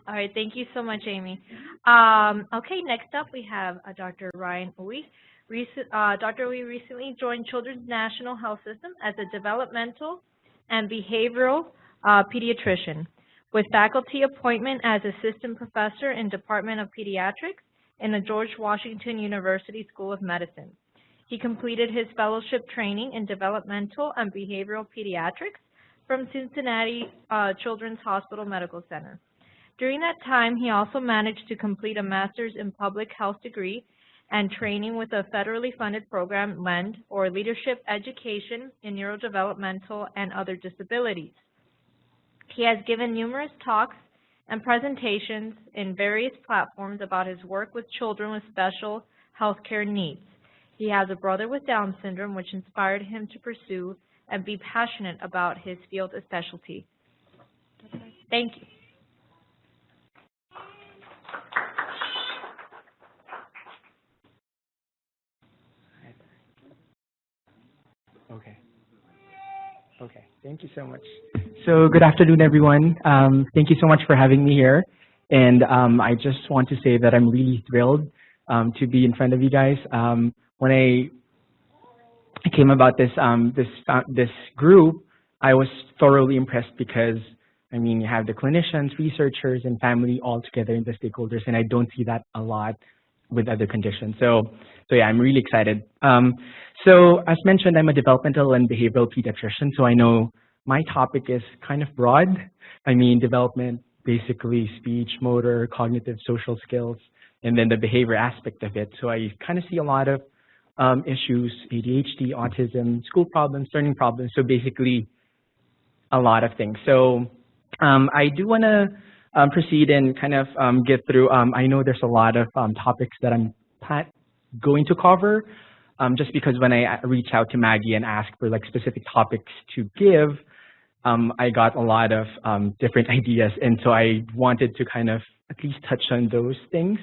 All right, thank you so much, Amy. Okay, next up we have Dr. Ryan Uwe. Dr. Uwe recently joined Children's National Health System as a developmental and behavioral pediatrician, with faculty appointment as assistant professor in Department of Pediatrics in the George Washington University School of Medicine. He completed his fellowship training in developmental and behavioral pediatrics from Cincinnati Children's Hospital Medical Center. During that time, he also managed to complete a master's in public health degree and training with a federally funded program, LEND, or Leadership Education in Neurodevelopmental and Other Disabilities. He has given numerous talks and presentations in various platforms about his work with children with special healthcare needs. He has a brother with Down syndrome, which inspired him to pursue and be passionate about his field of specialty. Thank you. Okay, thank you so much. So good afternoon, everyone. Thank you so much for having me here. And I just want to say that I'm really thrilled to be in front of you guys. When I came about this group, I was thoroughly impressed because, I mean, you have the clinicians, researchers, and family all together in the stakeholders, and I don't see that a lot with other conditions. So yeah, I'm really excited. So as mentioned, I'm a developmental and behavioral pediatrician, so I know my topic is kind of broad. I mean, development, basically speech, motor, cognitive, social skills, and then the behavior aspect of it. So I kind of see a lot of issues, ADHD, autism, school problems, learning problems, so basically a lot of things. So I do want to proceed and kind of get through. I know there's a lot of topics that I'm going to cover, just because when I reach out to Maggie and ask for like specific topics to give, I got a lot of different ideas, and so I wanted to kind of at least touch on those things.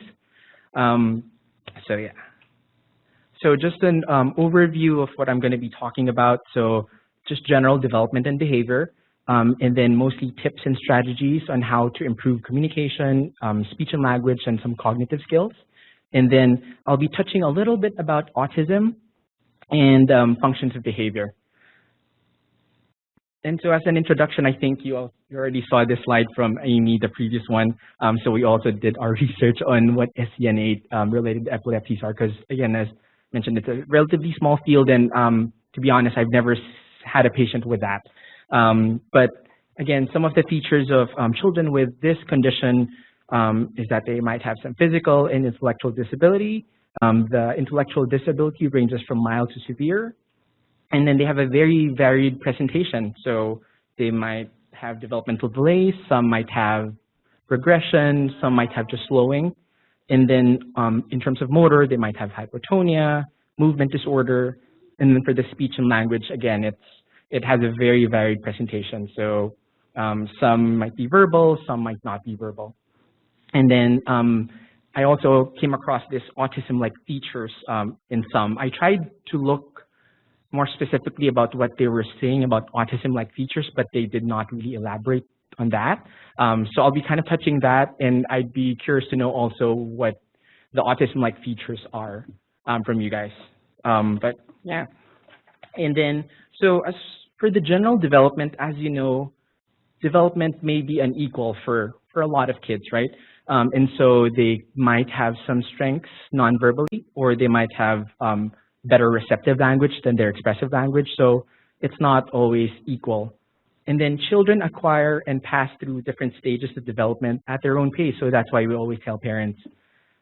So yeah. So just an overview of what I'm going to be talking about. So just general development and behavior, and then mostly tips and strategies on how to improve communication, speech and language, and some cognitive skills. And then I'll be touching a little bit about autism and functions of behavior. And so as an introduction, I think you already saw this slide from Amy, the previous one. So we also did our research on what SCN8 related epilepsies are, because again, as mentioned, it's a relatively small field, and to be honest, I've never had a patient with that. But again, some of the features of children with this condition is that they might have some physical and intellectual disability. The intellectual disability ranges from mild to severe. And then they have a very varied presentation. So they might have developmental delays, some might have regression, some might have just slowing. And then in terms of motor, they might have hypotonia, movement disorder. And then for the speech and language, again, it has a very varied presentation. So some might be verbal, some might not be verbal. And then I also came across this autism-like features in some. I tried to look more specifically about what they were saying about autism-like features, but they did not really elaborate on that. So I'll be kind of touching that, and I'd be curious to know also what the autism-like features are from you guys. But yeah. And then, so as for the general development, as you know, development may be unequal for a lot of kids, right? And so they might have some strengths non-verbally, or they might have better receptive language than their expressive language. So it's not always equal. And then children acquire and pass through different stages of development at their own pace. So that's why we always tell parents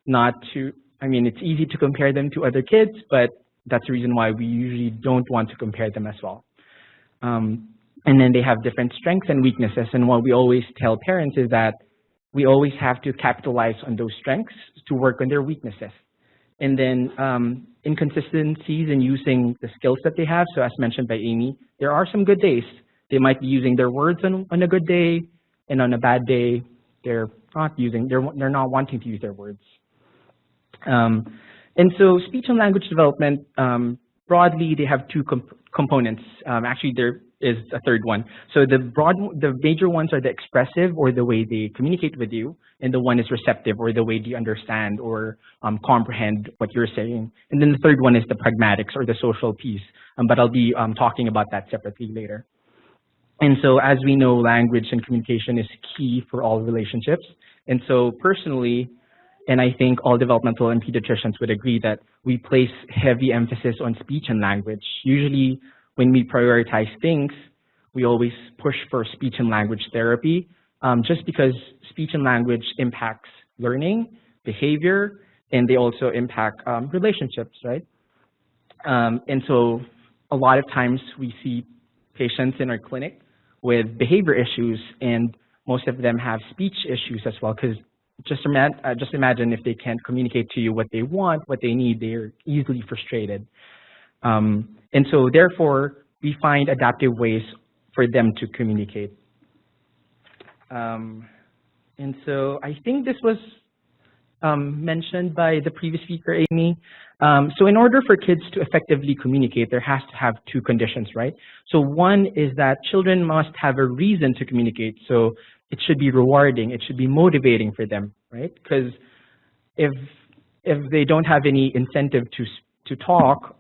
not to, I mean, it's easy to compare them to other kids, but that's the reason why we usually don't want to compare them as well. And then they have different strengths and weaknesses. And what we always tell parents is that we always have to capitalize on those strengths to work on their weaknesses. And then inconsistencies in using the skills that they have. So as mentioned by Amy, there are some good days. They might be using their words on a good day, and on a bad day, they're not wanting to use their words. And so speech and language development, broadly, they have two components. Actually, there is a third one. So the major ones are the expressive, or the way they communicate with you, and the one is receptive, or the way they understand or comprehend what you're saying. And then the third one is the pragmatics, or the social piece. But I'll be talking about that separately later. And so as we know, language and communication is key for all relationships. And so personally, and I think all developmental and pediatricians would agree, that we place heavy emphasis on speech and language. Usually when we prioritize things, we always push for speech and language therapy, just because speech and language impacts learning, behavior, and they also impact relationships, right? And so a lot of times we see patients in our clinic with behavior issues, and most of them have speech issues as well, because just imagine if they can't communicate to you what they want, what they need, they're easily frustrated. And so therefore, we find adaptive ways for them to communicate. And so I think this was mentioned by the previous speaker, Amy. So in order for kids to effectively communicate, there has to have two conditions, right? So one is that children must have a reason to communicate. So it should be rewarding, it should be motivating for them, right? Because if they don't have any incentive to talk,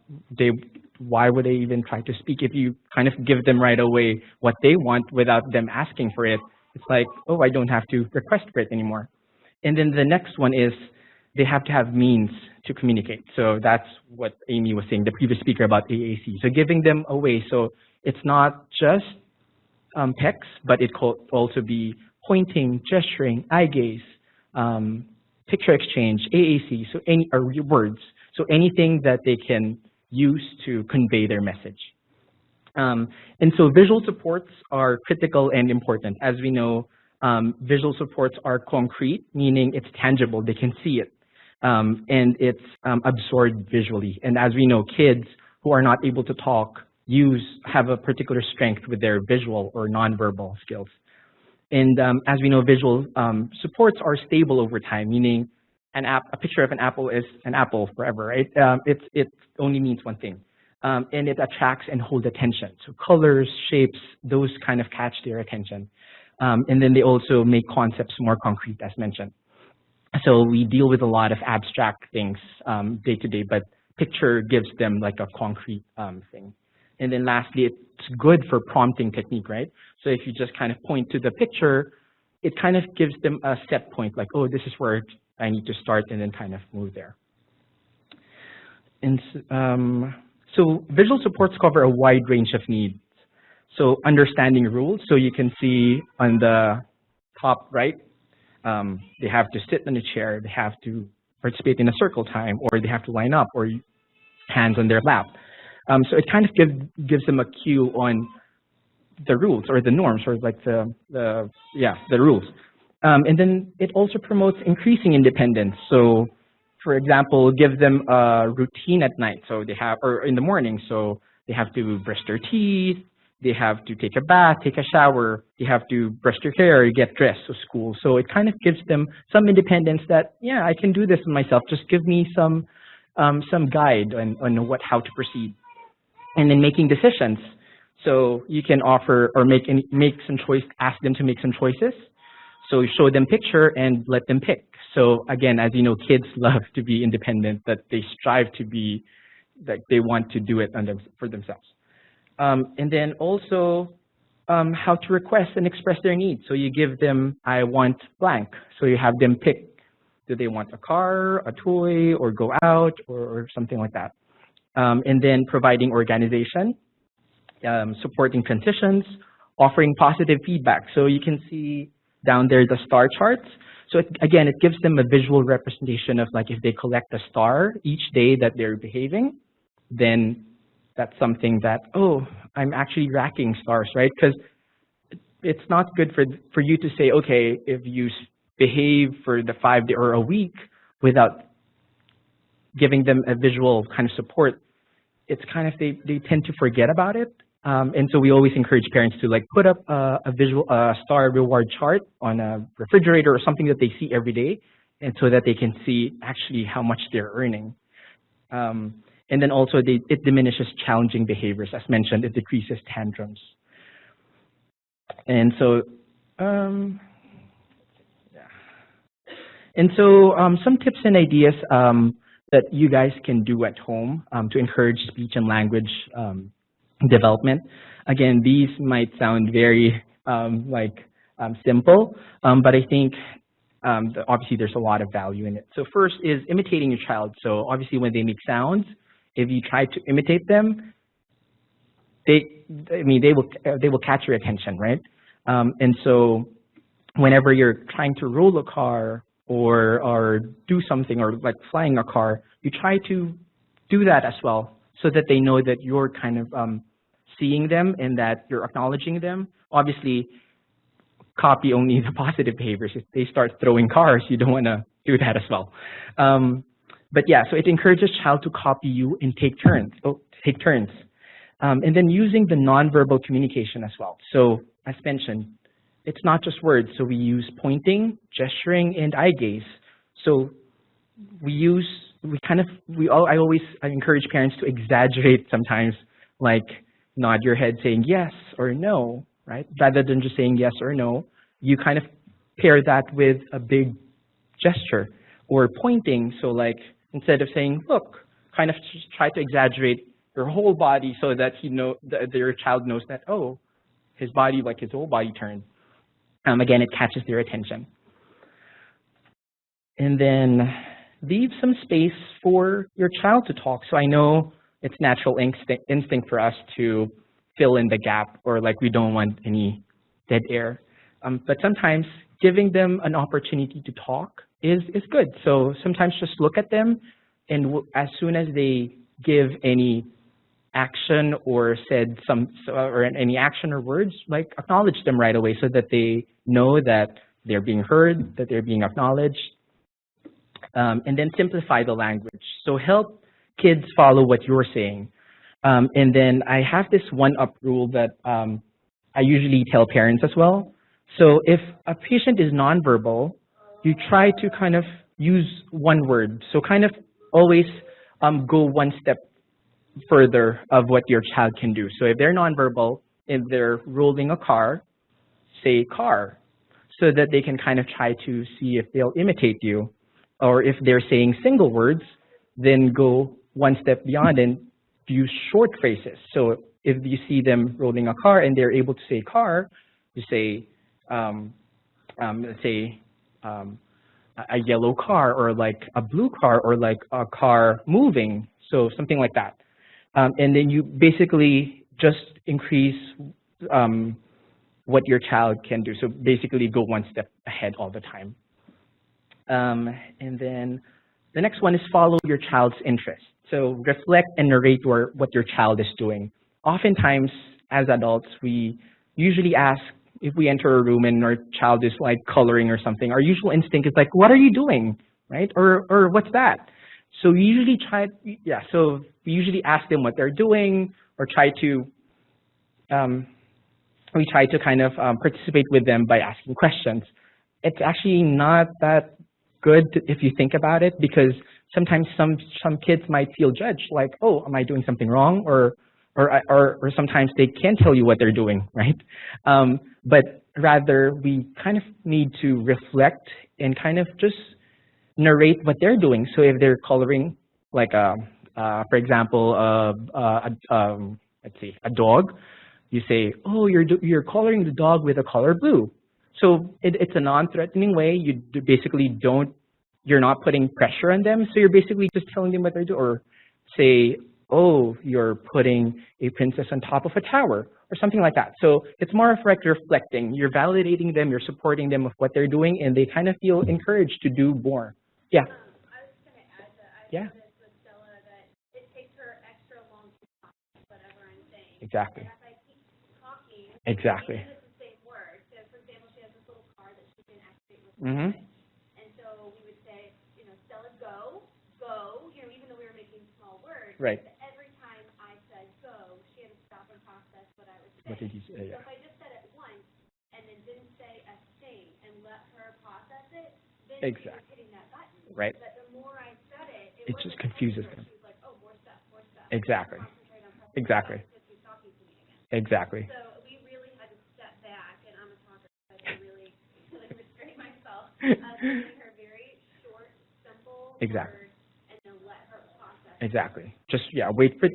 why would they even try to speak? If you kind of give them right away what they want without them asking for it, it's like, oh, I don't have to request for it anymore. And then the next one is they have to have means to communicate. So that's what Amy was saying, the previous speaker, about AAC. So giving them a way. So it's not just text, but it could also be pointing, gesturing, eye gaze, picture exchange, AAC, so or words. So anything that they can use to convey their message. And so visual supports are critical and important. As we know, visual supports are concrete, meaning it's tangible, they can see it, and it's absorbed visually. And as we know, kids who are not able to talk have a particular strength with their visual or nonverbal skills. And as we know, visual supports are stable over time, meaning a picture of an apple is an apple forever, right? It only means one thing. And it attracts and holds attention. So colors, shapes, those kind of catch their attention. And then they also make concepts more concrete, as mentioned. So we deal with a lot of abstract things day to day, but picture gives them like a concrete thing. And then lastly, it's good for prompting technique, right? So if you just kind of point to the picture, it kind of gives them a set point, like, oh, this is where I need to start, and then kind of move there. And so visual supports cover a wide range of needs. So understanding rules, so you can see on the top right, they have to sit in a chair, they have to participate in a circle time, or they have to line up, or hands on their lap. So it kind of gives them a cue on the rules or the norms, or like the rules. And then it also promotes increasing independence. So for example, give them a routine at night. So they have, or in the morning, so they have to brush their teeth, they have to take a bath, take a shower, they have to brush their hair, get dressed for school. So it kind of gives them some independence that, yeah, I can do this myself. Just give me some guide on how to proceed. And then making decisions. So you can offer or make some choice, ask them to make some choices. So you show them picture and let them pick. So again, as you know, kids love to be independent, that they strive to be, like they want to do it for themselves. And then also how to request and express their needs. So you give them, I want blank. So you have them pick, do they want a car, a toy, or go out, or something like that. And then providing organization, supporting transitions, offering positive feedback. So you can see down there the star charts. So again, it gives them a visual representation of like if they collect a star each day that they're behaving, then that's something that, oh, I'm actually racking stars, right? Because it's not good for you to say, okay, if you behave for the 5 day or a week without giving them a visual kind of support, it's kind of, they tend to forget about it. And so we always encourage parents to like put up a visual star reward chart on a refrigerator or something that they see every day, and so that they can see actually how much they're earning. And then also it diminishes challenging behaviors. As mentioned, it decreases tantrums. And so, And so some tips and ideas that you guys can do at home to encourage speech and language development. Again, these might sound very simple, but I think obviously there's a lot of value in it. So first is imitating your child. So obviously when they make sounds, if you try to imitate them, they will catch your attention, right? And so whenever you're trying to roll a car or do something, or like flying a car, you try to do that as well, so that they know that you're kind of seeing them and that you're acknowledging them. Obviously, copy only the positive behaviors. If they start throwing cars, you don't want to do that as well. But yeah, so it encourages child to copy you and take turns. And then using the nonverbal communication as well. So as mentioned, it's not just words. So we use pointing, gesturing, and eye gaze. So I always encourage parents to exaggerate sometimes, like nod your head saying yes or no, right? Rather than just saying yes or no, you kind of pair that with a big gesture or pointing. So like instead of saying look, kind of try to exaggerate your whole body so that your child knows that, oh, his body, like his whole body turned. Again, it catches their attention. And then leave some space for your child to talk. So I know it's natural instinct for us to fill in the gap, or like we don't want any dead air. But sometimes giving them an opportunity to talk is good. So sometimes just look at them, and as soon as they give any action or said or any action or words, like acknowledge them right away so that they know that they're being heard, that they're being acknowledged. And then simplify the language. So help kids follow what you're saying. And then I have this one-up rule that I usually tell parents as well. So if a patient is nonverbal, you try to kind of use one word. So kind of always go one step further of what your child can do. So if they're nonverbal, if they're rolling a car, say car, so that they can kind of try to see if they'll imitate you. Or if they're saying single words, then go one step beyond and use short phrases. So if you see them rolling a car and they're able to say car, you say, let's say a yellow car, or like a blue car, or like a car moving. So something like that. And then you basically just increase what your child can do. So basically go one step ahead all the time. And then the next one is follow your child's interest. So reflect and narrate what your child is doing. Oftentimes, as adults, we usually ask, if we enter a room and our child is like coloring or something, our usual instinct is like, what are you doing, right? Or what's that? So we usually ask them what they're doing, or we try to kind of participate with them by asking questions. It's actually not that good if you think about it, because sometimes some kids might feel judged, like, oh, am I doing something wrong? Or sometimes they can't tell you what they're doing, right? But rather, we kind of need to reflect and kind of just narrate what they're doing. So if they're coloring, like, for example, let's see, a dog, you say, oh, you're coloring the dog with a color blue. So it's a non-threatening way. You basically you're not putting pressure on them. So you're basically just telling them what they're doing. Or say, oh, you're putting a princess on top of a tower, or something like that. So it's more of like reflecting. You're validating them, you're supporting them with what they're doing, and they kind of feel encouraged to do more. Yeah. I was just going to add that I Yeah. noticed with Stella that it takes her extra long to talk whatever I'm saying. Exactly. And as I keep talking, Exactly. even if it's the same word. So, for example, she has this little card that she can activate with Mm-hmm. And so we would say, you know, Stella, go, you know, even though we were making small words. Right. Every time I said go, she had to stop and process what I was saying. What did you say? So Yeah. if I just said it once and then didn't say a thing and let her process it, then she was hitting that button. Right. But the more I said it, It just confuses them. She was like, oh, more stuff. Exactly. Concentrate on pressing Exactly. because she's talking to me again. Exactly. So we really had to step back, and I'm a talker, so I had to really like restrain myself. Giving her very short, simple Exactly. words, and then let her process. Exactly. Just, yeah, wait for,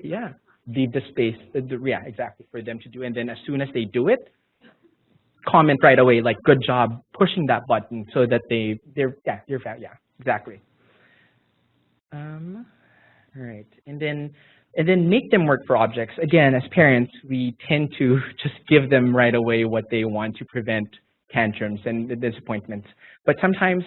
leave the space, yeah, exactly, for them to do. And then as soon as they do it, comment right away, like, good job pushing that button so that they're, yeah, exactly. All right. And then make them work for objects. Again, as parents, we tend to just give them right away what they want to prevent tantrums and disappointments. But sometimes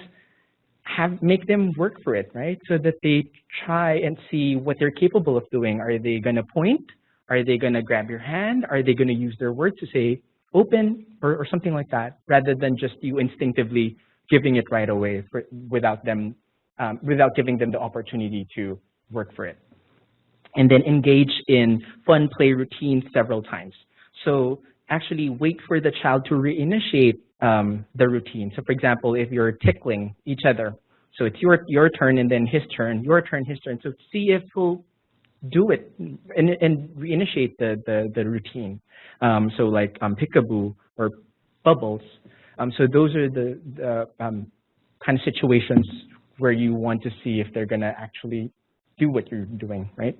make them work for it, right? So that they try and see what they're capable of doing. Are they going to point? Are they going to grab your hand? Are they going to use their words to say open or something like that, rather than just you instinctively giving it right away without giving them the opportunity to work for it. And then engage in fun play routines several times. So actually wait for the child to reinitiate the routine. So for example, if you're tickling each other, so it's your turn and then his turn, your turn, his turn. So see if he'll do it and reinitiate the routine. So like peekaboo or bubbles. So those are the kind of situations where you want to see if they're going to actually do what you're doing, right?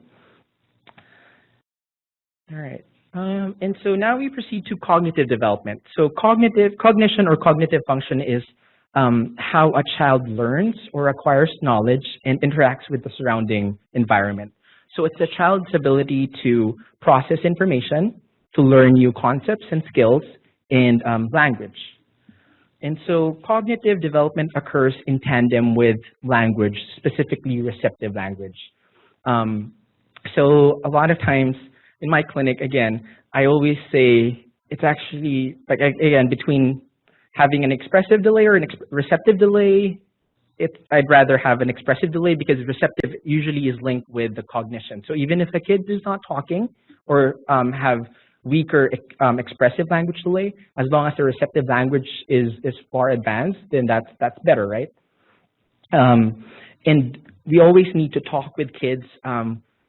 All right. And so now we proceed to cognitive development. So cognition or cognitive function is how a child learns or acquires knowledge and interacts with the surrounding environment. So it's a child's ability to process information, to learn new concepts and skills, and language. And so cognitive development occurs in tandem with language, specifically receptive language. So a lot of times in my clinic, again, I always say it's actually, like, again, between having an expressive delay or a receptive delay, I'd rather have an expressive delay because receptive usually is linked with the cognition. So even if a kid is not talking or have weaker expressive language delay, as long as the receptive language is far advanced, then that's better, right? And we always need to talk with kids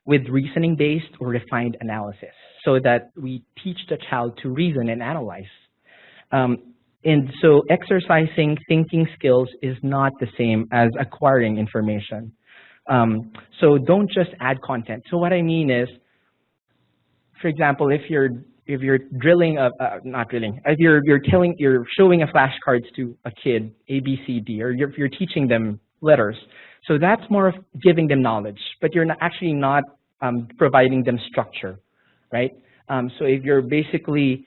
with reasoning-based or refined analysis so that we teach the child to reason and analyze. And so exercising thinking skills is not the same as acquiring information. So don't just add content. So what I mean is, for example, if you're drilling, not drilling, if you're showing a flashcards to a kid, A, B, C, D, or if you're teaching them letters. So that's more of giving them knowledge, but you're actually not providing them structure, right? So if you're basically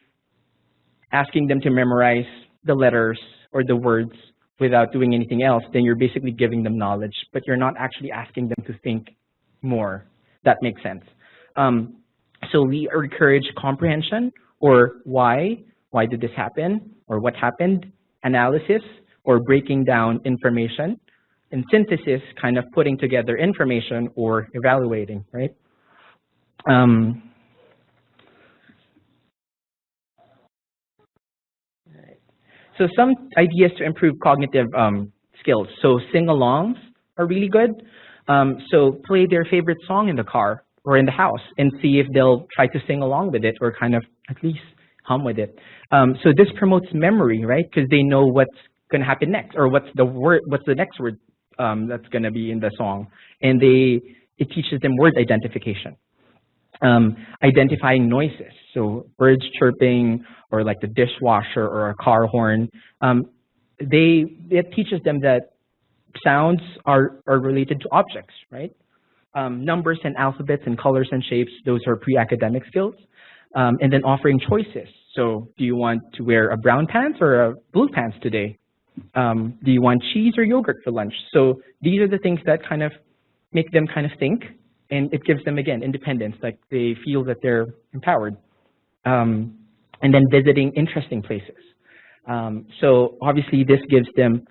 asking them to memorize the letters or the words without doing anything else, then you're basically giving them knowledge, but you're not actually asking them to think more. That makes sense. So we encourage comprehension, or why did this happen, or what happened, analysis, or breaking down information, and synthesis, kind of putting together information or evaluating, right? So some ideas to improve cognitive skills. So sing-alongs are really good. So play their favorite song in the car or in the house and see if they'll try to sing along with it or kind of at least hum with it. So this promotes memory, right? Because they know what's going to happen next, or what's the next word that's going to be in the song, and it teaches them word identification. Identifying noises, so birds chirping or like the dishwasher or a car horn. It teaches them that sounds are related to objects, right? numbers and alphabets and colors and shapes, those are pre-academic skills. And then offering choices. So do you want to wear a brown pants or a blue pants today? Do you want cheese or yogurt for lunch? So these are the things that kind of make them kind of think, and it gives them, again, independence, like they feel that they're empowered. And then visiting interesting places. So obviously this gives them,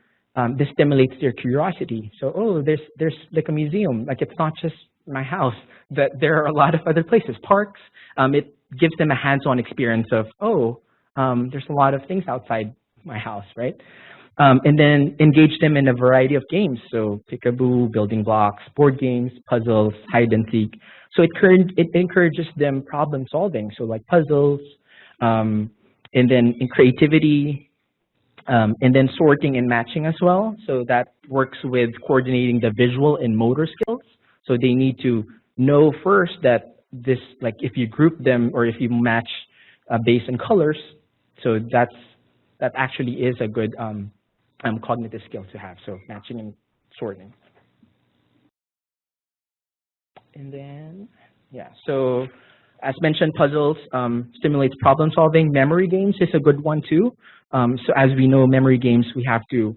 this stimulates their curiosity. So, oh, there's like a museum, like it's not just my house, that there are a lot of other places, parks. It gives them a hands-on experience of, oh, there's a lot of things outside my house, right? And then engage them in a variety of games. So peekaboo, building blocks, board games, puzzles, hide and seek. So it encourages them problem solving. So like puzzles, and then in creativity, and then sorting and matching as well. So that works with coordinating the visual and motor skills. So they need to know first that this, like if you group them or if you match based on colors, so that actually is a good cognitive skill to have. So matching and sorting. And then, yeah, so as mentioned, puzzles stimulates problem solving. Memory games is a good one too. So as we know, memory games, we have to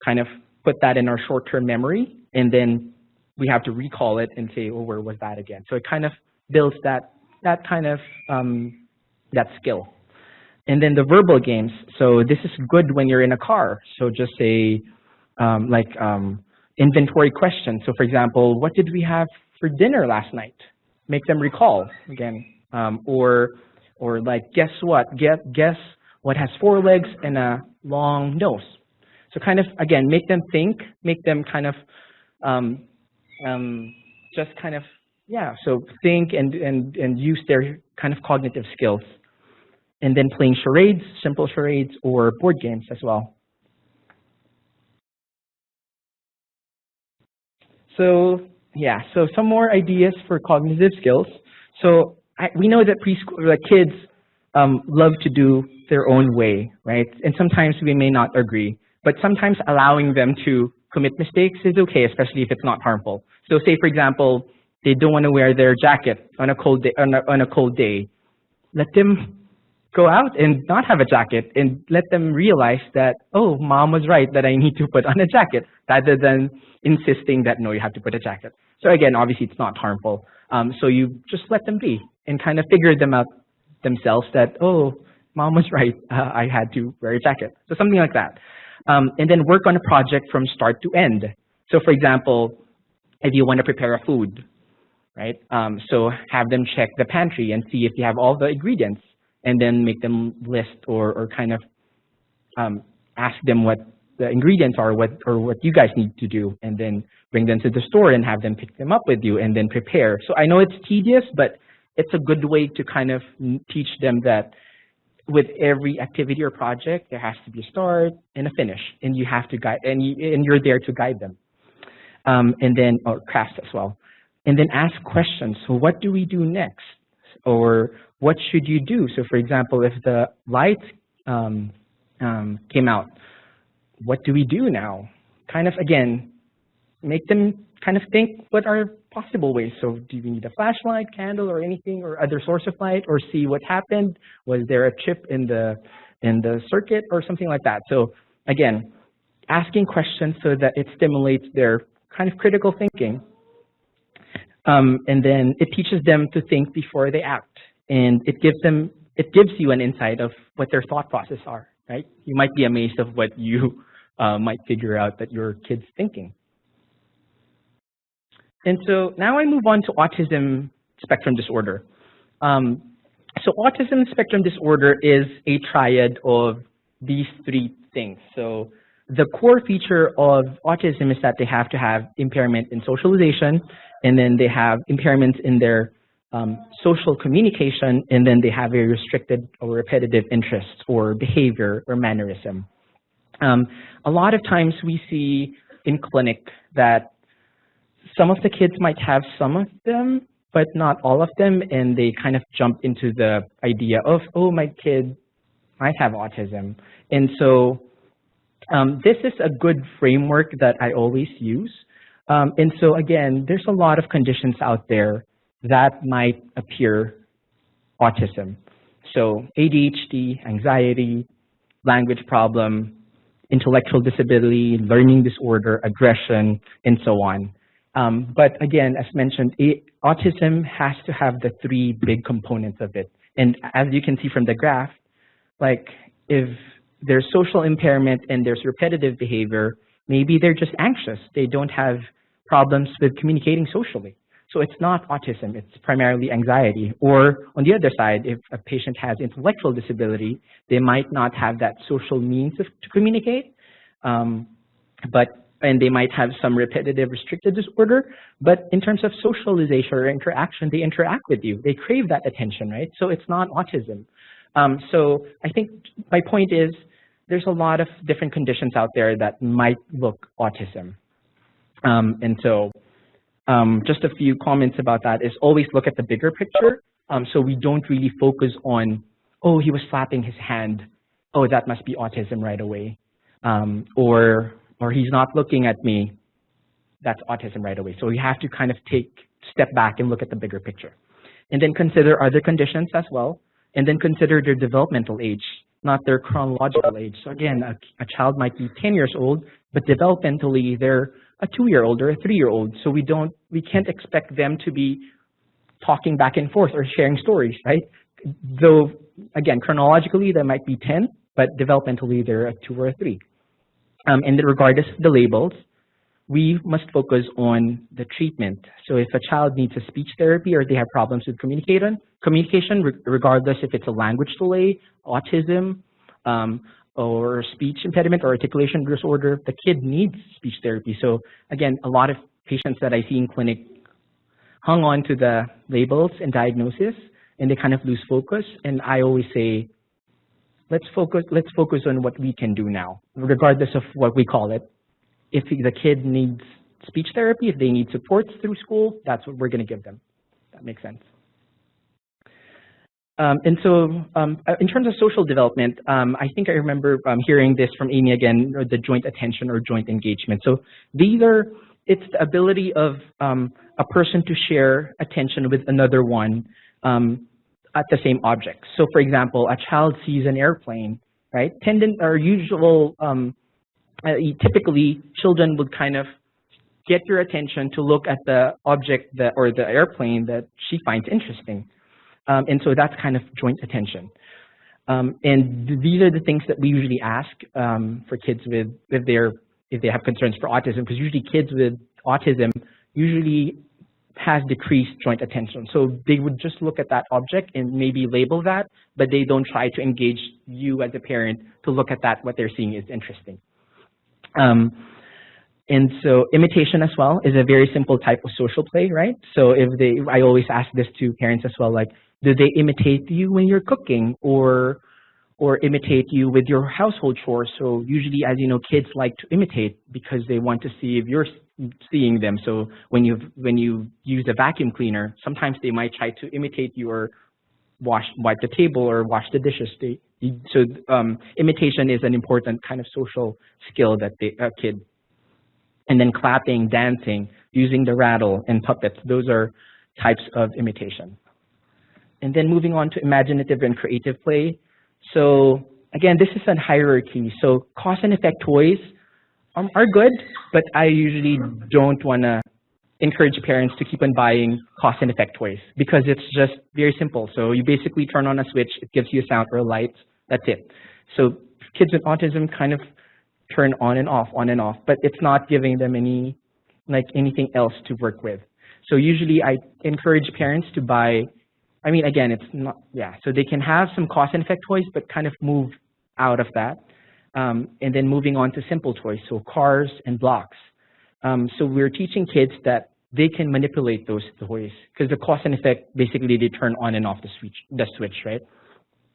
kind of put that in our short-term memory, and then we have to recall it and say, oh, where was that again? So it kind of builds that skill. And then the verbal games. So this is good when you're in a car. So just say inventory questions. So for example, what did we have for dinner last night? Make them recall again. Or like, guess what? Guess what has 4 legs and a long nose. So kind of, again, make them think, make them kind of just kind of, yeah, so think and use their kind of cognitive skills. And then playing charades, simple charades, or board games as well. So yeah, so some more ideas for cognitive skills. So we know that preschool kids love to do their own way, right? And sometimes we may not agree, but sometimes allowing them to commit mistakes is okay, especially if it's not harmful. So say, for example, they don't want to wear their jacket on a cold day. On a cold day, let them go out and not have a jacket, and let them realize that, oh, mom was right that I need to put on a jacket, rather than insisting that, no, you have to put a jacket. So again, obviously it's not harmful. So you just let them be and kind of figure them out themselves that, oh, mom was right, I had to wear a jacket. So something like that. And then work on a project from start to end. So for example, if you want to prepare a food, right? So have them check the pantry and see if you have all the ingredients, and then make them list or kind of ask them what the ingredients are, what you guys need to do, and then bring them to the store and have them pick them up with you and then prepare. So I know it's tedious, but it's a good way to kind of teach them that with every activity or project, there has to be a start and a finish, and you have to guide, and you're there to guide them. And then, or crafts as well. And then ask questions. So what do we do next? Or what should you do? So for example, if the light came out, what do we do now? Kind of, again, make them kind of think what are possible ways. So do we need a flashlight, candle, or anything, or other source of light, or see what happened? Was there a chip in the circuit or something like that? So again, asking questions so that it stimulates their kind of critical thinking. And then it teaches them to think before they act. And it gives you an insight of what their thought process are, right? You might be amazed of what you might figure out that your kid's thinking. And so now I move on to autism spectrum disorder. So autism spectrum disorder is a triad of these 3 things. So the core feature of autism is that they have to have impairment in socialization, and then they have impairments in their social communication, and then they have a restricted or repetitive interests or behavior or mannerism. A lot of times we see in clinic that some of the kids might have some of them, but not all of them, and they kind of jump into the idea of, oh, my kid might have autism. And so this is a good framework that I always use. And so again, there's a lot of conditions out there that might appear autism. So ADHD, anxiety, language problem, intellectual disability, learning disorder, aggression, and so on. But again, as mentioned, autism has to have the three big components of it. And as you can see from the graph, like if there's social impairment and there's repetitive behavior, maybe they're just anxious. They don't have problems with communicating socially. So it's not autism, it's primarily anxiety. Or on the other side, if a patient has intellectual disability, they might not have that social means to communicate, and they might have some repetitive restricted disorder, but in terms of socialization or interaction, they interact with you. They crave that attention, right? So it's not autism. So I think my point is there's a lot of different conditions out there that might look autism. And so just a few comments about that is always look at the bigger picture. So we don't really focus on, oh, he was slapping his hand. Oh, that must be autism right away. Or he's not looking at me. That's autism right away. So we have to kind of step back and look at the bigger picture. And then consider other conditions as well. And then consider their developmental age, not their chronological age. So again, a child might be 10 years old, but developmentally they're a 2-year-old or a 3-year-old. So we can't expect them to be talking back and forth or sharing stories, right? Though, again, chronologically they might be 10, but developmentally they're a 2 or a 3. And regardless of the labels, we must focus on the treatment. So if a child needs a speech therapy or they have problems with communication, regardless if it's a language delay, autism, or speech impediment or articulation disorder, the kid needs speech therapy. So again, a lot of patients that I see in clinic hung on to the labels and diagnosis, and they kind of lose focus. And I always say, let's focus on what we can do now, regardless of what we call it. If the kid needs speech therapy, if they need supports through school, that's what we're going to give them. That makes sense. And so in terms of social development, I think I remember hearing this from Amy again, the joint attention or joint engagement. So it's the ability of a person to share attention with another one at the same object. So for example, a child sees an airplane, right? Typically, children would kind of get your attention to look at the object or the airplane that she finds interesting. And so that's kind of joint attention. And these are the things that we usually ask for kids if they have concerns for autism, because usually kids with autism usually has decreased joint attention. So they would just look at that object and maybe label that, but they don't try to engage you as a parent to look at that, what they're seeing is interesting. And so imitation as well is a very simple type of social play, right? So I always ask this to parents as well, like, do they imitate you when you're cooking or imitate you with your household chores? So usually, as you know, kids like to imitate because they want to see if you're seeing them. So when you use a vacuum cleaner, sometimes they might try to imitate you or wipe the table or wash the dishes. So imitation is an important kind of social skill that a kid. And then clapping, dancing, using the rattle, and puppets, those are types of imitation. And then moving on to imaginative and creative play. So again, this is a hierarchy. So cause and effect toys are good, but I usually don't want to encourage parents to keep on buying cause and effect toys because it's just very simple. So you basically turn on a switch, it gives you a sound or a light, that's it. So kids with autism kind of turn on and off, but it's not giving them anything else to work with. So usually I encourage parents to buy, again, it's not, so they can have some cause and effect toys, but kind of move out of that. And then moving on to simple toys, so cars and blocks. So we're teaching kids that they can manipulate those toys because the cause and effect, basically they turn on and off the switch, right?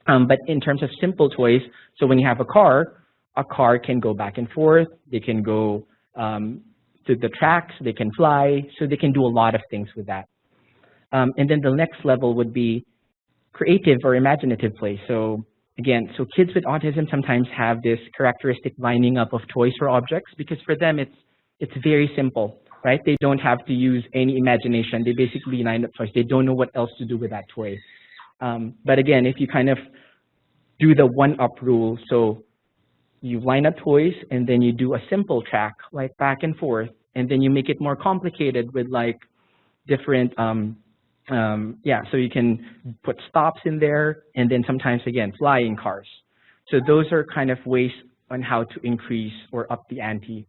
But in terms of simple toys, so when you have a car can go back and forth, they can go to the tracks, they can fly, so they can do a lot of things with that. And then the next level would be creative or imaginative play. So again, so kids with autism sometimes have this characteristic lining up of toys or objects because for them it's very simple. right? They don't have to use any imagination. They basically line up toys. They don't know what else to do with that toy. But again, if you kind of do the one-up rule, so you line up toys and then you do a simple track, like back and forth, and then you make it more complicated with like different, so you can put stops in there, and then sometimes, again, flying cars. So those are kind of ways on how to increase or up the ante.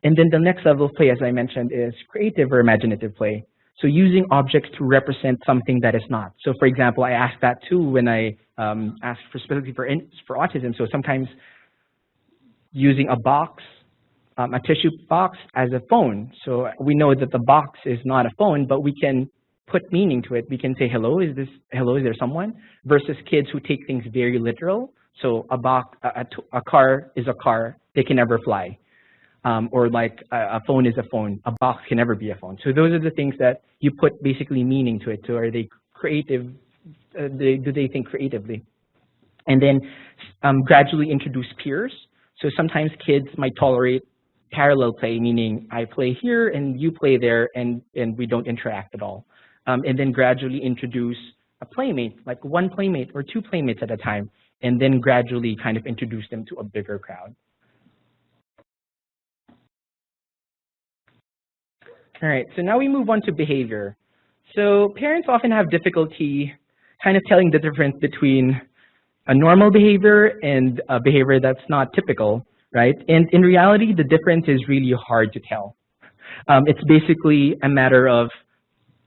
And then the next level of play, as I mentioned, is creative or imaginative play. So using objects to represent something that is not. So for example, I asked that too when I asked for specifically for autism. So sometimes using a box, a tissue box as a phone. So we know that the box is not a phone, but we can put meaning to it. We can say, hello, is there someone? Versus kids who take things very literal. So a car is a car, they can never fly. Or like a phone is a phone, a box can never be a phone. So those are the things that you put basically meaning to it. So are they creative? Do they think creatively? And then gradually introduce peers. So sometimes kids might tolerate parallel play, meaning I play here and you play there, and we don't interact at all. And then gradually introduce a playmate, like one playmate or two playmates at a time, and then gradually kind of introduce them to a bigger crowd. All right, so now we move on to behavior. So parents often have difficulty kind of telling the difference between a normal behavior and a behavior that's not typical, right? And in reality, the difference is really hard to tell. It's basically a matter of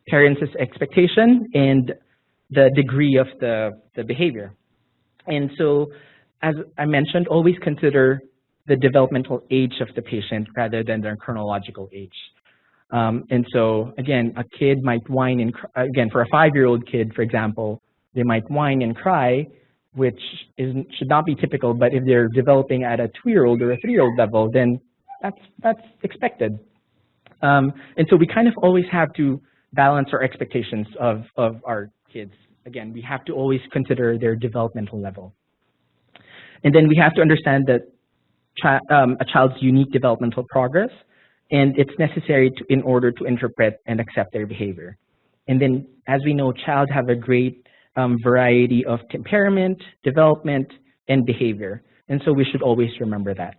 parents' expectation and the degree of the behavior. And so, as I mentioned, always consider the developmental age of the patient rather than their chronological age. And so, again, a kid might whine and cry. Again, for a 5-year-old kid, for example, they might whine and cry, which should not be typical. But if they're developing at a 2-year-old or a 3-year-old level, then that's expected. And so we kind of always have to balance our expectations of our kids. Again, we have to always consider their developmental level. And then we have to understand that a child's unique developmental progress, and it's necessary in order to interpret and accept their behavior. And then, as we know, child have a great variety of temperament, development, and behavior. And so we should always remember that.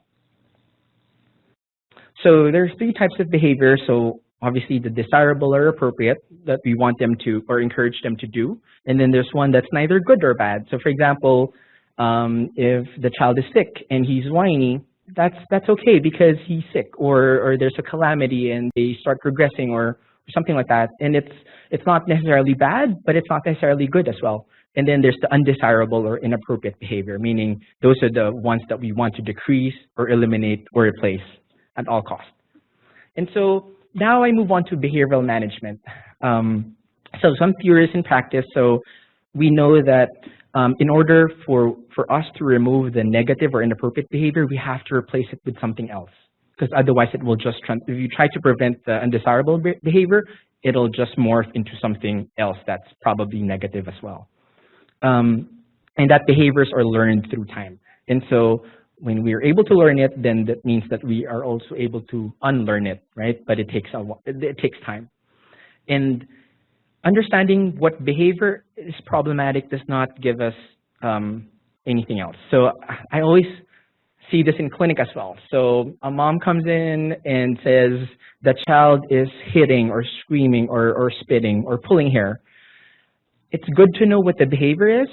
So there's 3 types of behavior. So obviously the desirable or appropriate that we want them to or encourage them to do. And then there's one that's neither good or bad. So for example, if the child is sick and he's whiny, that's okay because he's sick, or there's a calamity and they start regressing or something like that. And it's not necessarily bad, but it's not necessarily good as well. And then there's the undesirable or inappropriate behavior, meaning those are the ones that we want to decrease or eliminate or replace at all costs. And so now I move on to behavioral management. So some theories in practice. So we know that in order for us to remove the negative or inappropriate behavior, we have to replace it with something else. Because otherwise it will just, if you try to prevent the undesirable behavior, it'll just morph into something else that's probably negative as well. And that behaviors are learned through time. And so when we are able to learn it, then that means that we are also able to unlearn it, right? But it takes time. And understanding what behavior is problematic does not give us anything else. So I always see this in clinic as well. So a mom comes in and says the child is hitting or screaming or spitting or pulling hair. It's good to know what the behavior is,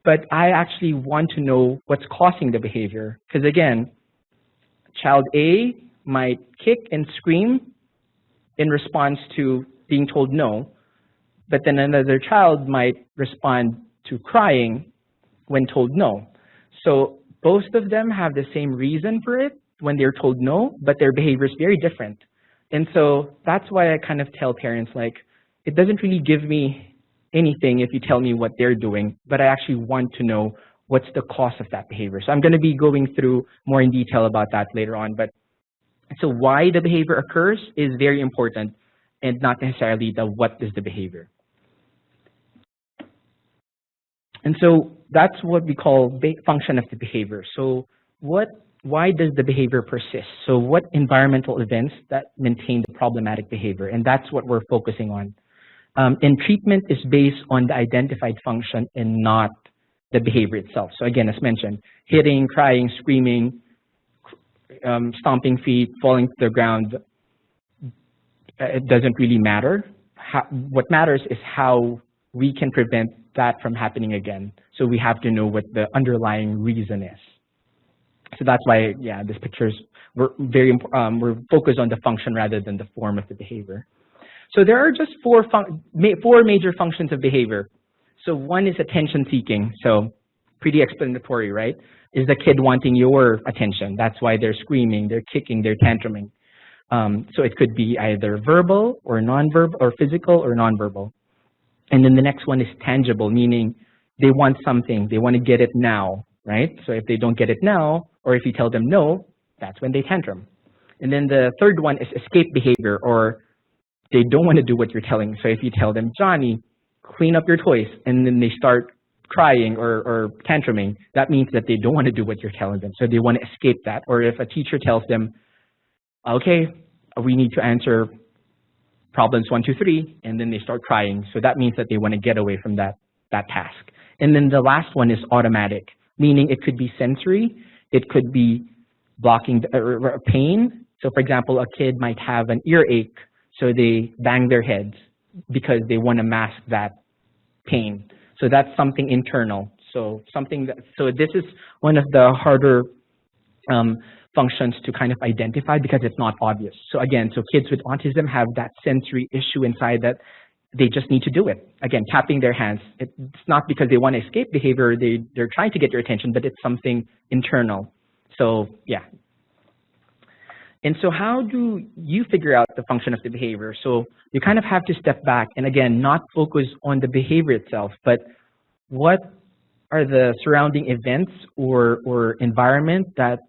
but I actually want to know what's causing the behavior. Because again, child A might kick and scream in response to being told no, but then another child might respond to crying when told no. So both of them have the same reason for it when they're told no, but their behavior is very different. And so that's why I kind of tell parents, like, it doesn't really give me anything if you tell me what they're doing, but I actually want to know what's the cause of that behavior. So I'm going to be going through more in detail about that later on. But so why the behavior occurs is very important, and not necessarily the what is the behavior. And so that's what we call function of the behavior. So what why does the behavior persist? So what environmental events that maintain the problematic behavior? And that's what we're focusing on. And treatment is based on the identified function and not the behavior itself. So again, as mentioned, hitting, crying, screaming, stomping feet, falling to the ground, it doesn't really matter. What matters is how we can prevent that from happening again. So we have to know what the underlying reason is. So that's why, yeah, these pictures, we're focused on the function rather than the form of the behavior. So there are just four major functions of behavior. So one is attention seeking. So pretty explanatory, right? Is the kid wanting your attention? That's why they're screaming, they're kicking, they're tantruming. So it could be either verbal or nonverbal, or physical or nonverbal. And then the next one is tangible, meaning they want something, they want to get it now, right? So if they don't get it now, or if you tell them no, that's when they tantrum. And then the third one is escape behavior, or they don't want to do what you're telling. So if you tell them, Johnny, clean up your toys, and then they start crying or tantruming, that means that they don't want to do what you're telling them. So they want to escape that. Or if a teacher tells them, okay, we need to answer problems 1, 2, 3, and then they start crying. So that means that they want to get away from that task. And then the last one is automatic, meaning it could be sensory, it could be blocking or pain. So for example, a kid might have an earache, so they bang their heads because they want to mask that pain. So that's something internal. So this is one of the harder functions to kind of identify because it's not obvious. So again, so kids with autism have that sensory issue inside that they just need to do it. Again, tapping their hands. It's not because they want to escape behavior, they're trying to get your attention, but it's something internal. So yeah. And so how do you figure out the function of the behavior? So you kind of have to step back and again, not focus on the behavior itself, but what are the surrounding events or environment that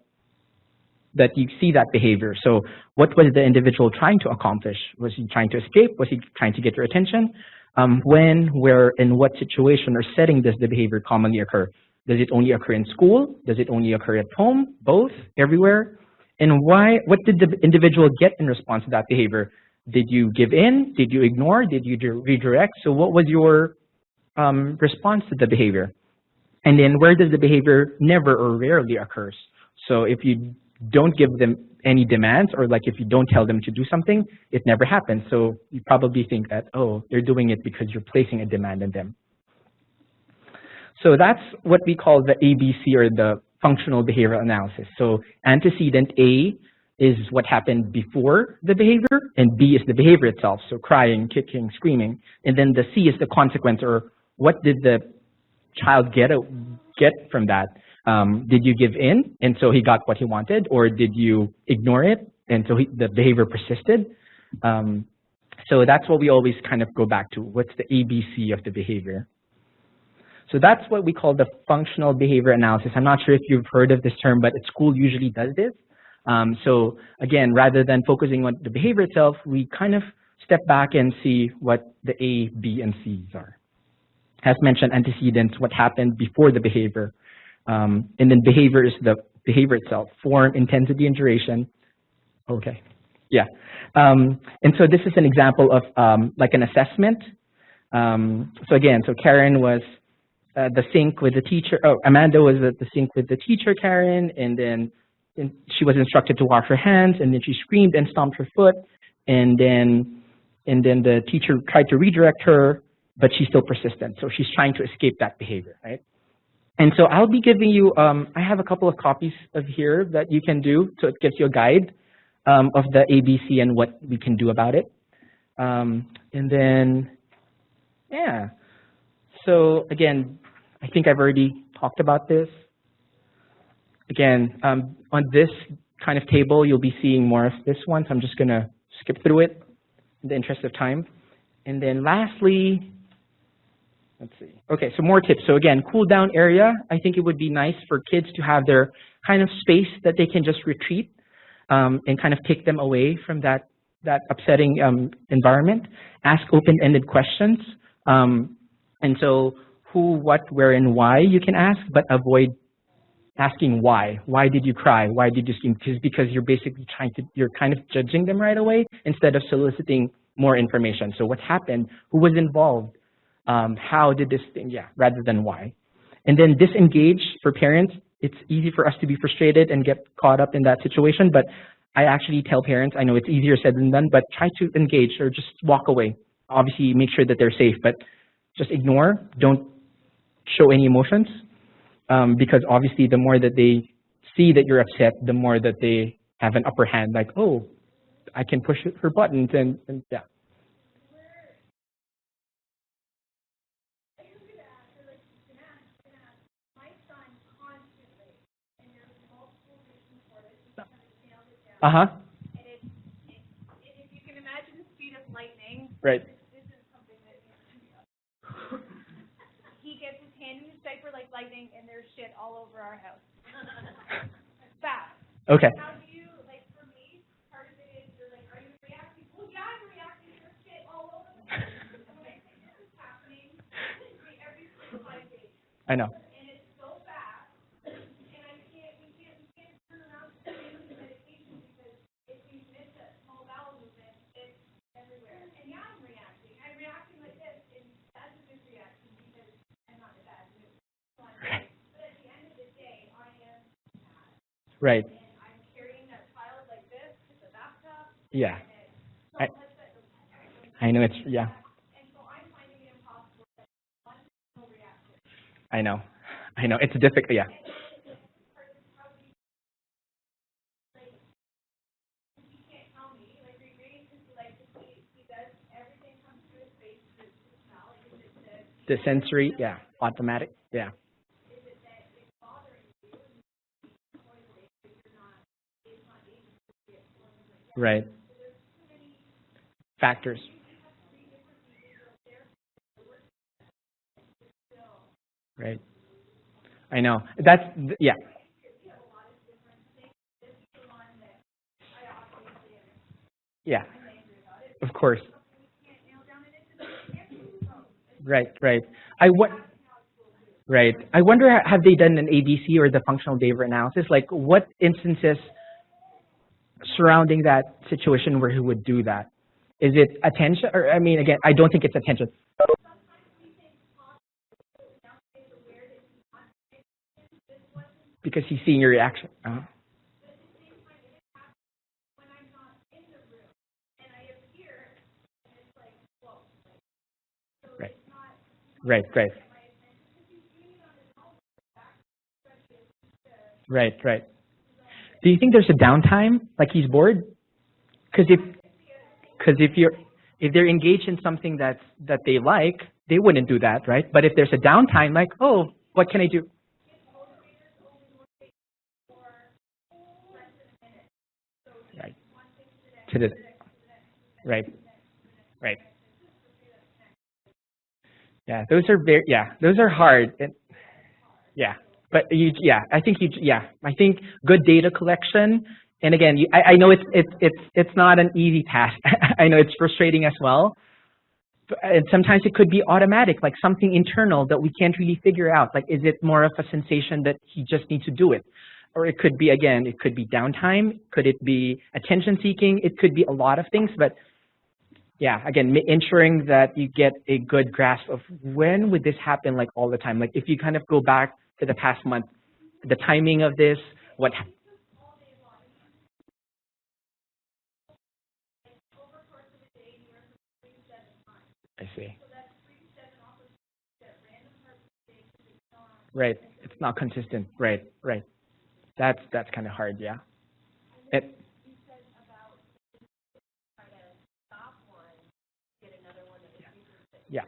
you see that behavior. So what was the individual trying to accomplish? Was he trying to escape? Was he trying to get your attention? When, where, in what situation or setting does the behavior commonly occur? Does it only occur in school? Does it only occur at home? Both? Everywhere? And what did the individual get in response to that behavior? Did you give in? Did you ignore? Did you redirect? So what was your response to the behavior? And then where does the behavior never or rarely occurs? So if you don't give them any demands, or like if you don't tell them to do something, it never happens. So you probably think that, oh, they're doing it because you're placing a demand on them. So that's what we call the ABC, or the functional behavioral analysis. So antecedent A is what happened before the behavior, and B is the behavior itself, so crying, kicking, screaming. And then the C is the consequence, or what did the child get from that? Did you give in, and so he got what he wanted, or did you ignore it, and so the behavior persisted? So that's what we always kind of go back to. What's the ABC of the behavior? So that's what we call the functional behavior analysis. I'm not sure if you've heard of this term, but school usually does this. So again, rather than focusing on the behavior itself, we kind of step back and see what the A, B, and C's are. As mentioned, antecedents, what happened before the behavior. And then behavior is the behavior itself, form, intensity, and duration. Okay, yeah. And so this is an example of like an assessment. So again, so Karen was the sink with the teacher. Oh, Amanda was at the sink with the teacher, Karen, and then she was instructed to wash her hands, and then she screamed and stomped her foot, and then the teacher tried to redirect her, but she's still persistent. So she's trying to escape that behavior, right? And so I'll be giving you, I have a couple of copies of here that you can do, so it gives you a guide of the ABC and what we can do about it. And then, yeah. So again, I think I've already talked about this. Again, on this kind of table, you'll be seeing more of this one, so I'm just gonna skip through it in the interest of time. And then lastly, let's see. Okay, so more tips. So again, cool down area. I think it would be nice for kids to have their kind of space that they can just retreat and kind of take them away from that upsetting environment. Ask open-ended questions. And so who, what, where, and why you can ask, but avoid asking why. Why did you cry? Why did you scream? Because you're basically you're kind of judging them right away instead of soliciting more information. So what happened? Who was involved? How did this thing, rather than why. And then disengage for parents. It's easy for us to be frustrated and get caught up in that situation, but I actually tell parents, I know it's easier said than done, but try to engage or just walk away. Obviously, make sure that they're safe, but just ignore. Don't show any emotions, because obviously the more that they see that you're upset, the more that they have an upper hand, like, oh, I can push her buttons, and yeah. Uh-huh. And if you can imagine the speed of lightning, Right. this is something that he gets his hand in his diaper like lightning, and there's shit all over our house. Fast. Okay. How do you, like, for me, part of it is you're like, are you reacting? Well, yeah, I'm reacting. There's shit all over the place. I'm like, this is happening every 5 days. I know. And it's so fast. And we can't turn around and change the medication because if we miss a small bowel movement, it's everywhere. And yeah, I'm reacting. I'm reacting like this, and that's a good reaction because I'm not in a bad mood. So I'm right. But at the end of the day, I am mad. Right. And I'm carrying that child like this to the bathtub. Yeah. I know it's, yeah. And so I'm finding it impossible that one no reaction. I know. It's difficult, yeah. The sensory, yeah. Automatic, yeah. Right. Factors. Right. I know. That's, yeah. Yeah. Of course. Right. Right. I wonder, have they done an ABC or the functional behavior analysis? Like, what instances surrounding that situation where he would do that? Is it attention? Or, I mean, again, I don't think it's attention. Because he's seeing your reaction. Right. Do you think there's a downtime, like he's bored? Because if they're engaged in something that they like, they wouldn't do that, right? But if there's a downtime, like, oh, what can I do? Right. Right. Yeah, those are hard. Yeah, but I think good data collection. And again, I know it's not an easy task. I know it's frustrating as well. And sometimes it could be automatic, like something internal that we can't really figure out. Like, is it more of a sensation that he just needs to do it? Or it could be, again, it could be downtime. Could it be attention seeking? It could be a lot of things. But yeah, again, ensuring that you get a good grasp of when would this happen, like all the time. Like if you kind of go back to the past month, the timing of this, what happened. I see. Right. It's not consistent. Right. That's kind of hard, yeah. Yeah.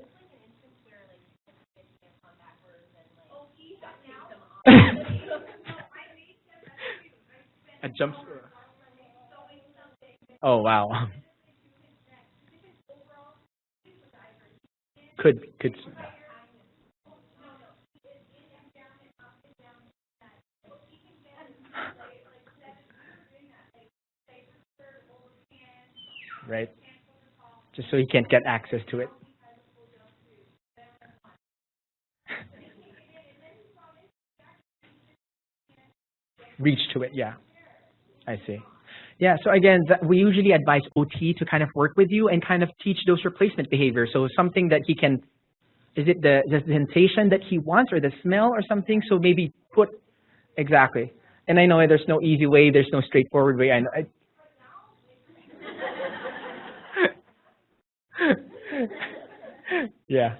A jump. Oh wow. Could. Right. Just so he can't get access to it. reach to it. Yeah, I see. Yeah, so again, we usually advise OT to kind of work with you and kind of teach those replacement behaviors. So something that he can, is it the sensation that he wants or the smell or something? So maybe put, exactly. And I know there's no easy way, there's no straightforward way. I know. Yeah.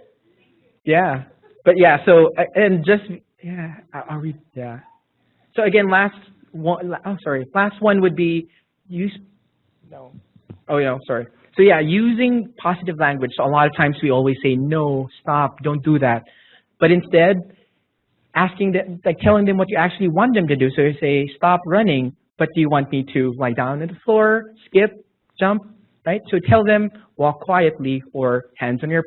Yeah. But yeah, so, and just, yeah, are we, yeah. So again, last one would be use, no. Oh yeah, sorry. So yeah, using positive language. So a lot of times we always say, no, stop, don't do that. But instead, asking them, like telling them what you actually want them to do. So you say, stop running, but do you want me to lie down on the floor, skip, jump, right? So tell them, walk quietly or hands on your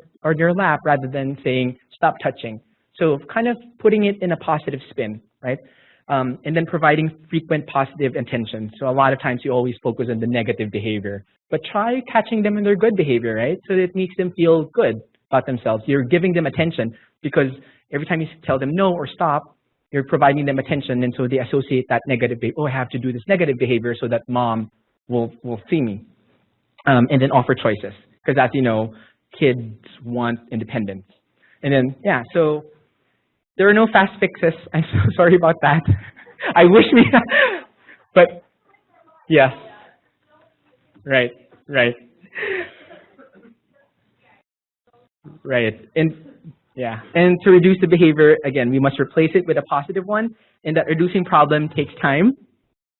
lap rather than saying, stop touching. So kind of putting it in a positive spin, right? And then providing frequent positive intentions. So a lot of times you always focus on the negative behavior, but try catching them in their good behavior, right? So that it makes them feel good about themselves. You're giving them attention because every time you tell them no or stop, you're providing them attention, and so they associate that negative behavior. Oh, I have to do this negative behavior so that mom will see me. And then offer choices, because as you know, kids want independence. And then, yeah, so there are no fast fixes. I'm so sorry about that. I wish we, but yes, right. And yeah, and to reduce the behavior, again, we must replace it with a positive one, and that reducing problem takes time,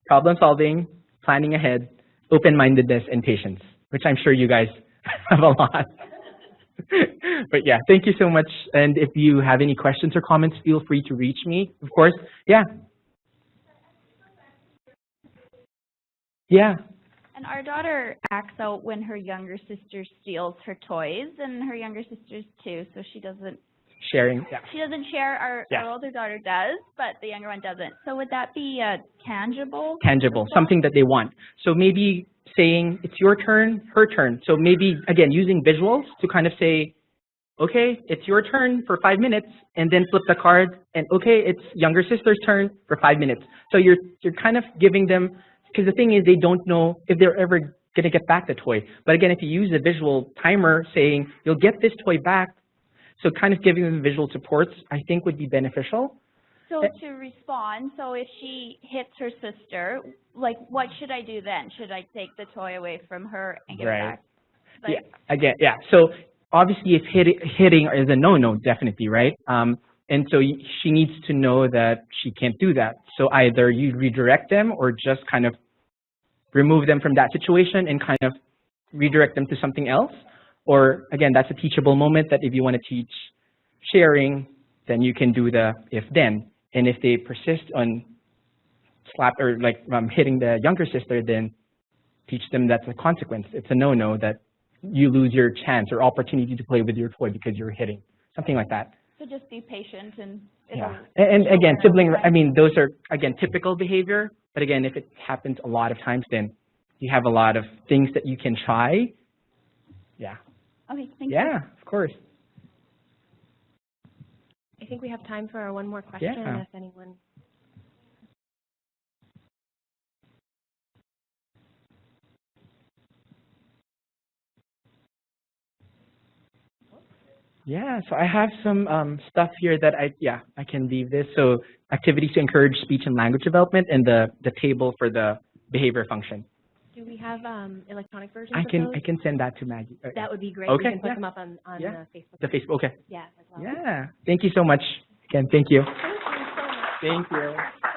problem solving, planning ahead, open-mindedness, and patience, which I'm sure you guys have a lot. But yeah, thank you so much. And if you have any questions or comments, feel free to reach me, of course. Yeah. Yeah. And our daughter acts out when her younger sister steals her toys, and her younger sister's too, so she doesn't. Sharing. Yeah. She doesn't share. Our older daughter does, but the younger one doesn't. So would that be tangible? Tangible, something that they want. So maybe saying it's your turn, her turn. So maybe, again, using visuals to kind of say, okay, it's your turn for 5 minutes, and then flip the card, and okay, it's younger sister's turn for 5 minutes. So you're kind of giving them, because the thing is they don't know if they're ever going to get back the toy. But again, if you use a visual timer saying, you'll get this toy back, so kind of giving them visual supports, I think would be beneficial. So to respond, so if she hits her sister, like what should I do then? Should I take the toy away from her and give it back? Like, yeah, again, yeah. So obviously if hitting is a no-no, definitely, right? And so she needs to know that she can't do that. So either you redirect them or just kind of remove them from that situation and kind of redirect them to something else. Or again, that's a teachable moment that if you want to teach sharing, then you can do the if then. And if they persist on hitting the younger sister, then teach them that's a consequence. It's a no-no that you lose your chance or opportunity to play with your toy because you're hitting, something like that. So just be patient and And again, sibling, I mean, those are, again, typical behavior. But again, if it happens a lot of times, then you have a lot of things that you can try. Yeah. Okay, thank you. Yeah, of course. I think we have time for one more question, if anyone. Yeah, so I have some stuff here that I can leave this. So activities to encourage speech and language development and the table for the behavior function. Do we have electronic versions I of those? can send that to Maggie. That would be great. Okay, We can put them up on Facebook. The Facebook, okay. Yeah, as well. Yeah, thank you so much. Again, thank you. Thank you so much. Thank you.